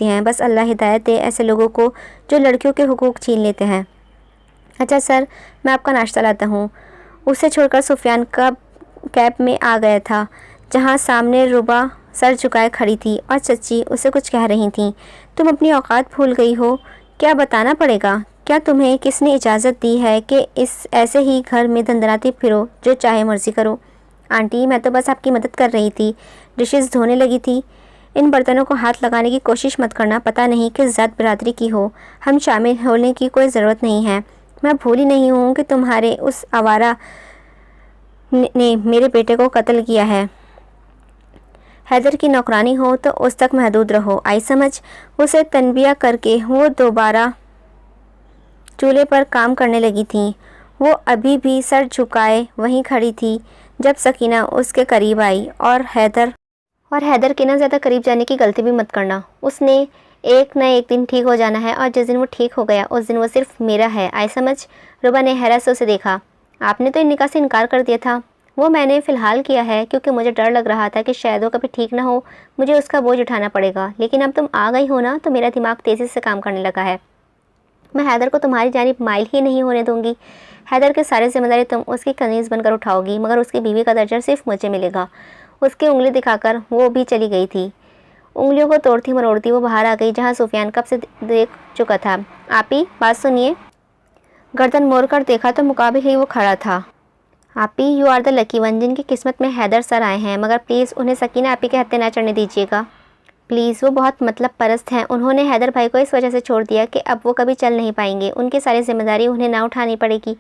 ہیں۔ بس اللہ ہدایت دے ایسے لوگوں کو جو لڑکیوں کے حقوق چھین لیتے ہیں۔ اچھا سر، میں آپ کا ناشتہ لاتا ہوں۔ اسے چھوڑ کر سفیان کیب میں آ گیا تھا، جہاں سامنے ربا سر جھکائے کھڑی تھی اور چچی اسے کچھ کہہ رہی تھیں۔ تم اپنی اوقات بھول گئی ہو، کیا بتانا پڑے گا؟ کیا تمہیں کس نے اجازت دی ہے کہ ایسے ہی گھر میں دندناتی پھرو، جو چاہے مرضی کرو؟ آنٹی، میں تو بس آپ کی مدد کر رہی تھی، ڈشز دھونے لگی تھی۔ ان برتنوں کو ہاتھ لگانے کی کوشش مت کرنا، پتہ نہیں کس ذات برادری کی ہو۔ ہم شامل ہونے کی کوئی ضرورت نہیں ہے۔ میں بھولی نہیں ہوں کہ تمہارے اس آوارہ نے میرے بیٹے کو قتل کیا ہے۔ حیدر کی نوکرانی ہو تو اس تک محدود رہو، آئی سمجھ؟ اسے تنبیہ کر کے وہ دوبارہ چولہے پر کام کرنے لگی تھیں۔ وہ ابھی بھی سر جھکائے وہیں کھڑی تھی جب سکینہ اس کے قریب آئی۔ اور حیدر کے نہ زیادہ قریب جانے کی غلطی بھی مت کرنا۔ اس نے ایک نہ ایک دن ٹھیک ہو جانا ہے، اور جس دن وہ ٹھیک ہو گیا اس دن وہ صرف میرا ہے، آئی سمجھ؟ ربا نے حیرت سے اسے دیکھا۔ آپ نے تو ان نکاح سے انکار کر دیا تھا۔ وہ میں نے فی الحال کیا ہے کیونکہ مجھے ڈر لگ رہا تھا کہ شاید وہ کبھی ٹھیک نہ ہو، مجھے اس کا بوجھ اٹھانا پڑے گا۔ لیکن اب تم آ گئی ہو نا تو میرا دماغ تیزی سے کام کرنے لگا ہے۔ میں حیدر کو تمہاری جانب مائل ہی نہیں ہونے دوں گی۔ حیدر کے سارے ذمہ داری تم اس کی کنیز بن کر اٹھاؤ گی، مگر اس کی بیوی کا درجہ صرف مجھے ملے گا۔ اس کی انگلی دکھا کر وہ بھی چلی گئی تھی۔ انگلیوں کو توڑتی مروڑتی وہ باہر آ گئی جہاں سفیان کب سے دیکھ چکا تھا۔ آپی، بات سنیے۔ گردن موڑ کر دیکھا تو مقابل ہی وہ کھڑا تھا۔ آپی، you are the lucky one, جن کی قسمت میں حیدر سر آئے ہیں، مگر پلیز انہیں سکینہ آپی کے ہتھے نہ چڑھنے دیجیے گا۔ پلیز، وہ بہت مطلب پرست ہیں۔ انہوں نے حیدر بھائی کو اس وجہ سے چھوڑ دیا کہ اب وہ کبھی چل نہیں پائیں گے، ان کی ساری ذمہ داری انہیں نہ اٹھانی پڑے گی،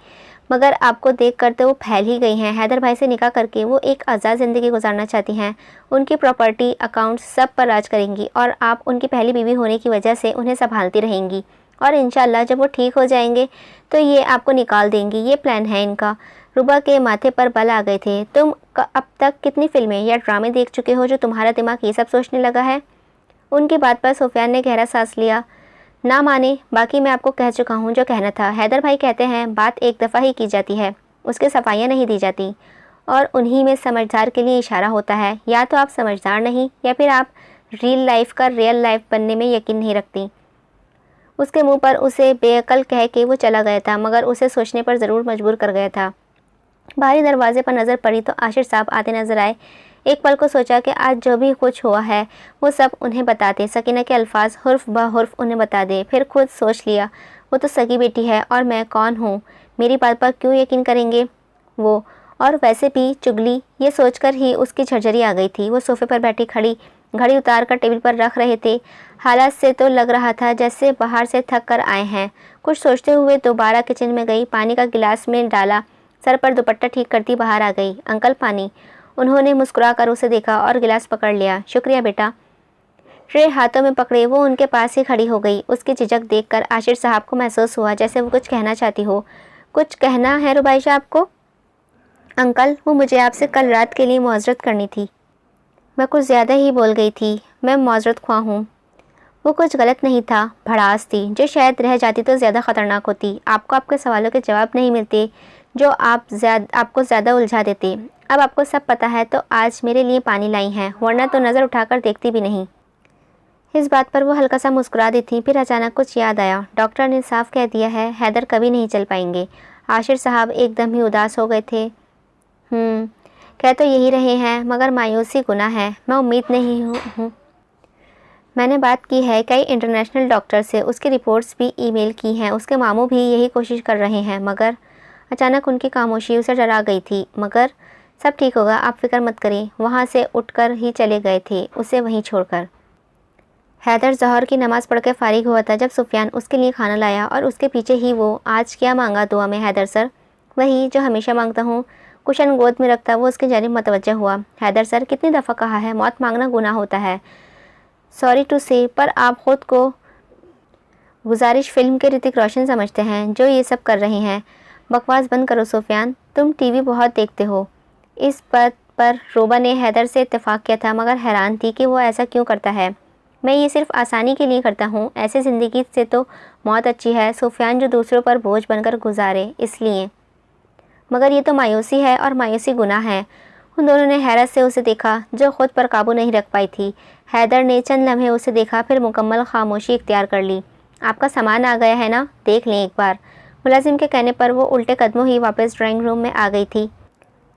مگر آپ کو دیکھ کر تو وہ پھیل ہی گئی ہیں۔ حیدر بھائی سے نکاح کر کے وہ ایک آزاد زندگی گزارنا چاہتی ہیں، ان کی پراپرٹی، اکاؤنٹس سب پر راج کریں گی، اور آپ ان کی پہلی بیوی ہونے کی وجہ سے انہیں سنبھالتی رہیں گی، اور انشاءاللہ جب وہ ٹھیک ہو جائیں گے تو یہ آپ کو نکال دیں گی۔ یہ پلان ہے ان کا۔ ربا کے ماتھے پر بل آ گئے تھے۔ تم اب تک کتنی فلمیں یا ڈرامے دیکھ چکے ہو جو تمہارا دماغ یہ سب سوچنے لگا ہے؟ ان کی بات پر سفیان نے گہرا سانس لیا۔ نہ مانے، باقی میں آپ کو کہہ چکا ہوں جو کہنا تھا۔ حیدر بھائی کہتے ہیں بات ایک دفعہ ہی کی جاتی ہے، اس کے صفائیاں نہیں دی جاتی، اور انہی میں سمجھدار کے لیے اشارہ ہوتا ہے۔ یا تو آپ سمجھدار نہیں، یا پھر آپ ریل لائف کا ریئل لائف بننے میں یقین نہیں رکھتی۔ اس کے منہ پر اسے بے عقل کہہ کے وہ چلا گیا تھا، مگر اسے سوچنے پر ضرور مجبور کر گیا تھا۔ باہری دروازے پر نظر پڑی تو عاشر صاحب آتے نظر آئے۔ ایک پل کو سوچا کہ آج جو بھی کچھ ہوا ہے وہ سب انہیں بتا دے، سکینہ کے الفاظ حرف بہ حرف انہیں بتا دے۔ پھر خود سوچ لیا، وہ تو سگی بیٹی ہے، اور میں کون ہوں؟ میری بات پر کیوں یقین کریں گے وہ؟ اور ویسے بھی چگلی، یہ سوچ کر ہی اس کی جھرجھری آ گئی تھی۔ وہ صوفے پر بیٹھی کھڑی گھڑی اتار کر ٹیبل پر رکھ رہے تھے۔ حالات سے تو لگ رہا تھا جیسے باہر سے تھک کر آئے ہیں۔ کچھ سوچتے ہوئے دوبارہ کچن میں گئی، پانی کا گلاس میں ڈالا، سر پر دوپٹہ ٹھیک کرتی باہر آ گئی۔ انکل پانی؟ انہوں نے مسکرا کر اسے دیکھا اور گلاس پکڑ لیا۔ شکریہ بیٹا۔ ٹرے ہاتھوں میں پکڑے وہ ان کے پاس ہی کھڑی ہو گئی۔ اس کی جھجک دیکھ کر عاشر صاحب کو محسوس ہوا جیسے وہ کچھ کہنا چاہتی ہو۔ کچھ کہنا ہے ربائشہ آپ کو؟ انکل، وہ مجھے آپ سے کل رات کے لیے معذرت کرنی تھی۔ میں کچھ زیادہ ہی بول گئی تھی، میں معذرت خواہ ہوں۔ وہ کچھ غلط نہیں تھا، بھڑاس تھی جو شاید رہ جاتی تو زیادہ خطرناک ہوتی۔ آپ کے سوالوں کے جواب نہیں ملتے جو آپ کو زیادہ الجھا دیتے۔ اب آپ کو سب پتہ ہے تو آج میرے لیے پانی لائی ہیں، ورنہ تو نظر اٹھا کر دیکھتی بھی نہیں۔ اس بات پر وہ ہلکا سا مسکرا دی تھی، پھر اچانک کچھ یاد آیا۔ ڈاکٹر نے صاف کہہ دیا ہے حیدر کبھی نہیں چل پائیں گے۔ عاشر صاحب ایک دم ہی اداس ہو گئے تھے۔ کہہ تو یہی رہے ہیں مگر مایوسی گناہ ہے۔ میں امید نہیں ہوں۔ میں نے بات کی ہے کئی انٹرنیشنل ڈاکٹر سے، اس کی رپورٹس بھی ای میل کی ہیں، اس کے ماموں بھی یہی کوشش کر رہے ہیں، مگر اچانک ان کی خاموشی اسے ڈرا گئی تھی۔ مگر سب ٹھیک ہوگا، آپ فکر مت کریں۔ وہاں سے اٹھ کر ہی چلے گئے تھے اسے وہیں چھوڑ کر۔ حیدر ظہر کی نماز پڑھ کے فارغ ہوا تھا جب سفیان اس کے لیے کھانا لایا اور اس کے پیچھے ہی وہ، آج کیا مانگا دعا میں حیدر سر؟ وہی جو ہمیشہ مانگتا ہوں۔ کشن گود میں رکھتا وہ اس کی جانب متوجہ ہوا۔ حیدر سر، کتنی دفعہ کہا ہے موت مانگنا گناہ ہوتا ہے۔ سوری ٹو سے، پر آپ خود کو گزارش فلم کے رتک روشن سمجھتے ہیں جو یہ سب کر رہے ہیں۔ بکواس بند کرو سفیان، تم ٹی وی بہت دیکھتے ہو۔ اس بات پر روبا نے حیدر سے اتفاق کیا تھا مگر حیران تھی کہ وہ ایسا کیوں کرتا ہے۔ میں یہ صرف آسانی کے لیے کرتا ہوں، ایسے زندگی سے تو موت اچھی ہے سفیان جو دوسروں پر بوجھ بن کر گزارے، اس لیے۔ مگر یہ تو مایوسی ہے اور مایوسی گناہ ہے۔ ان دونوں نے حیرت سے اسے دیکھا جو خود پر قابو نہیں رکھ پائی تھی۔ حیدر نے چند لمحے اسے دیکھا پھر مکمل خاموشی اختیار کر لی۔ آپ کا سامان آ گیا ہے نا، دیکھ لیں ایک بار۔ ملازم کے کہنے پر وہ الٹے قدموں ہی واپس ڈرائنگ روم میں آ گئی تھی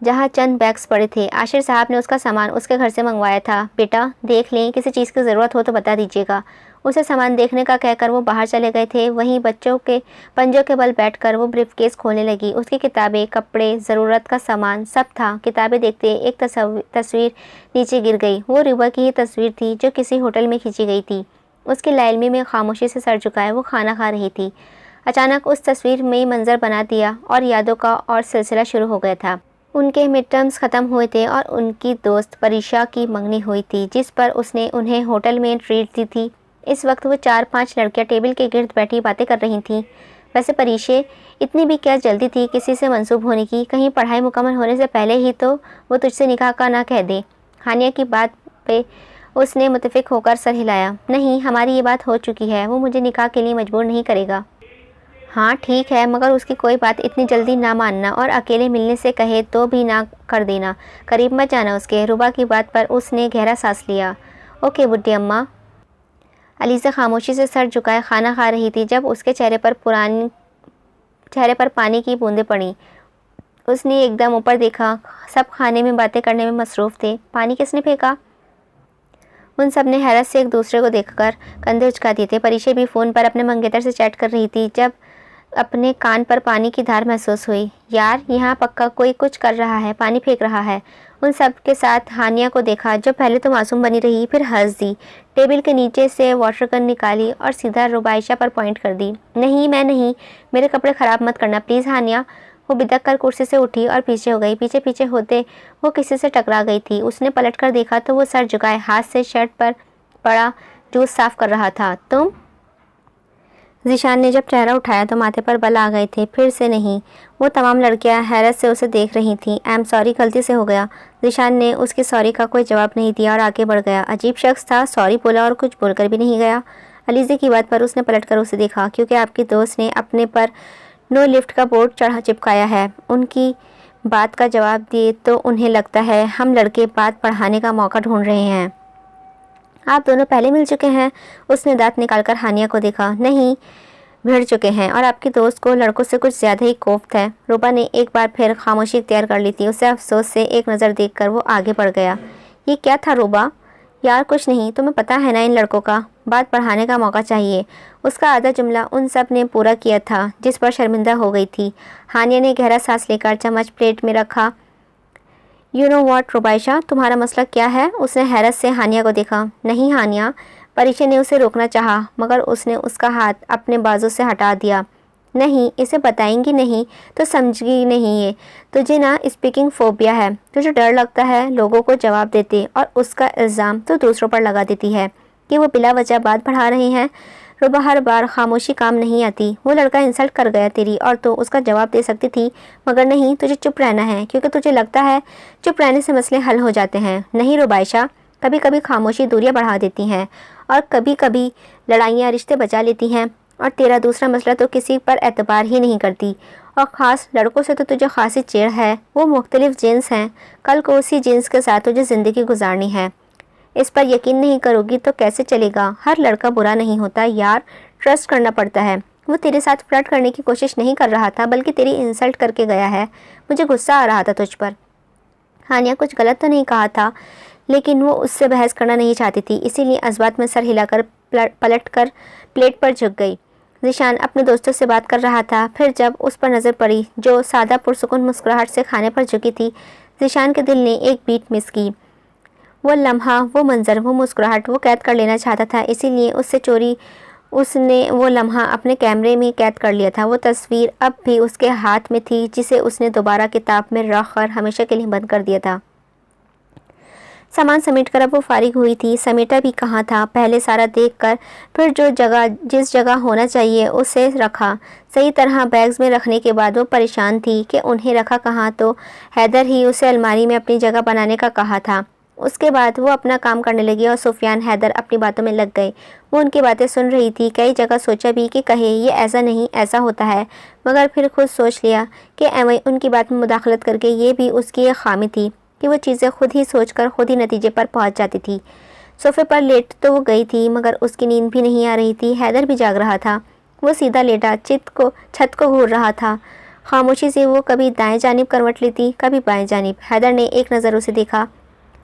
جہاں چند بیگز پڑے تھے۔ عاشر صاحب نے اس کا سامان اس کے گھر سے منگوایا تھا۔ بیٹا دیکھ لیں، کسی چیز کی ضرورت ہو تو بتا دیجیے گا۔ اسے سامان دیکھنے کا کہہ کر وہ باہر چلے گئے تھے۔ وہیں بچوں کے پنجوں کے بل بیٹھ کر وہ بریف کیس کھولنے لگی۔ اس کی کتابیں، کپڑے، ضرورت کا سامان سب تھا۔ کتابیں دیکھتے ایک تصویر نیچے گر گئی۔ وہ روبا کی ہی تصویر تھی جو کسی ہوٹل میں کھینچی گئی تھی۔ اس کی لاعلمی میں خاموشی سے سر جھکائے وہ کھانا کھا رہی تھی۔ اچانک اس تصویر میں منظر بنا دیا اور یادوں کا اور سلسلہ شروع ہو گیا تھا۔ ان کے مڈ ٹرمز ختم ہوئے تھے اور ان کی دوست پریشا کی منگنی ہوئی تھی جس پر اس نے انہیں ہوٹل میں ٹریٹ دی تھی۔ اس وقت وہ 4-5 لڑکیاں ٹیبل کے گرد بیٹھی باتیں کر رہی تھیں۔ ویسے پریشے، اتنی بھی کیا جلدی تھی کسی سے منسوب ہونے کی؟ کہیں پڑھائی مکمل ہونے سے پہلے ہی تو وہ تجھ سے نکاح کا نہ کہہ دے۔ ہانیہ کی بات پہ اس نے متفق ہو کر سر ہلایا۔ نہیں، ہماری یہ بات ہو چکی ہے، وہ مجھے نکاح کے لیے مجبور نہیں کرے گا۔ ہاں ٹھیک ہے، مگر اس کی کوئی بات اتنی جلدی نہ ماننا اور اکیلے ملنے سے کہے تو بھی نہ کر دینا۔ قریب مت جانا اس کے۔ روبا کی بات پر اس نے گہرا سانس لیا۔ اوکے بڈھی اماں۔ علیزہ خاموشی سے سر جھکائے کھانا کھا رہی تھی جب اس کے چہرے پر پانی کی بوندیں پڑیں۔ اس نے ایک دم اوپر دیکھا، سب کھانے میں باتیں کرنے میں مصروف تھے۔ پانی کس نے پھینکا؟ ان سب نے حیرت سے ایک دوسرے کو دیکھ کر کندھے اچکا دیے تھے۔ پریشے بھی فون پر اپنے منگیتر سے چیٹ کر رہی تھی جب اپنے کان پر پانی کی دھار محسوس ہوئی۔ یار، یہاں پکا کوئی کچھ کر رہا ہے، پانی پھینک رہا ہے۔ ان سب کے ساتھ ہانیہ کو دیکھا جو پہلے تو معصوم بنی رہی پھر ہنس دی، ٹیبل کے نیچے سے واٹر گن نکالی اور سیدھا ربائشہ پر پوائنٹ کر دی۔ نہیں، میں نہیں، میرے کپڑے خراب مت کرنا پلیز ہانیہ۔ وہ بدک کر کرسی سے اٹھی اور پیچھے ہو گئی۔ پیچھے ہوتے وہ کسی سے ٹکرا گئی تھی۔ اس نے پلٹ کر دیکھا تو وہ سر جھکائے ہاتھ سے شرٹ پر پڑا جوس صاف کر رہا تھا۔ تم؟ ذیشان نے جب چہرہ اٹھایا تو ماتھے پر بل آ گئے تھے۔ پھر سے نہیں۔ وہ تمام لڑکیاں حیرت سے اسے دیکھ رہی تھیں۔ ایم سوری، غلطی سے ہو گیا۔ ذیشان نے اس کی سوری کا کوئی جواب نہیں دیا اور آگے بڑھ گیا۔ عجیب شخص تھا، سوری بولا اور کچھ بول کر بھی نہیں گیا۔ علیزہ کی بات پر اس نے پلٹ کر اسے دیکھا۔ کیونکہ آپ کی دوست نے اپنے پر نو لفٹ کا بورڈ چپکایا ہے، ان کی بات کا جواب دیے تو انہیں لگتا ہے ہم لڑکے بات بڑھانے کا موقع ڈھونڈ رہے ہیں۔ آپ دونوں پہلے مل چکے ہیں؟ اس نے دانت نکال کر ہانیہ کو دیکھا۔ نہیں، بھیڑ چکے ہیں اور آپ کی دوست کو لڑکوں سے کچھ زیادہ ہی کوفت ہے۔ روبا نے ایک بار پھر خاموشی اختیار کر لی تھی۔ اسے افسوس سے ایک نظر دیکھ کر وہ آگے بڑھ گیا۔ یہ کیا تھا روبا؟ یار کچھ نہیں، تمہیں پتہ ہے نا ان لڑکوں کا، بات بڑھانے کا موقع چاہیے۔ اس کا آدھا جملہ ان سب نے پورا کیا تھا جس پر شرمندہ ہو گئی تھی۔ ہانیہ نے گہرا سانس لے کر چمچ پلیٹ میں رکھا۔ یو نو واٹ ربائشہ، تمہارا مسئلہ کیا ہے؟ اس نے حیرت سے ہانیہ کو دیکھا۔ نہیں ہانیہ، پریشا نے اسے روکنا چاہا مگر اس نے اس کا ہاتھ اپنے بازو سے ہٹا دیا۔ نہیں، اسے بتائیں گی نہیں تو سمجھ گی نہیں یہ۔ تجھے نا اسپیکنگ فوبیا ہے، تجھے ڈر لگتا ہے لوگوں کو جواب دیتے اور اس کا الزام تو دوسروں پر لگا دیتی ہے کہ وہ بلا وجہ بات بڑھا رہے ہیں۔ ربا ہر بار خاموشی کام نہیں آتی۔ وہ لڑکا انسلٹ کر گیا تیری اور تو اس کا جواب دے سکتی تھی، مگر نہیں، تجھے چپ رہنا ہے کیونکہ تجھے لگتا ہے چپ رہنے سے مسئلے حل ہو جاتے ہیں۔ نہیں ربائشہ، کبھی کبھی خاموشی دوریاں بڑھا دیتی ہیں اور کبھی کبھی لڑائیاں رشتے بچا لیتی ہیں، اور تیرا دوسرا مسئلہ تو کسی پر اعتبار ہی نہیں کرتی، اور خاص لڑکوں سے تو تجھے خاصی چڑ ہے۔ وہ مختلف جنس ہیں، کل کو اسی جنس کے ساتھ تجھے زندگی گزارنی ہے۔ اس پر یقین نہیں کرو گی تو کیسے چلے گا؟ ہر لڑکا برا نہیں ہوتا یار، ٹرسٹ کرنا پڑتا ہے۔ وہ تیرے ساتھ فلرٹ کرنے کی کوشش نہیں کر رہا تھا بلکہ تیری انسلٹ کر کے گیا ہے۔ مجھے غصہ آ رہا تھا تجھ پر۔ ہانیہ کچھ غلط تو نہیں کہا تھا، لیکن وہ اس سے بحث کرنا نہیں چاہتی تھی، اسی لیے اسبات میں سر ہلا کر پلٹ کر پلیٹ پر جھک گئی۔ ذیشان اپنے دوستوں سے بات کر رہا تھا، پھر جب اس پر نظر پڑی جو سادہ پرسکون مسکراہٹ سے کھانے پر جھکی تھی، ذیشان کے دل نے ایک بیٹ مس کی۔ وہ لمحہ، وہ منظر، وہ مسکراہٹ وہ قید کر لینا چاہتا تھا، اسی لیے اس سے چوری اس نے وہ لمحہ اپنے کیمرے میں قید کر لیا تھا۔ وہ تصویر اب بھی اس کے ہاتھ میں تھی جسے اس نے دوبارہ کتاب میں رکھ کر ہمیشہ کے لیے بند کر دیا تھا۔ سامان سمیٹ کر اب وہ فارغ ہوئی تھی۔ سمیٹا بھی کہاں تھا؟ پہلے سارا دیکھ کر، پھر جس جگہ ہونا چاہیے اسے رکھا۔ صحیح طرح بیگز میں رکھنے کے بعد وہ پریشان تھی کہ انہیں رکھا کہاں، تو حیدر ہی اسے الماری میں اپنی جگہ بنانے کا کہا تھا۔ اس کے بعد وہ اپنا کام کرنے لگی اور سفیان حیدر اپنی باتوں میں لگ گئے۔ وہ ان کی باتیں سن رہی تھی، کئی جگہ سوچا بھی کہ کہے یہ ایسا نہیں ایسا ہوتا ہے، مگر پھر خود سوچ لیا کہ ان کی بات میں مداخلت کر کے یہ بھی اس کی ایک خامی تھی کہ وہ چیزیں خود ہی سوچ کر خود ہی نتیجے پر پہنچ جاتی تھی۔ صوفے پر لیٹ تو وہ گئی تھی مگر اس کی نیند بھی نہیں آ رہی تھی۔ حیدر بھی جاگ رہا تھا، وہ سیدھا لیٹا چھت کو گھور رہا تھا۔ خاموشی سے وہ کبھی دائیں جانب کروٹ لیتی، کبھی بائیں جانب۔ حیدر نے ایک نظر اسے دیکھا۔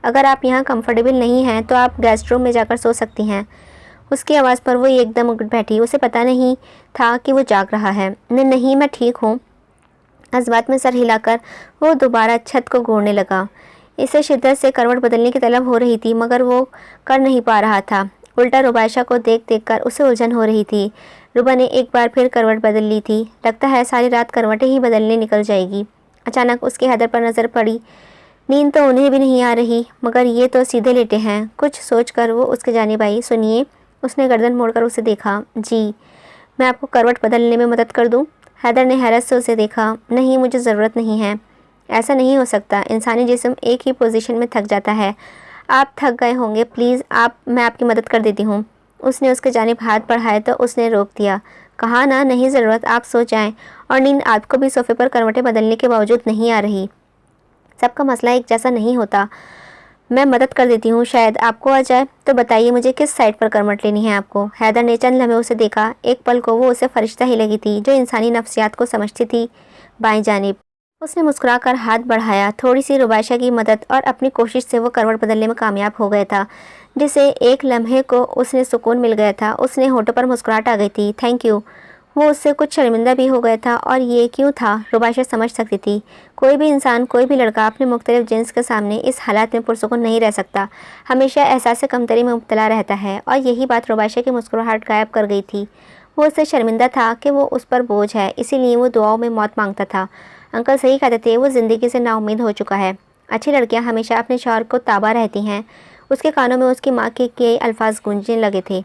اگر آپ یہاں کمفرٹیبل نہیں ہیں تو آپ گیسٹ روم میں جا کر سو سکتی ہیں۔ اس کی آواز پر وہ ایک دم اٹھ بیٹھی۔ اسے پتہ نہیں تھا کہ وہ جاگ رہا ہے۔ نہیں، میں ٹھیک ہوں۔ اسبات میں سر ہلا کر وہ دوبارہ چھت کو گھورنے لگا۔ اسے شدت سے کروٹ بدلنے کی طلب ہو رہی تھی مگر وہ کر نہیں پا رہا تھا۔ الٹا ربائشہ کو دیکھ دیکھ کر اسے الجھن ہو رہی تھی۔ ربا نے ایک بار پھر کروٹ بدل لی تھی، لگتا ہے ساری رات کروٹیں ہی بدلنے نکل جائے گی۔ اچانک اس کی حیدر پر نظر پڑی۔ نیند تو انہیں بھی نہیں آ رہی مگر یہ تو سیدھے لیٹے ہیں۔ کچھ سوچ کر وہ اس کے جانب آئی۔ سنیے، اس نے گردن موڑ کر اسے دیکھا۔ جی، میں آپ کو کروٹ بدلنے میں مدد کر دوں؟ حیدر نے حیرت سے اسے دیکھا۔ نہیں، مجھے ضرورت نہیں ہے۔ ایسا نہیں ہو سکتا، انسانی جسم ایک ہی پوزیشن میں تھک جاتا ہے۔ آپ تھک گئے ہوں گے، پلیز میں آپ کی مدد کر دیتی ہوں۔ اس نے اس کے جانب ہاتھ بڑھائے تو اس نے روک دیا۔ کہا نا نہیں ضرورت، آپ سو جائیں۔ اور نیند آپ کو بھی صوفے پر کروٹیں بدلنے کے باوجود نہیں آ رہی؟ سب کا مسئلہ ایک جیسا نہیں ہوتا۔ میں مدد کر دیتی ہوں، شاید آپ کو آ جائے۔ تو بتائیے مجھے کس سائڈ پر کروٹ لینی ہے آپ کو؟ حیدر نے چند لمحے اسے دیکھا۔ ایک پل کو وہ اسے فرشتہ ہی لگی تھی جو انسانی نفسیات کو سمجھتی تھی۔ بائیں جانب۔ اس نے مسکرا کر ہاتھ بڑھایا۔ تھوڑی سی ربائشہ کی مدد اور اپنی کوشش سے وہ کروٹ بدلنے میں کامیاب ہو گیا تھا، جسے ایک لمحے کو اس نے سکون مل گیا تھا۔ اس نے ہونٹوں پر مسکراہٹ آ گئی تھی۔ Thank you. وہ اس سے کچھ شرمندہ بھی ہو گیا تھا، اور یہ کیوں تھا؟ ربائشہ سمجھ سکتی تھی کوئی بھی انسان، کوئی بھی لڑکا اپنے مختلف جنس کے سامنے اس حالات میں پرسکون نہیں رہ سکتا، ہمیشہ احساس کمتری میں مبتلا رہتا ہے، اور یہی بات ربائشہ کی مسکراہٹ غائب کر گئی تھی۔ وہ اس سے شرمندہ تھا کہ وہ اس پر بوجھ ہے، اسی لیے وہ دعاؤں میں موت مانگتا تھا۔ انکل صحیح کہتے تھے، وہ زندگی سے نا امید ہو چکا ہے۔ اچھی لڑکیاں ہمیشہ اپنے شوہر کو تابع رہتی ہیں۔ اس کے کانوں میں اس کی ماں کے الفاظ گونجنے لگے تھے۔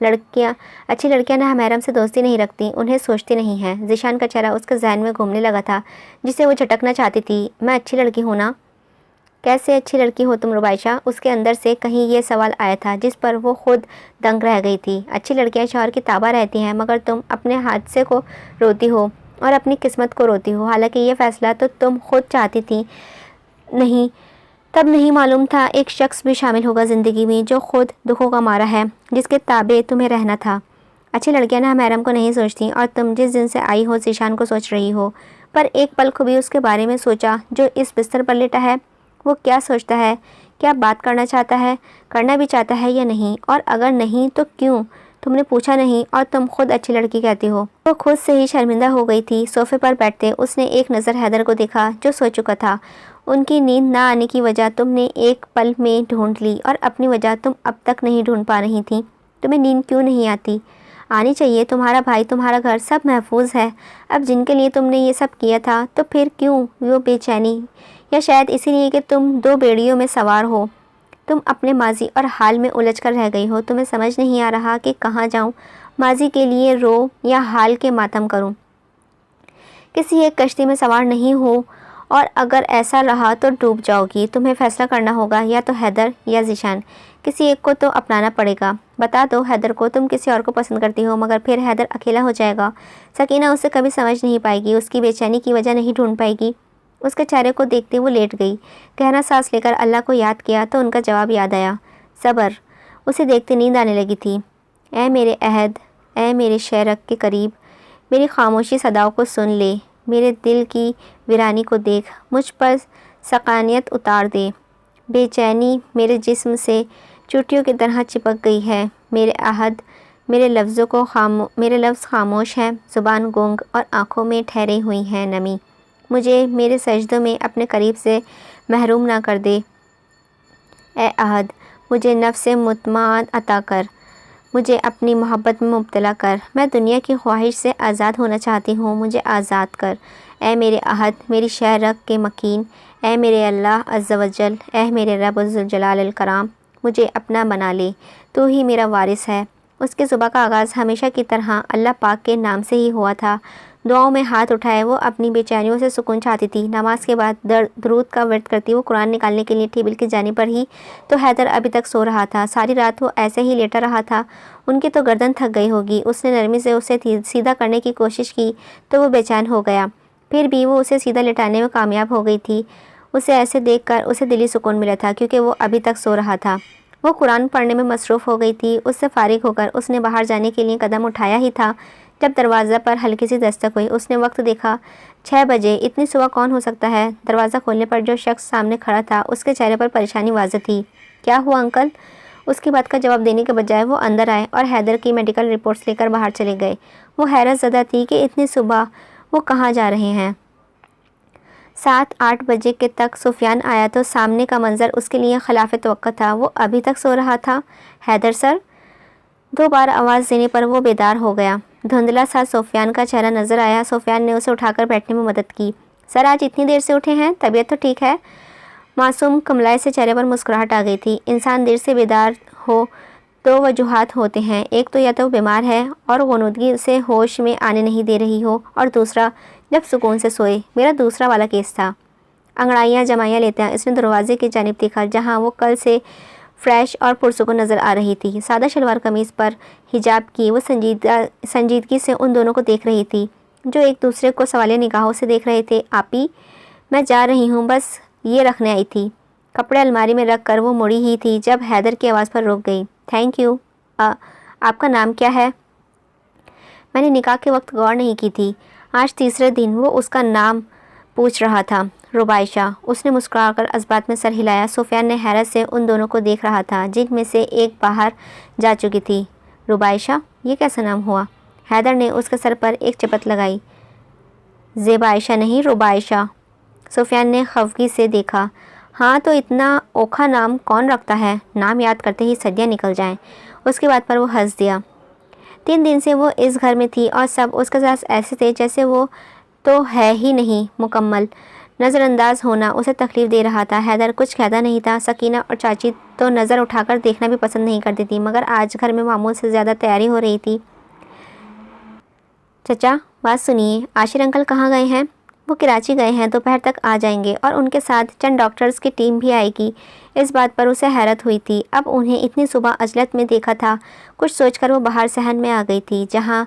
اچھی لڑکیاں نہ محرم سے دوستی نہیں رکھتی، انہیں سوچتی نہیں ہیں۔ ذیشان کا چہرہ اس کے ذہن میں گھومنے لگا تھا جسے وہ جھٹکنا چاہتی تھی۔ میں اچھی لڑکی ہوں نا؟ کیسے اچھی لڑکی ہو تم ربائشہ؟ اس کے اندر سے کہیں یہ سوال آیا تھا جس پر وہ خود دنگ رہ گئی تھی۔ اچھی لڑکیاں شوہر کی تابع رہتی ہیں مگر تم اپنے حادثے کو روتی ہو اور اپنی قسمت کو روتی ہو، حالانکہ یہ فیصلہ تو تم خود چاہتی تھی۔ نہیں، تب نہیں معلوم تھا ایک شخص بھی شامل ہوگا زندگی میں جو خود دکھوں کا مارا ہے، جس کے تابع تمہیں رہنا تھا۔ اچھی لڑکیاں نہ محرم کو نہیں سوچتی، اور تم جس دن سے آئی ہو ذیشان کو سوچ رہی ہو، پر ایک پل کو بھی اس کے بارے میں سوچا جو اس بستر پر لیٹا ہے؟ وہ کیا سوچتا ہے؟ क्या बात करना भी चाहता है या नहीं, और अगर नहीं तो क्यों? तुमने पूछा नहीं और तुम खुद अच्छी लड़की कहती हो। वो खुद से ही शर्मिंदा हो गई थी। सोफे पर बैठते उसने एक नज़र हैदर को देखा जो सो चुका था। उनकी नींद ना आने की वजह तुमने एक पल में ढूंढ ली और अपनी वजह तुम अब तक नहीं ढूंढ पा रही थी। तुम्हें नींद क्यों नहीं आती? आनी चाहिए, तुम्हारा भाई, तुम्हारा घर सब महफूज है। अब जिनके लिए तुमने ये सब किया था तो फिर क्यों वो बेचैनी? या शायद इसीलिए कि तुम दो बेड़ियों में सवार हो। तुम अपने माजी और हाल में उलझ कर रह गई हो। तुम्हें समझ नहीं आ रहा कि कहाँ जाऊँ, माजी के लिए रो या हाल के मातम करूँ। किसी एक कश्ती में सवार नहीं हो और अगर ऐसा रहा तो डूब जाओगी। तुम्हें फैसला करना होगा, या तो हैदर या ज़ीशान, किसी एक को तो अपनाना पड़ेगा। बता दो हैदर को तुम किसी और को पसंद करती हो, मगर फिर हैदर अकेला हो जाएगा। सकीना उसे कभी समझ नहीं पाएगी, उसकी बेचैनी की वजह नहीं ढूंढ पाएगी। उसके चेहरे को देखते वो लेट गई। गहरा सांस लेकर अल्लाह को याद किया तो उनका जवाब याद आया, सब्र। उसे देखते नींद आने लगी थी। ऐ मेरे अहद, ऐ मेरे शहरक के करीब, मेरी खामोशी सदाओं को सुन ले, मेरे दिल की वीरानी को देख, मुझ पर सकानियत उतार दे। बेचैनी मेरे जिस्म से चुटियों की तरह चिपक गई है। मेरे अहद, मेरे लफ्ज़ खामोश हैं, ज़ुबान गूंग और आँखों में ठहरी हुई है नमी। मुझे मेरे सजदों में अपने करीब से महरूम ना कर दे। ए अहद, मुझे नफ्स मुतमाद अता कर, मुझे अपनी मोहब्बत में मुब्तला कर। मैं दुनिया की ख्वाहिश से आज़ाद होना चाहती हूँ, मुझे आज़ाद कर। ए मेरे अहद, मेरी शहरक के मकीन, ए मेरे अल्लाह अज़्ज़ वजल, ए मेरे रब ज़ुल जलाल अल कराम, मुझे अपना बना ले, तू ही मेरा वारिस है। उसकी सुबह का आगाज़ हमेशा की तरह अल्लाह पाक के नाम से ही हुआ था। दुआओं में हाथ उठाए वो अपनी बेचैनियों से सुकून चाहती थी। नमाज के बाद दरूद का व्रत करती वो कुरान निकालने के लिए टेबल की जानिब पर ही तो हैदर अभी तक सो रहा था। सारी रात वो ऐसे ही लेटा रहा था। उनकी तो गर्दन थक गई होगी। उसने नरमी से उसे सीधा करने की कोशिश की तो वो बेचैन हो गया। फिर भी वो उसे सीधा लेटाने में कामयाब हो गई थी। उसे ऐसे देखकर उसे दिली सुकून मिला था क्योंकि वो अभी तक सो रहा था। वो कुरान पढ़ने में मसरूफ़ हो गई थी। उससे फारिग होकर उसने बाहर जाने के लिए कदम उठाया ही था जब दरवाज़ा पर हल्की सी दस्तक हुई। उसने वक्त देखा, 6 बजे। इतनी सुबह कौन हो सकता है? दरवाज़ा खोलने पर जो शख्स सामने खड़ा था उसके चेहरे पर परेशानी वाज़ेह थी। क्या हुआ अंकल? उसकी बात का जवाब देने के बजाय वो अंदर आए और हैदर की मेडिकल रिपोर्ट्स लेकर बाहर चले गए। वो हैरत ज़दा थी कि इतनी सुबह वो कहाँ जा रहे हैं। 7-8 बजे के तक सुफियान आया तो सामने का मंजर उसके लिए खिलाफ तवक्को था। वो अभी तक सो रहा था। हैदर सर, 2 बार आवाज़ देने पर वो बेदार हो गया। धुंधला सा सुफियान का चेहरा नज़र आया। सुफियान ने उसे उठाकर बैठने में मदद की। सर, आज इतनी देर से उठे हैं, तबीयत तो ठीक है? मासूम कमलाए से चेहरे पर मुस्कुराहट आ गई थी। इंसान देर से बेदार हो दो वजूहात होते हैं, एक तो या तो बीमार है और ग़ुनूदगी उसे होश में आने नहीं दे रही हो, और दूसरा जब सुकून से सोए। मेरा दूसरा वाला केस था। अंगड़ाइयाँ जमाइयाँ लेते हैं इसने दरवाजे की जानिब देखा जहाँ वो कल से फ्रेश और पुरसुकून नज़र आ रही थी। सादा शलवार कमीज़ पर हिजाब की वो संजीदगी से उन दोनों को देख रही थी जो एक दूसरे को सवालिया निगाहों से देख रहे थे। आपी, मैं जा रही हूँ, बस ये रखने आई थी। कपड़े अलमारी में रख कर वो मुड़ी ही थी जब हैदर की आवाज़ पर रुक गई। Thank you. आपका नाम क्या है? मैंने निकाह के वक्त गौर नहीं की थी। आज तीसरे दिन वो उसका नाम पूछ रहा था। रुबाइशा। उसने मुस्कुराकर अस्बात में सर हिलाया। सुफियान ने हैरत से उन दोनों को देख रहा था जिनमें से एक बाहर जा चुकी थी। रुबाइशा, ये कैसा नाम हुआ? हैदर ने उसके सर पर एक चपत लगाई। ज़ेबाइशा नहीं, रुबाइशा। सुफियान ने खफगी से देखा। हाँ, तो इतना ओखा नाम कौन रखता है? नाम याद करते ही सदियाँ निकल जाएं। उसकी बात पर वो हंस दिया। 3 दिन से वो इस घर में थी और सब उसके साथ ऐसे थे जैसे वो तो है ही नहीं मुकम्मल। नज़रअंदाज होना उसे तकलीफ़ दे रहा था। हैदर कुछ कहता नहीं था। सकीना और चाची तो नज़र उठाकर देखना भी पसंद नहीं करती थी, मगर आज घर में मामूल से ज़्यादा तैयारी हो रही थी। चचा, बात सुनिए, आशिर अंकल कहाँ गए हैं? वो कराची गए हैं, दोपहर तक आ जाएंगे और उनके साथ चंद डॉक्टर्स की टीम भी आएगी। इस बात पर उसे हैरत हुई थी। अब उन्हें इतनी सुबह अजलत में देखा था। कुछ सोचकर वो बाहर सहन में आ गई थी जहाँ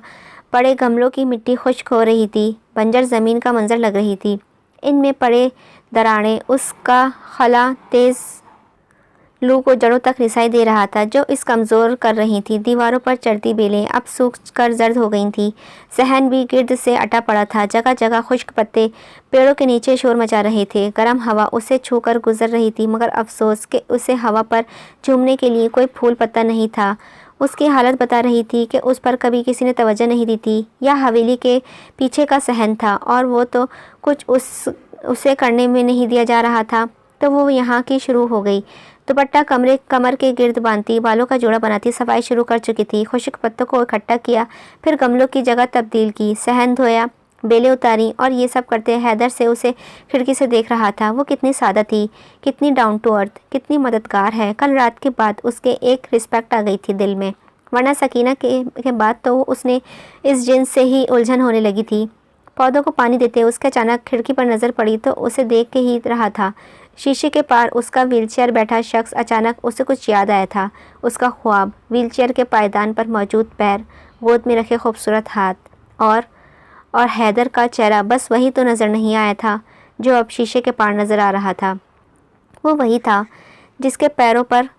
पड़े गमलों की मिट्टी खुश्क हो रही थी। बंजर ज़मीन का मंजर लग रही थी। इनमें पड़े दराड़े, उसका खला तेज़ लू को जड़ों तक रिसाई दे रहा था, जो इस कमज़ोर कर रही थी। दीवारों पर चढ़ती बेलें अब सूख कर जर्द हो गई थी। सहन भी गिर्द से अटा पड़ा था। जगह जगह खुश्क पत्ते पेड़ों के नीचे शोर मचा रहे थे। गर्म हवा उसे छू कर गुजर रही थी, मगर अफसोस कि उसे हवा पर झूमने के लिए कोई फूल पत्ता नहीं था। उसकी हालत बता रही थी कि उस पर कभी किसी ने तवज्जो नहीं दी थी। यह हवेली के पीछे का सहन था और वो तो कुछ उसे करने में नहीं दिया जा रहा था, तो वो यहाँ की शुरू हो गई। दुपट्टा कमर के गिर्द बांधती, बालों का जोड़ा बनाती सफाई शुरू कर चुकी थी। खुश्क पत्तों को इकट्ठा किया, फिर गमलों की जगह तब्दील की, सहन धोया, बेलें उतारी, और ये सब करते हैदर से उसे खिड़की से देख रहा था। वो कितनी सादा थी, कितनी डाउन टू अर्थ, कितनी मददगार है। कल रात के बाद उसके एक रिस्पेक्ट आ गई थी दिल में, वरना सकीना के बाद तो उसने इस जिन्स से ही उलझन होने लगी थी। पौधों को पानी देते उसके अचानक खिड़की पर नज़र पड़ी तो उसे देख के ही रहा था। शीशे के पार उसका व्हीलचेयर बैठा शख्स। अचानक उसे कुछ याद आया था, उसका ख्वाब, व्हीलचेयर के पायदान पर मौजूद पैर, गोद में रखे खूबसूरत हाथ और हैदर का चेहरा। बस वही तो नज़र नहीं आया था जो अब शीशे के पार नज़र आ रहा था। वो वही था जिसके पैरों पर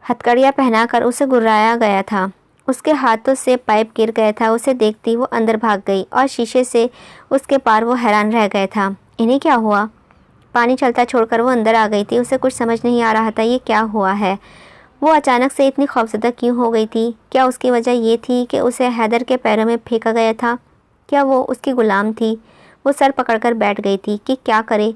हथकड़ियाँ पहनाकर उसे गुर्राया गया था। उसके हाथों से पाइप गिर गया था। उसे देखती वो अंदर भाग गई और शीशे से उसके पार वो हैरान रह गया था। इन्हें क्या हुआ? पानी चलता छोड़कर वो अंदर आ गई थी। उसे कुछ समझ नहीं आ रहा था ये क्या हुआ है। वो अचानक से इतनी खौफजदा क्यों हो गई थी? क्या उसकी वजह ये थी कि उसे हैदर के पैरों में फेंका गया था? क्या वो उसकी गुलाम थी? वो सर पकड़कर बैठ गई थी कि क्या करे,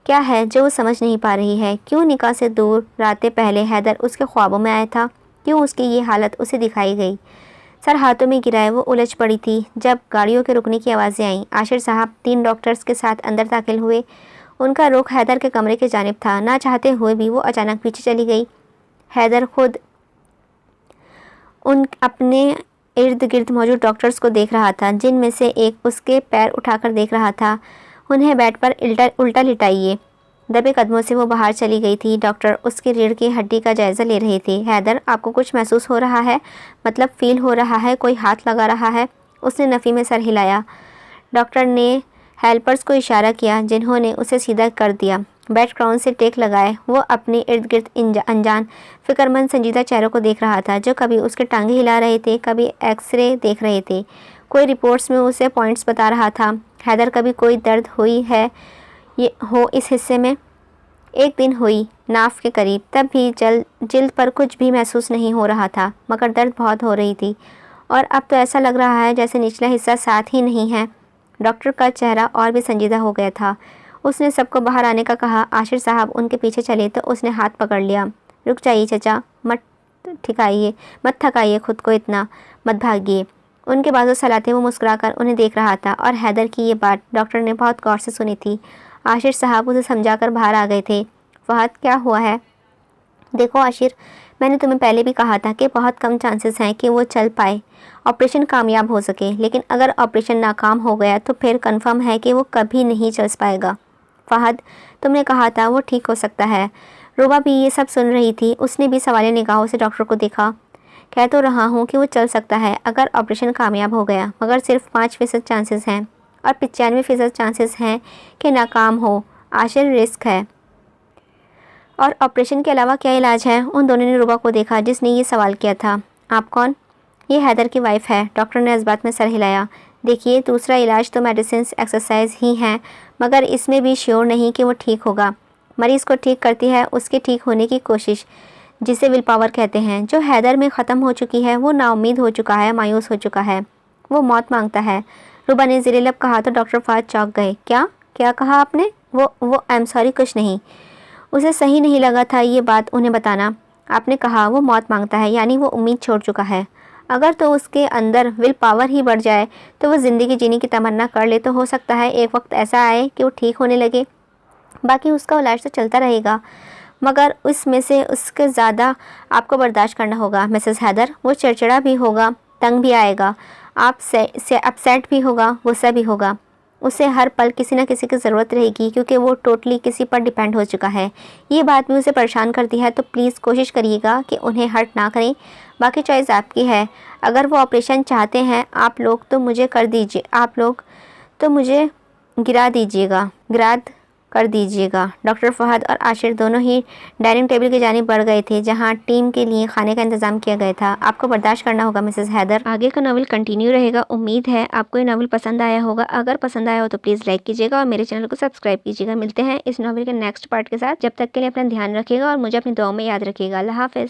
क्या है जो वो समझ नहीं पा रही है। क्यों निकाह से दूर रातें पहले हैदर उसके ख्वाबों में आया था? क्यों उसकी ये हालत उसे दिखाई गई? सर हाथों में गिराए वो उलझ पड़ी थी जब गाड़ियों के रुकने की आवाज़ें आईं। आशिर साहब 3 डॉक्टर्स के साथ अंदर दाखिल हुए। उनका रुख हैदर के कमरे की जानिब था। ना चाहते हुए भी वो अचानक पीछे चली गई। हैदर खुद अपने इर्द गिर्द मौजूद डॉक्टर्स को देख रहा था, जिनमें से एक उसके पैर उठाकर देख रहा था। उन्हें बेड पर उल्टा लिटाइए। दबे कदमों से वो बाहर चली गई थी। डॉक्टर उसकी रीढ़ की हड्डी का जायज़ा ले रहे थे। हैदर, आपको कुछ महसूस हो रहा है? मतलब फील हो रहा है? कोई हाथ लगा रहा है? उसने नफ़ी में सर हिलाया। डॉक्टर ने हेल्पर्स को इशारा किया, जिन्होंने उसे सीधा कर दिया। बेड क्राउन से टेक लगाए वो अपने इर्द गिर्द अनजान फिक्रमंद संजीदा चेहरों को देख रहा था, जो कभी उसके टांगे हिला रहे थे, कभी एक्सरे देख रहे थे, कोई रिपोर्ट्स में उसे पॉइंट्स बता रहा था। हैदर, कभी कोई दर्द हुई है ये हो इस हिस्से में? एक दिन हुई, नाफ के करीब। तब भी जिल्द पर कुछ भी महसूस नहीं हो रहा था, मगर दर्द बहुत हो रही थी। और अब तो ऐसा लग रहा है जैसे निचला हिस्सा साथ ही नहीं है। डॉक्टर का चेहरा और भी संजीदा हो गया था। उसने सबको बाहर आने का कहा। आशिर साहब उनके पीछे चले तो उसने हाथ पकड़ लिया। रुक जाइए चचा, मत थकाइए खुद को, इतना मत भागिए। उनके बाजू सलाते वो मुस्कुराकर उन्हें देख रहा था। और हैदर की ये बात डॉक्टर ने बहुत गौर से सुनी थी। आशिर साहब उसे समझाकर बाहर आ गए थे। फहद, क्या हुआ है? देखो आशिर, मैंने तुम्हें पहले भी कहा था कि बहुत कम चांसेस हैं कि वो चल पाए, ऑपरेशन कामयाब हो सके। लेकिन अगर ऑपरेशन नाकाम हो गया तो फिर कंफर्म है कि वो कभी नहीं चल पाएगा। फहद, तुमने कहा था वो ठीक हो सकता है। रूबा भी ये सब सुन रही थी। उसने भी सवालिया निगाहों से डॉक्टर को देखा। कह तो रहा हूँ कि वो चल सकता है अगर ऑपरेशन कामयाब हो गया, मगर सिर्फ 5% चांसेस हैं और 95% चांसेस हैं कि नाकाम हो। आशिर, रिस्क है। और ऑपरेशन के अलावा क्या इलाज है? उन दोनों ने रूबा को देखा जिसने ये सवाल किया था। आप कौन? ये हैदर की वाइफ है। डॉक्टर ने इस बात में सर हिलाया। देखिए, दूसरा इलाज तो मेडिसिन एक्सरसाइज ही हैं, मगर इसमें भी श्योर नहीं कि वो ठीक होगा। मरीज़ को ठीक करती है उसके ठीक होने की कोशिश, जिसे विल पावर कहते हैं। जो हैदर में ख़त्म हो चुकी है, वो नाउम्मीद हो चुका है, मायूस हो चुका है, वो मौत मांगता है। रूबा ने ज़ेरे लब कहा तो डॉक्टर फहद चौंक गए। क्या कहा आपने? वो आई एम सॉरी, कुछ नहीं। उसे सही नहीं लगा था ये बात उन्हें बताना। आपने कहा वो मौत मांगता है, यानी वो उम्मीद छोड़ चुका है। अगर तो उसके अंदर विल पावर ही बढ़ जाए तो वो ज़िंदगी जीने की तमन्ना कर ले, तो हो सकता है एक वक्त ऐसा आए कि वो ठीक होने लगे। बाकी उसका इलाज तो चलता रहेगा, मगर उसमें से उसके ज़्यादा आपको बर्दाश्त करना होगा मिसेस हैदर। वो चिड़चिड़ा भी होगा, तंग भी आएगा, आपसे अपसेट भी होगा, गुस्सा भी होगा। उसे हर पल किसी न किसी की ज़रूरत रहेगी, क्योंकि वो टोटली किसी पर डिपेंड हो चुका है। ये बात भी उसे परेशान करती है। तो प्लीज़ कोशिश करिएगा कि उन्हें हर्ट ना करें। बाकी चॉइस आपकी है। अगर वो ऑपरेशन चाहते हैं आप लोग तो मुझे कर दीजिए, आप लोग तो मुझे गिरा दीजिएगा। कर दीजिएगा। डॉक्टर फहद और आशिर दोनों ही डाइनिंग टेबल की जानिब बढ़ गए थे जहां टीम के लिए खाने का इंतजाम किया गया था। आपको बर्दाश्त करना होगा मिसेस हैदर। आगे का नॉवल कंटिन्यू रहेगा। उम्मीद है आपको ये नॉवल पसंद आया होगा। अगर पसंद आया हो तो प्लीज़ लाइक कीजिएगा और मेरे चैनल को सब्सक्राइब कीजिएगा। मिलते हैं इस नॉवल के नेक्स्ट पार्ट के साथ। जब तक के लिए अपना ध्यान रखिएगा और मुझे अपनी दुआओं में याद रखिएगा। अल्लाह हाफ़िज़।